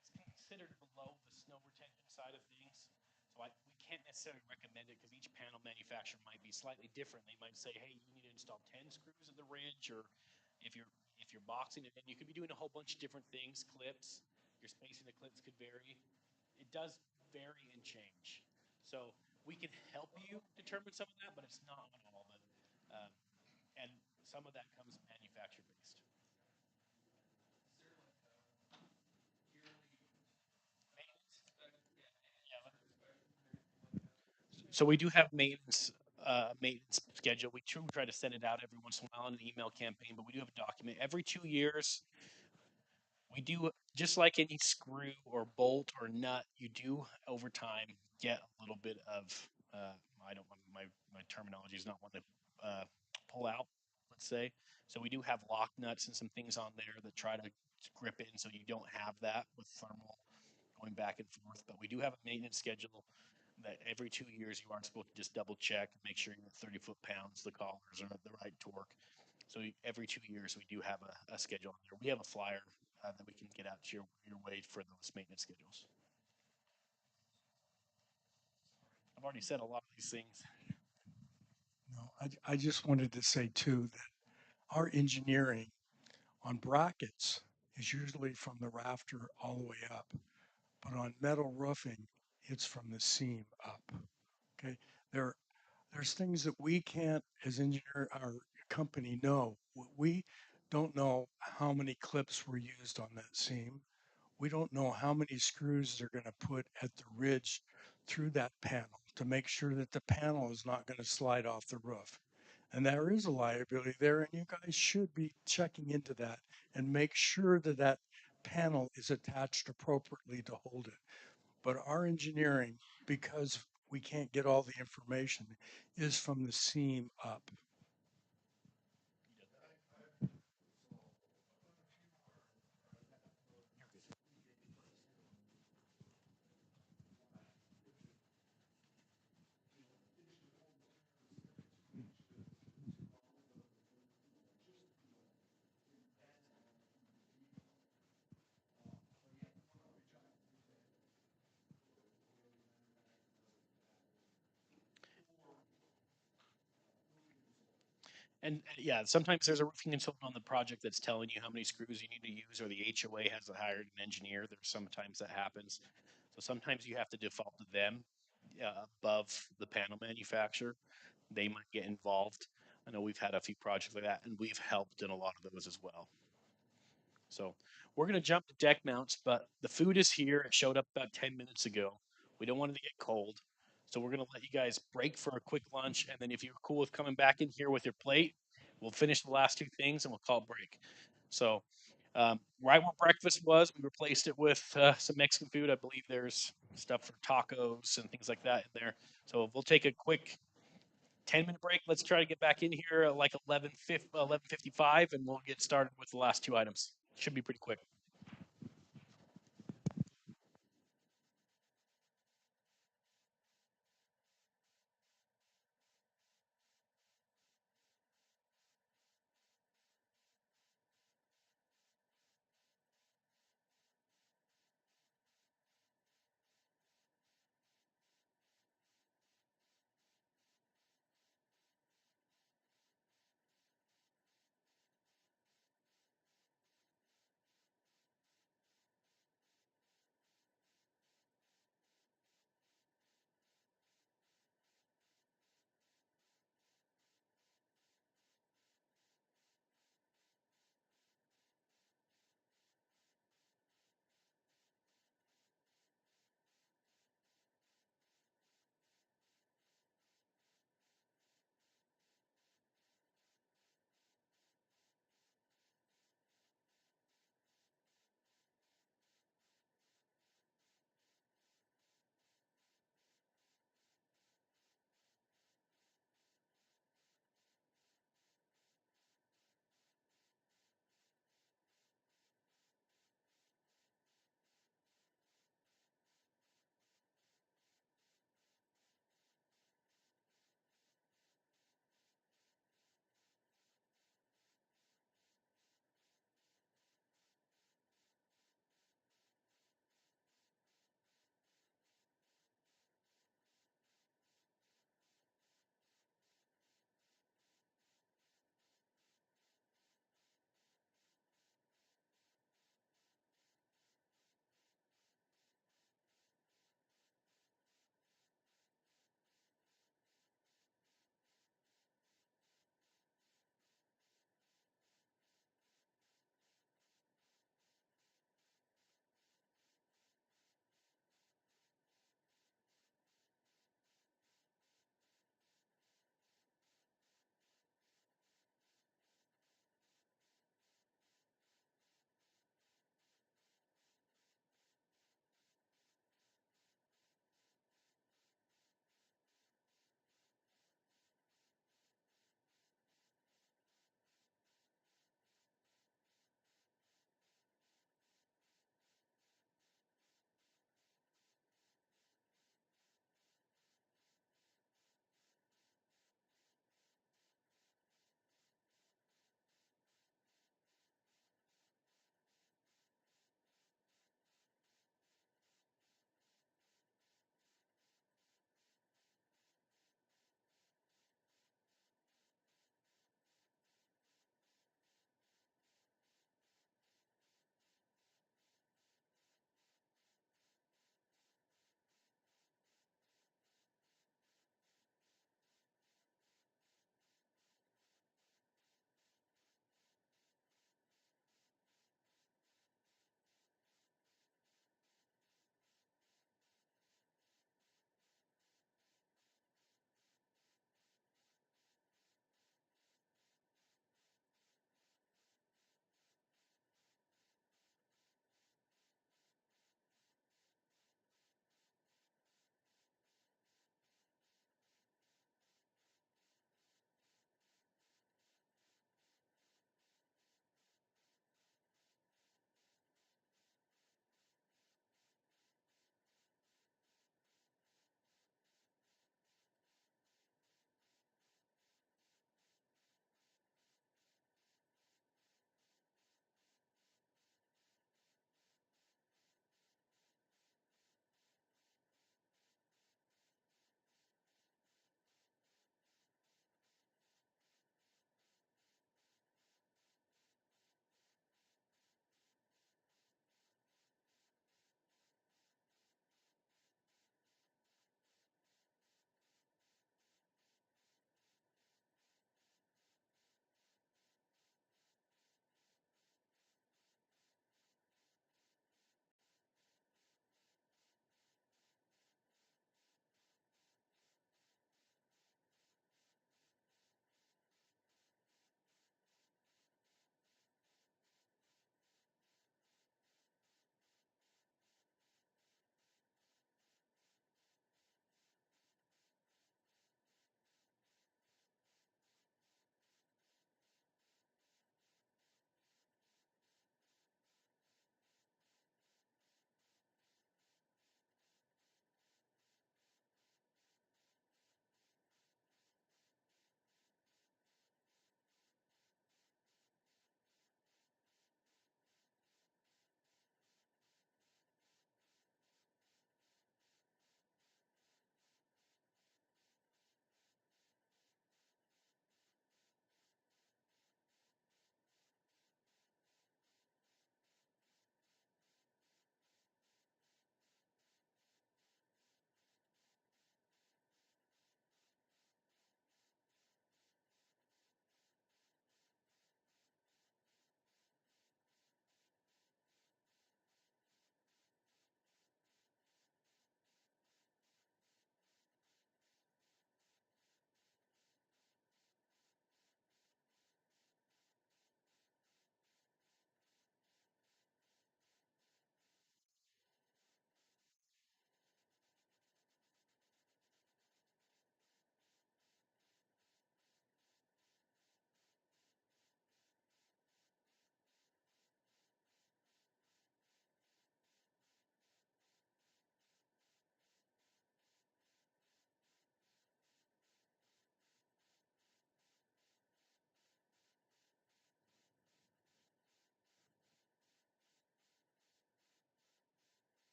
[SPEAKER 1] It's considered below the snow retention side of things. So we can't necessarily recommend it because each panel manufacturer might be slightly different. They might say, hey, you need to install 10 screws at the ridge, or if you're boxing it, then you could be doing a whole bunch of different things, clips. Your spacing of clips could vary. It does vary and change. So we can help you determine some of that, but it's not on all of it. Um, and some of that comes manufacturer based. So we do have maintenance schedule. We try to send it out every once in a while in an email campaign, but we do have a document every 2 years. We do, just like any screw or bolt or nut, you do over time get a little bit of I don't want my terminology is not one to pull out, let's say. So we do have lock nuts and some things on there that try to grip in so you don't have that with thermal going back and forth. But we do have a maintenance schedule that every 2 years you aren't supposed to just double check and make sure you're at 30 foot-pounds, the collars are at the right torque. So every 2 years we do have a schedule on there. We have a flyer that we can get out to your way for those maintenance schedules. I've already said a lot of these things.
[SPEAKER 3] No, I just wanted to say too that our engineering on brackets is usually from the rafter all the way up, but on metal roofing, it's from the seam up. Okay, there there's things that we can't, as engineer, our company, know. We don't know how many clips were used on that seam. We don't know how many screws they're going to put at the ridge through that panel to make sure that the panel is not going to slide off the roof. And there is a liability there, and you guys should be checking into that and make sure that that panel is attached appropriately to hold it. But our engineering, because we can't get all the information, is from the seam up.
[SPEAKER 1] And yeah, sometimes there's a roofing consultant on the project that's telling you how many screws you need to use, or the HOA has hired an engineer. There's sometimes that happens. So sometimes you have to default to them above the panel manufacturer. They might get involved. I know we've had a few projects like that, and we've helped in a lot of those as well. So we're going to jump to deck mounts, but the food is here. It showed up about 10 minutes ago. We don't want it to get cold. So we're going to let you guys break for a quick lunch. And then if you're cool with coming back in here with your plate, we'll finish the last two things and we'll call it break. So Right where breakfast was, we replaced it with some Mexican food. I believe there's stuff for tacos and things like that in there. So we'll take a quick 10-minute break. Let's try to get back in here at like 11:55, and we'll get started with the last two items. Should be pretty quick.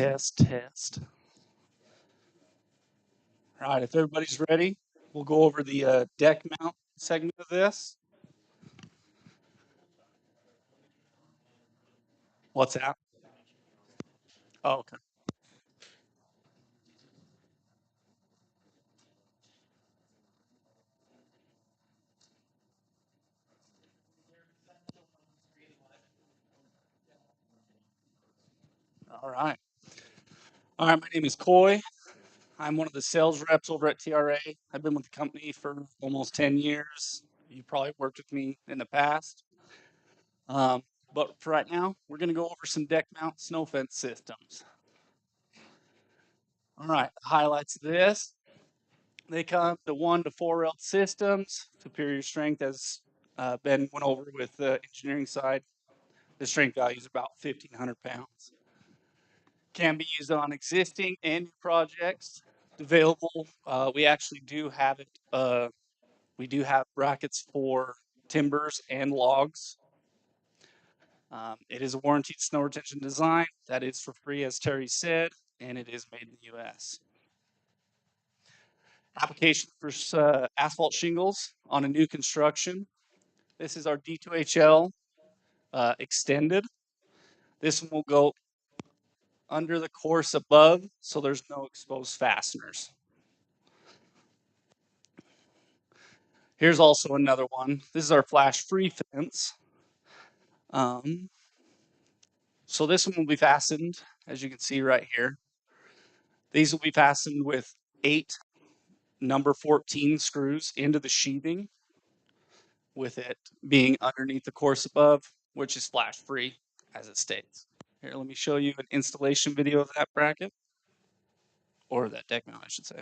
[SPEAKER 5] Test, test. All right, if everybody's ready, we'll go over the deck mount segment of this. What's that? Oh, okay. All right. All right, my name is Coy. I'm one of the sales reps over at TRA. I've been with the company for almost 10 years. You probably worked with me in the past. But for right now, we're going to go over some deck mount snow fence systems. All right, highlights of this. They come to 1 to 4 railed systems. Superior strength, as Ben went over with the engineering side. The strength value is about 1,500 pounds. Can be used on existing and new projects. Available. We actually do have it. We do have brackets for timbers and logs. It is a warranted snow retention design. That is for free, as Terry said, and it is made in the U.S. Application for asphalt shingles on a new construction. This is our D2HL extended. This one will go under the course above, so there's no exposed fasteners. Here's also another one. This is our flash free fence. So this one will be fastened, as you can see right here. These will be fastened with 8 number 14 screws into the sheathing, with it being underneath the course above, which is flash free, as it states. Here, let me show you an installation video of that bracket, or that deck mount, I should say.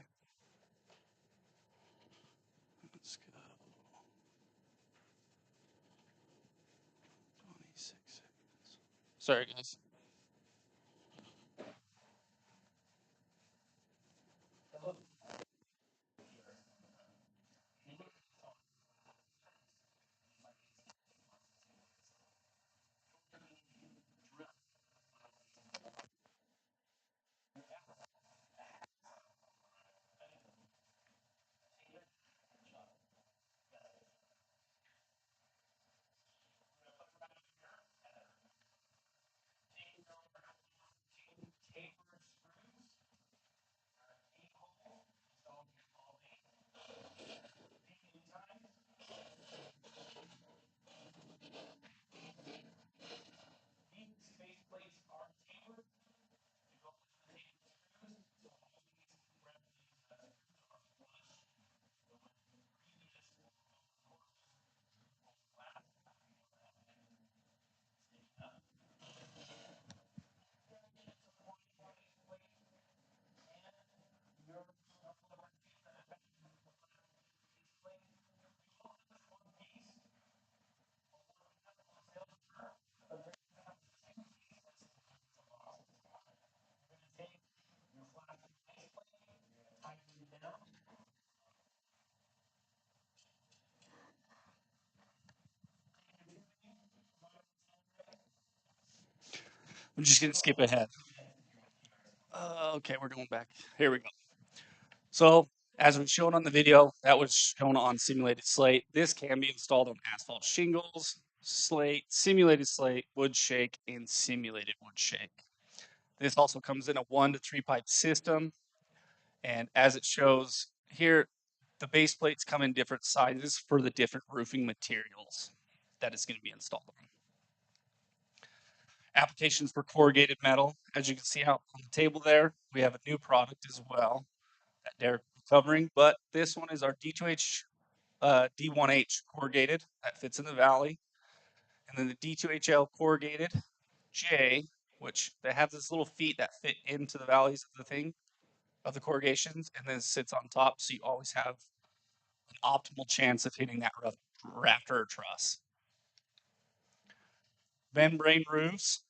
[SPEAKER 5] Let's go. 26 seconds. Sorry, guys. I'm just going to skip ahead. Okay, we're going back. Here we go. So, as was shown on the video, that was shown on simulated slate. This can be installed on asphalt shingles, slate, simulated slate, wood shake, and simulated wood shake. This also comes in a 1 to 3 pipe system. And as it shows here, the base plates come in different sizes for the different roofing materials that it's going to be installed on. Applications for corrugated metal. As you can see out on the table there, we have a new product as well that Derek will be covering, but this one is our D2H, D1H corrugated that fits in the valley. And then the D2HL corrugated J, which they have this little feet that fit into the valleys of the thing, of the corrugations, and then it sits on top, so you always have an optimal chance of hitting that rafter or truss. Membrane roofs.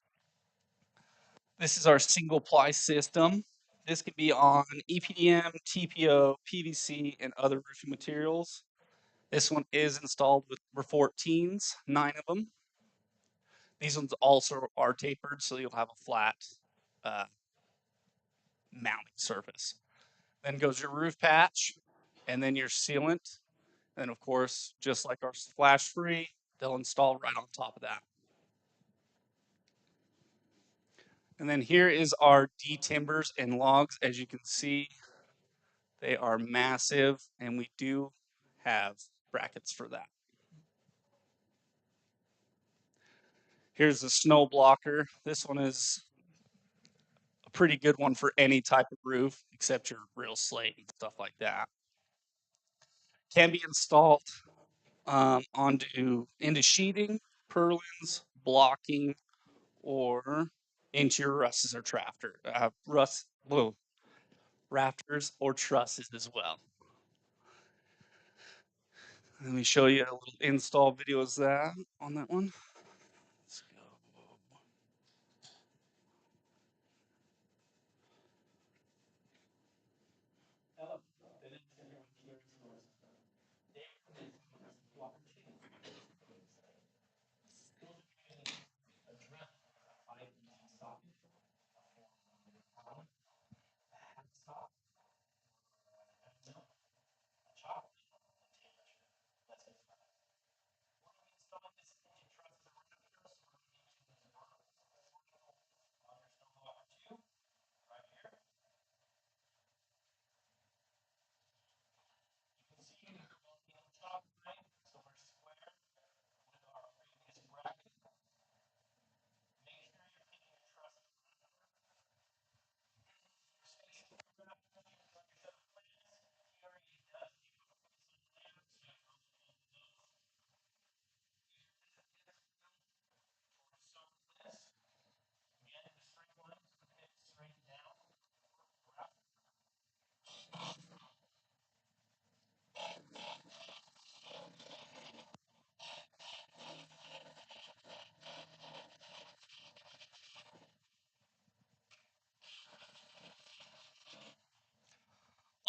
[SPEAKER 5] This is our single ply system. This can be on EPDM, TPO, PVC, and other roofing materials. This one is installed with number 14s, 9 of them. These ones also are tapered, so you'll have a flat mounting surface. Then goes your roof patch, and then your sealant. And of course, just like our splash free, they'll install right on top of that. And then here is our D-timbers and logs. As you can see, they are massive, and we do have brackets for that. Here's the snow blocker. This one is a pretty good one for any type of roof, except your real slate and stuff like that. Can be installed into sheathing, purlins, blocking, or into your rafters or trusses as well. Let me show you a little install video on that one. Let's go.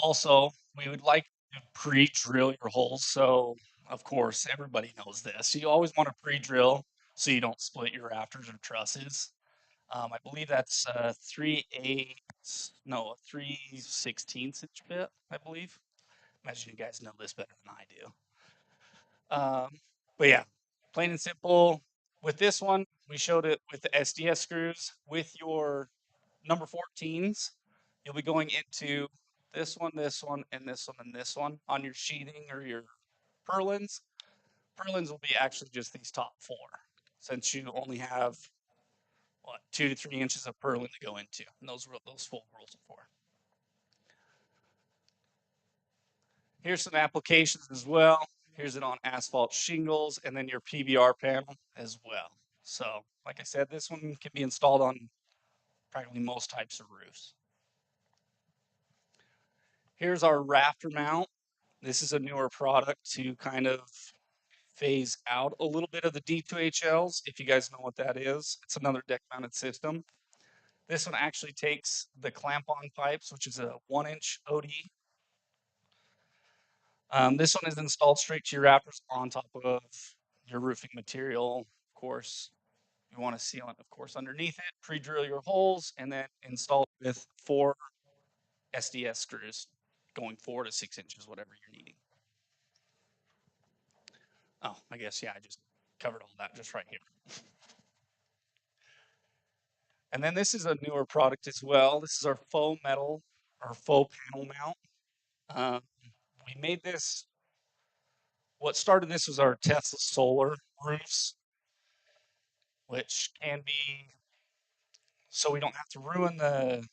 [SPEAKER 5] Also, we would like to pre-drill your holes. So, of course, everybody knows this. You always want to pre-drill so you don't split your rafters or trusses. I believe that's 3/16 inch bit, I believe. Imagine you guys know this better than I do. But yeah, plain and simple. With this one, we showed it with the SDS screws. With your number 14s, you'll be going into this one, and this one, and this one on your sheathing or your purlins. Purlins will be actually just these top four, since you only have, 2 to 3 inches of purlin to go into, and those full rolls are for. Here's some applications as well. Here's it on asphalt shingles and then your PBR panel as well. So, like I said, this one can be installed on practically most types of roofs. Here's our rafter mount. This is a newer product to kind of phase out a little bit of the D2HLs, if you guys know what that is. It's another deck mounted system. This one actually takes the clamp-on pipes, which is a 1-inch OD. This one is installed straight to your rafters on top of your roofing material. Of course, you want to seal it, of course, underneath it, pre-drill your holes, and then install it with 4 SDS screws going 4 to 6 inches, whatever you're needing. Oh, I guess, yeah, I just covered all that just right here. And then this is a newer product as well. This is our faux metal or faux panel mount. We made this, what started this was our Tesla solar roofs, which can be, so we don't have to ruin the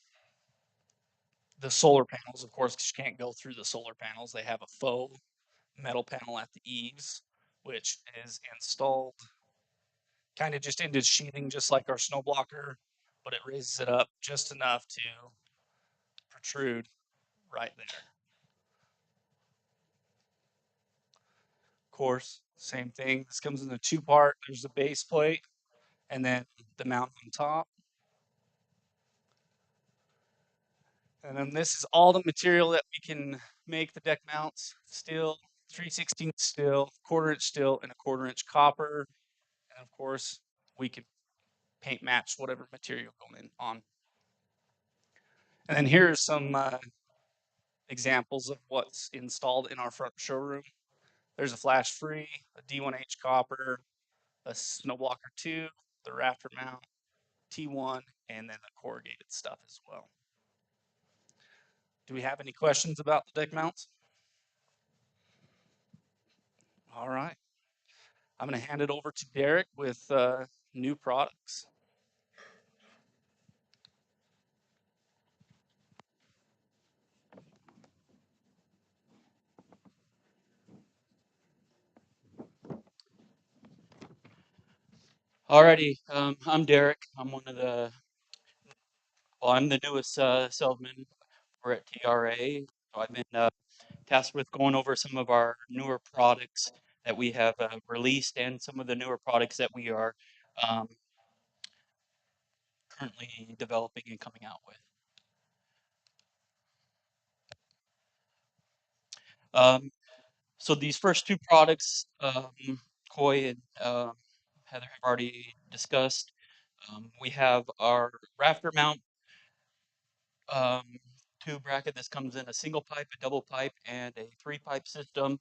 [SPEAKER 5] solar panels, of course, because you can't go through the solar panels. They have a faux metal panel at the eaves, which is installed kind of just into sheathing, just like our snow blocker, but it raises it up just enough to protrude right there. Of course, same thing. This comes in a 2-part. There's the base plate and then the mount on top. And then this is all the material that we can make the deck mounts: steel, 3/16 steel, 1/4 inch steel, and a 1/4 inch copper. And of course, we can paint match whatever material going on. And then here's some examples of what's installed in our front showroom. There's a flash free, a D1H copper, a snow blocker 2, the rafter mount, T1, and then the corrugated stuff as well. Do we have any questions about the deck mounts? All right. I'm going to hand it over to Derek with new products. Alrighty, I'm Derek. I'm I'm the newest salesman. We're at TRA. So I've been tasked with going over some of our newer products that we have released and some of the newer products that we are um, currently developing and coming out with. So these first two products, Coy and Heather have already discussed. We have our rafter mount um, tube bracket. This comes in a single pipe, a double pipe, and a 3-pipe system.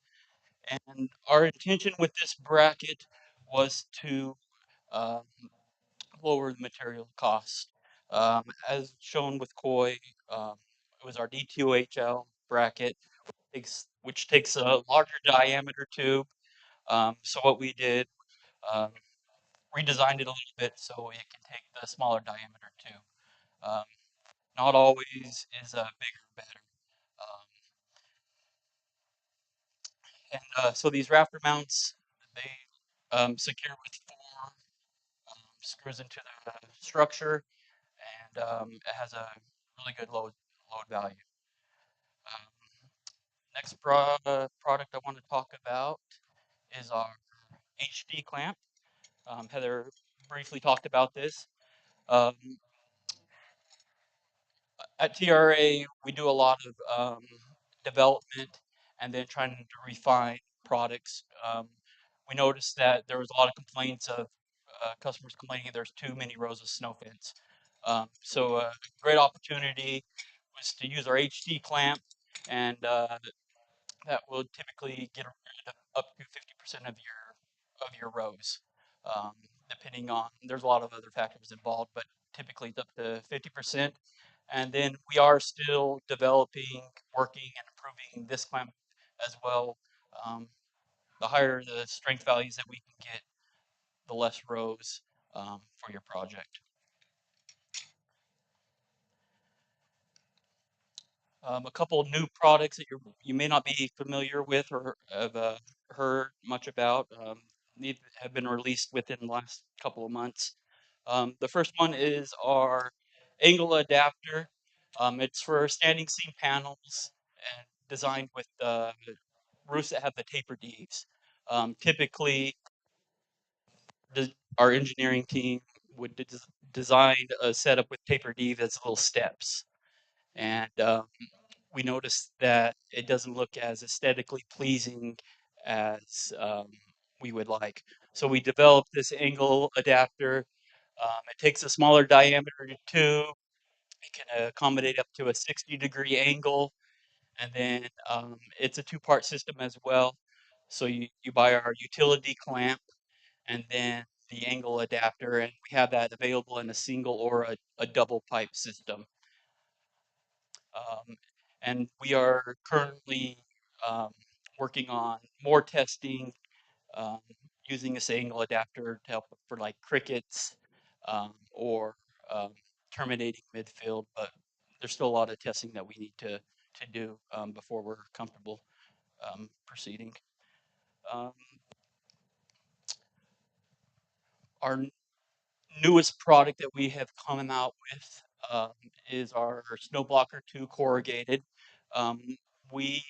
[SPEAKER 5] And our intention with this bracket was to um, lower the material cost. As shown with Coy, it was our D2HL bracket, which takes a larger diameter tube. So what we did, um, redesigned it a little bit so it can take the smaller diameter tube. Um, not always is bigger better. So these rafter mounts, they secure with 4 screws into the structure, and it has a really good load value. Um, next product I want to talk about is our HD clamp. Heather briefly talked about this. Um, at TRA, we do a lot of development and then trying to refine products. We noticed that there was a lot of complaints of customers complaining there's too many rows of snow fence. So a great opportunity was to use our HD clamp, and that will typically get rid of up to 50% of your rows, um, depending on. There's a lot of other factors involved, but typically it's up to 50%. And then we are still developing, working, and improving this clamp as well. The higher the strength values that we can get, the less rows for your project. A couple of new products that you may not be familiar with or have heard much about. These have been released within the last couple of months. The first one is our angle adapter. It's for standing seam panels and designed with roofs that have the tapered eaves. Typically, our engineering team would design a setup with tapered eaves as little steps. And we noticed that it doesn't look as aesthetically pleasing as we would like. So we developed this angle adapter. It takes a smaller diameter tube. It can accommodate up to a 60-degree angle. And then it's a 2-part system as well. So you buy our utility clamp and then the angle adapter, and we have that available in a single or a double pipe system. And we are currently working on more testing using this angle adapter to help for like crickets or terminating midfield, but there's still a lot of testing that we need to do before we're comfortable proceeding. Our newest product that we have come out with is our Snow Blocker 2 corrugated. Um, we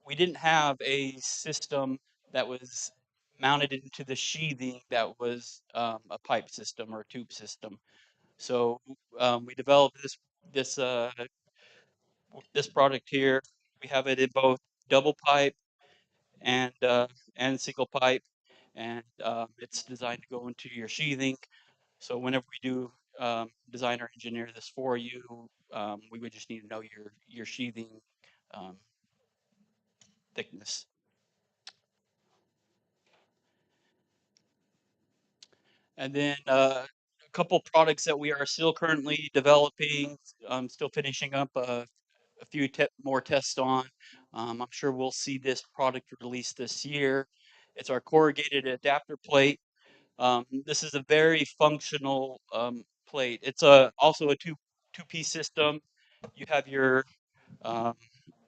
[SPEAKER 5] we didn't have a system that was mounted into the sheathing that was a pipe system or a tube system. So we developed this this product here. We have it in both double pipe and single pipe, and it's designed to go into your sheathing. So whenever we do
[SPEAKER 6] design or engineer this for you. We would just need to know your sheathing um, thickness. And then a couple products that we are still currently developing, still finishing up a few more tests on. I'm sure we'll see this product released this year. It's our corrugated adapter plate. This is a very functional plate. It's also a two-piece system. You have your um,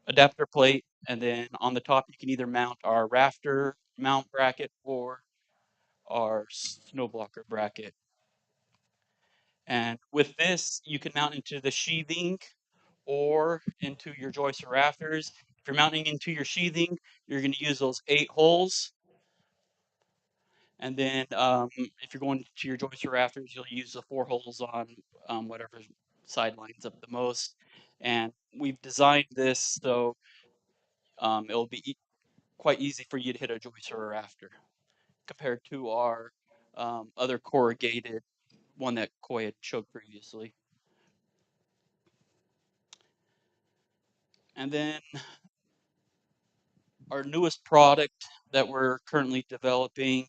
[SPEAKER 6] adapter plate, and then on the top you can either mount our rafter mount bracket or our snow blocker bracket. And with this, you can mount into the sheathing or into your joists or rafters. If you're mounting into your sheathing, you're going to use those 8 holes. And then if you're going to your joists or rafters, you'll use the 4 holes on whatever side lines up the most. And we've designed this so it'll be quite easy for you to hit a joist or a rafter compared to our other corrugated one that Coy had showed previously. And then our newest product that we're currently developing,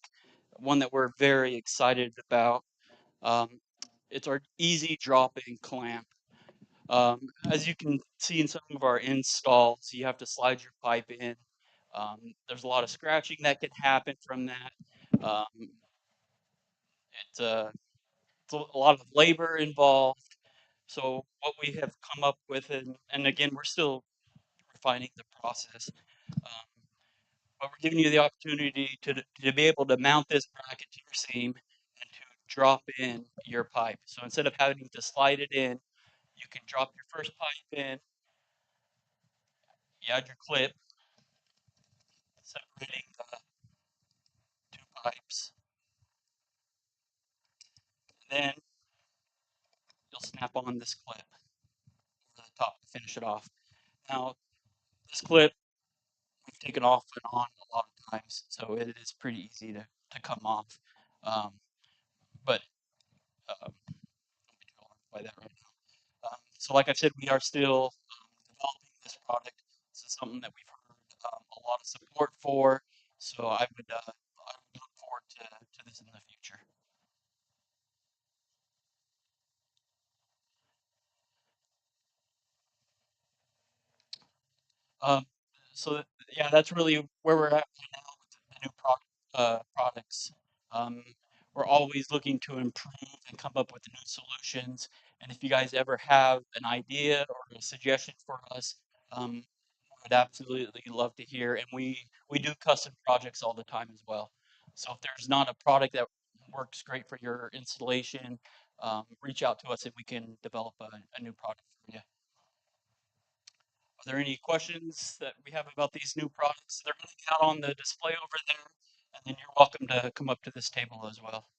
[SPEAKER 6] one that we're very excited about. Um, it's our easy drop-in clamp. As you can see in some of our installs, you have to slide your pipe in. There's a lot of scratching that can happen from that. Um, it's a lot of labor involved. So what we have come up with, and again, we're still refining the process. Um, but we're giving you the opportunity to be able to mount this bracket to your seam and to drop in your pipe. So instead of having to slide it in, you can drop your first pipe in, you add your clip, separating the 2 pipes, and then you'll snap on this clip over the top to finish it off. Now, this clip we've taken off and on a lot of times, so it is pretty easy to come off. Um, but don't be too alarmed by that right now. So like I said, we are still developing this product. This is something that we've heard a lot of support for. So I would look forward to this in the future. Um, so yeah, that's really where we're at right now with the new products. Um, we're always looking to improve and come up with new solutions. And if you guys ever have an idea or a suggestion for us, would absolutely love to hear. And we do custom projects all the time as well. So if there's not a product that works great for your installation, reach out to us and we can develop a new product for you. Are there any questions that we have about these new products? They're going to be out on the display over there, and then you're welcome to come up to this table as well.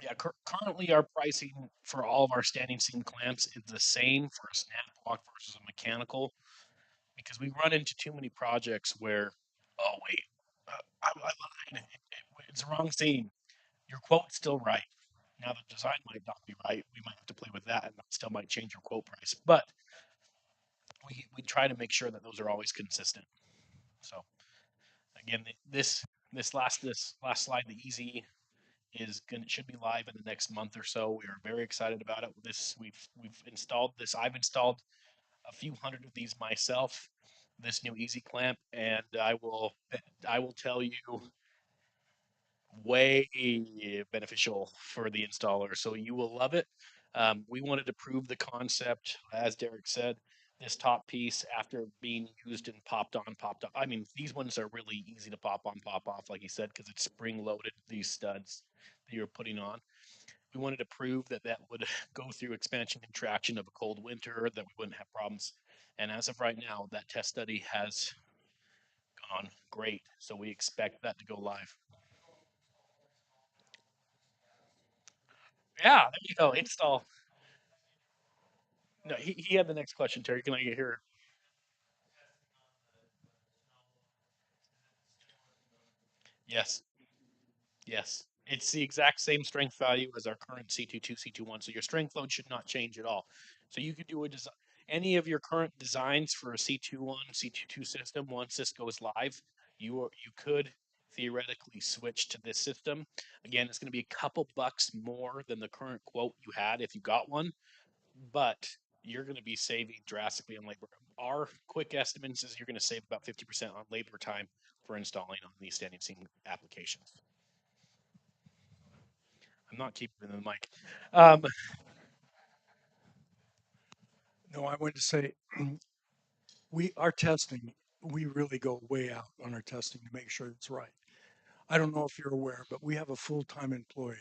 [SPEAKER 1] Yeah, currently our pricing for all of our standing seam clamps is the same for a snap block versus a mechanical because we run into too many projects where, oh wait, I lied. It's the wrong seam. Your quote's still right. Now the design might not be right. We might have to play with that, and that still might change your quote price. But we try to make sure that those are always consistent. So again, this last slide, the easy should be live in the next month or so. We are very excited about it. We've installed this. I've installed a few hundred of these myself. This new Easy Clamp, and I will tell you, way beneficial for the installer. So you will love it. We wanted to prove the concept, as Derek said. This top piece, after being used and popped on, popped off. I mean, these ones are really easy to pop on, pop off, like he said, because it's spring loaded. These studs that you're putting on. We wanted to prove that that would go through expansion contraction of a cold winter, that we wouldn't have problems. And as of right now, that test study has on. Great. So we expect that to go live. Yeah, there you go. Install. No, he had the next question, Terry. Can I get here? Yes. Yes. It's the exact same strength value as our current C22, C21. So your strength load should not change at all. So you could do a design, any of your current designs for a C21, C22 system. Once this goes live, you could theoretically switch to this system. Again, it's going to be a couple bucks more than the current quote you had if you got one, but you're going to be saving drastically on labor. Our quick estimates is you're going to save about 50% on labor time for installing on these standing seam applications. I'm not keeping the mic.
[SPEAKER 3] No, I wanted to say our testing, we really go way out on our testing to make sure it's right. I don't know if you're aware, but we have a full-time employee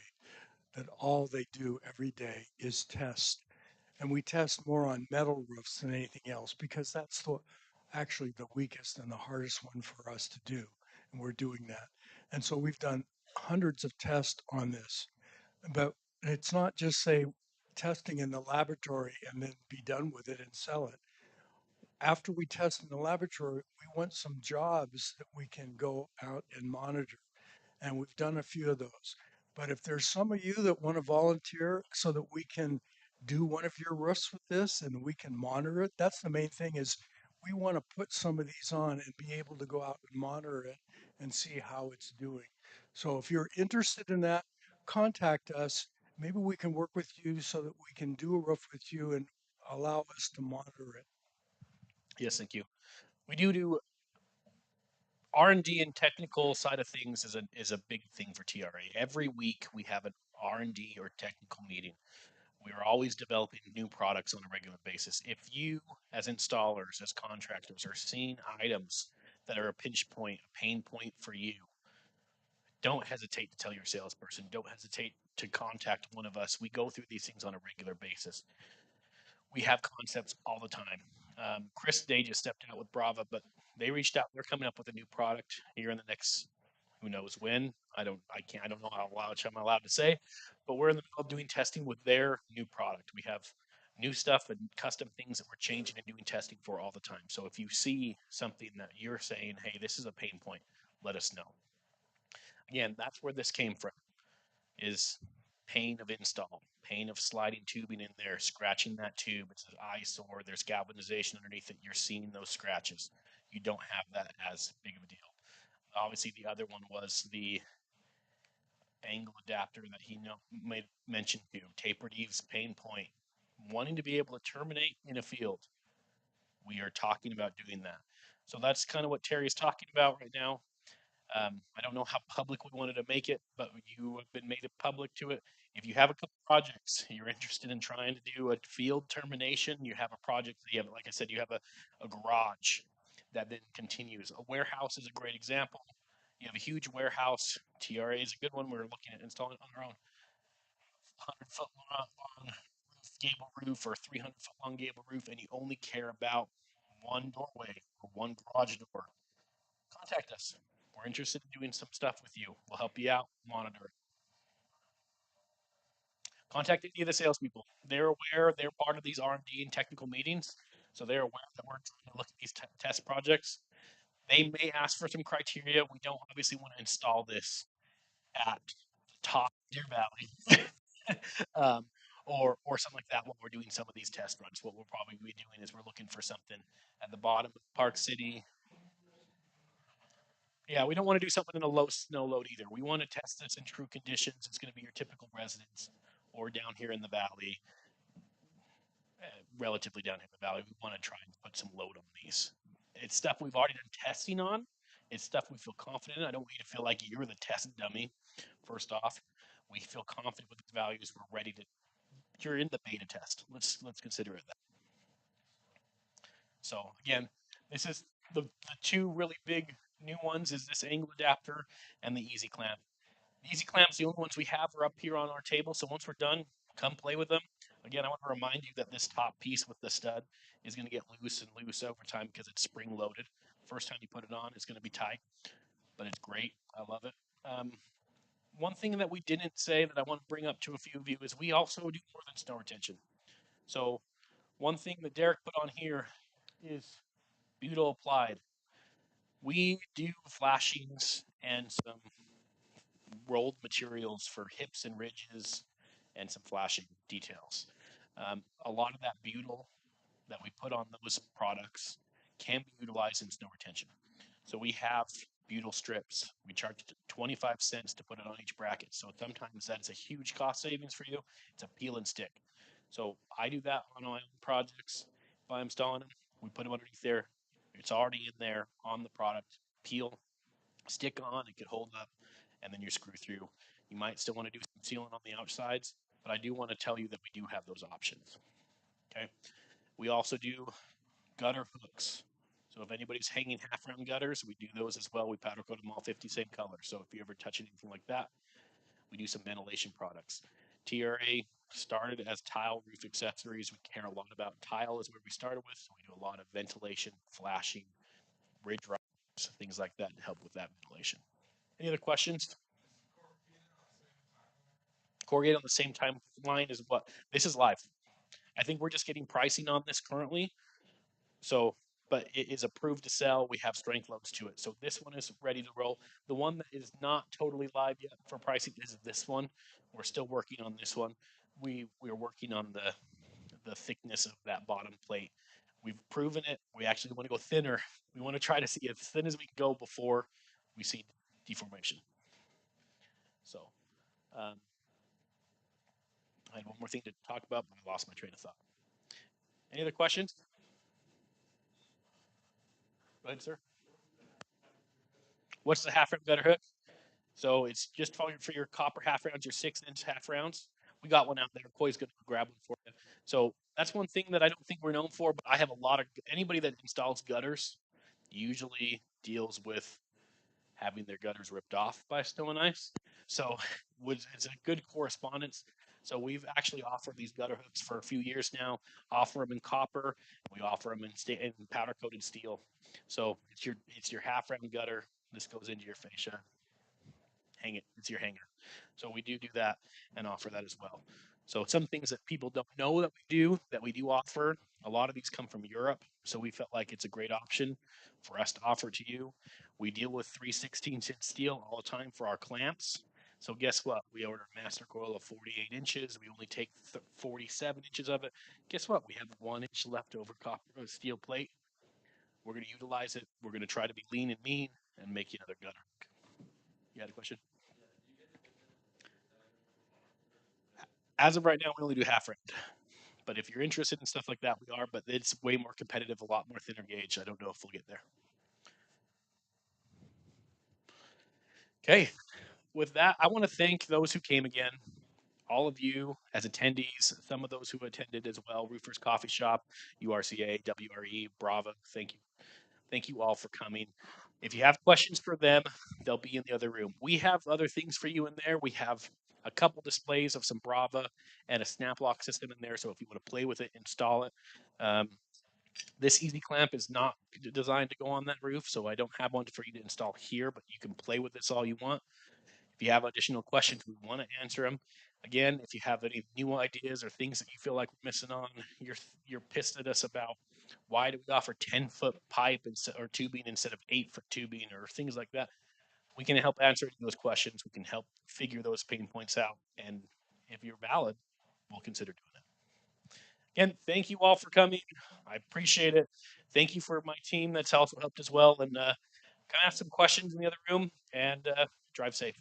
[SPEAKER 3] that all they do every day is test. And we test more on metal roofs than anything else because that's actually the weakest and the hardest one for us to do. And we're doing that. And so we've done hundreds of tests on this. But it's not just say testing in the laboratory and then be done with it and sell it. After we test in the laboratory, we want some jobs that we can go out and monitor. And we've done a few of those. But if there's some of you that want to volunteer so that we can do one of your roofs with this and we can monitor it, that's the main thing is we want to put some of these on and be able to go out and monitor it and see how it's doing. So if you're interested in that, contact us. Maybe we can work with you so that we can do a roof with you and allow us to monitor it.
[SPEAKER 1] Yes, thank you. We do R&D and technical side of things is a big thing for TRA. Every week we have an R&D or technical meeting. We are always developing new products on a regular basis. If you, as installers, as contractors, are seeing items that are a pinch point, a pain point for you, don't hesitate to tell your salesperson. Don't hesitate to contact one of us. We go through these things on a regular basis. We have concepts all the time. Chris Day just stepped out with Brava, but they reached out. They're coming up with a new product here in the next, who knows when. I don't know how much I'm allowed to say, but we're in the middle of doing testing with their new product. We have new stuff and custom things that we're changing and doing testing for all the time. So if you see something that you're saying, hey, this is a pain point, let us know. Again, that's where this came from, is pain of install, pain of sliding tubing in there, scratching that tube. It's an eyesore. There's galvanization underneath it. You're seeing those scratches. You don't have that as big of a deal. Obviously, the other one was the angle adapter that he made mention to. Tapered eaves pain point. Wanting to be able to terminate in a field. We are talking about doing that. So that's kind of what Terry's talking about right now. I don't know how public we wanted to make it, but you have been made public to it. If you have a couple projects you're interested in trying to do a field termination, you have a project that you have, like I said, you have a garage that then continues. A warehouse is a great example. You have a huge warehouse. TRA is a good one. We're looking at installing on our own 100-foot long gable roof or 300-foot long gable roof, and you only care about one doorway or one garage door. Contact us. We're interested in doing some stuff with you. We'll help you out, monitor it. Contact any of the salespeople. They're aware. They're part of these R&D and technical meetings, so they're aware that we're trying to look at these test projects. They may ask for some criteria. We don't obviously want to install this at the top of Deer Valley, or something like that when we're doing some of these test runs. What we'll probably be doing is we're looking for something at the bottom of Park City. Yeah, we don't want to do something in a low snow load either. We want to test this in true conditions. It's going to be your typical residence or down here in the valley, relatively down here in the valley. We want to try and put some load on these. It's stuff we've already done testing on. It's stuff we feel confident in. I don't want you to feel like you're the test dummy. First off, we feel confident with these values. We're ready to. You're in the beta test. Let's consider it that. So again, this is the two really big new ones is this angle adapter and the easy clamp. The easy clamps, the only ones we have are up here on our table. So once we're done, come play with them. Again, I want to remind you that this top piece with the stud is going to get loose and loose over time because it's spring loaded. First time you put it on, it's going to be tight, but it's great. I love it. One thing that we didn't say that I want to bring up to a few of you is we also do more than snow retention. So one thing that Derek put on here is butyl applied. We do flashings and some rolled materials for hips and ridges and some flashing details. A lot of that butyl that we put on those products can be utilized in snow retention. So we have butyl strips. We charge 25 cents to put it on each bracket. So sometimes that's a huge cost savings for you. It's a peel and stick. So I do that on my own projects. If I'm installing them, we put them underneath there. It's already in there on the product. Peel, stick on, it could hold up, and then you screw through. You might still want to do some sealing on the outsides, but I do want to tell you that we do have those options. Okay. We also do gutter hooks. So if anybody's hanging half round gutters, we do those as well. We powder coat them all 50 same color. So if you ever touch anything like that, we do some ventilation products. TRA started as tile roof accessories. We care a lot about tile is where we started with. So we do a lot of ventilation, flashing, ridge riders, things like that to help with that ventilation. Any other questions? Corrugate on the same timeline as what? This is live. I think we're just getting pricing on this currently. So, but it is approved to sell. We have strength loads to it. So this one is ready to roll. The one that is not totally live yet for pricing is this one. We're still working on this one. We're working on the thickness of that bottom plate. We've proven it. We actually want to go thinner. We want to try to see as thin as we can go before we see deformation. So, I had one more thing to talk about, but I lost my train of thought. Any other questions? Go ahead, sir. What's the half round gutter hook? So it's just for your copper half rounds, your 6-inch half rounds. We got one out there. Coy's going to grab one for you. So that's one thing that I don't think we're known for, but I have a lot of anybody that installs gutters usually deals with having their gutters ripped off by snow and ice. So it's a good correspondence. So we've actually offered these gutter hooks for a few years now. Offer them in copper. We offer them in powder coated steel. So it's your half round gutter. This goes into your fascia. Hang it. It's your hanger. So we do that and offer that as well. So some things that people don't know that we do offer. A lot of these come from Europe, so we felt like it's a great option for us to offer to you. We deal with 3/16 inch steel all the time for our clamps. So guess what? We order a master coil of 48 inches. We only take 47 inches of it. Guess what? We have 1 inch leftover copper steel plate. We're going to utilize it. We're going to try to be lean and mean and make you another gutter. You had a question? As of right now, we only do half round. But if you're interested in stuff like that, we are. But it's way more competitive, a lot more thinner gauge. I don't know if we'll get there. Okay. With that, I want to thank those who came again. All of you as attendees, some of those who attended as well. Roofers Coffee Shop, URCA, WRE, Bravo. Thank you. Thank you all for coming. If you have questions for them, they'll be in the other room. We have other things for you in there. We have a couple displays of some Brava and a snap lock system in there. So if you want to play with it, install it. This easy clamp is not designed to go on that roof, so I don't have one for you to install here, but you can play with this all you want. If you have additional questions, we want to answer them. Again, if you have any new ideas or things that you feel like we're missing on, you're pissed at us about why do we offer 10-foot pipe or tubing instead of 8-foot tubing or things like that, we can help answer those questions. We can help figure those pain points out. And if you're valid, we'll consider doing that. Again, thank you all for coming. I appreciate it. Thank you for my team that's also helped as well. And can I ask some questions in the other room? And drive safe.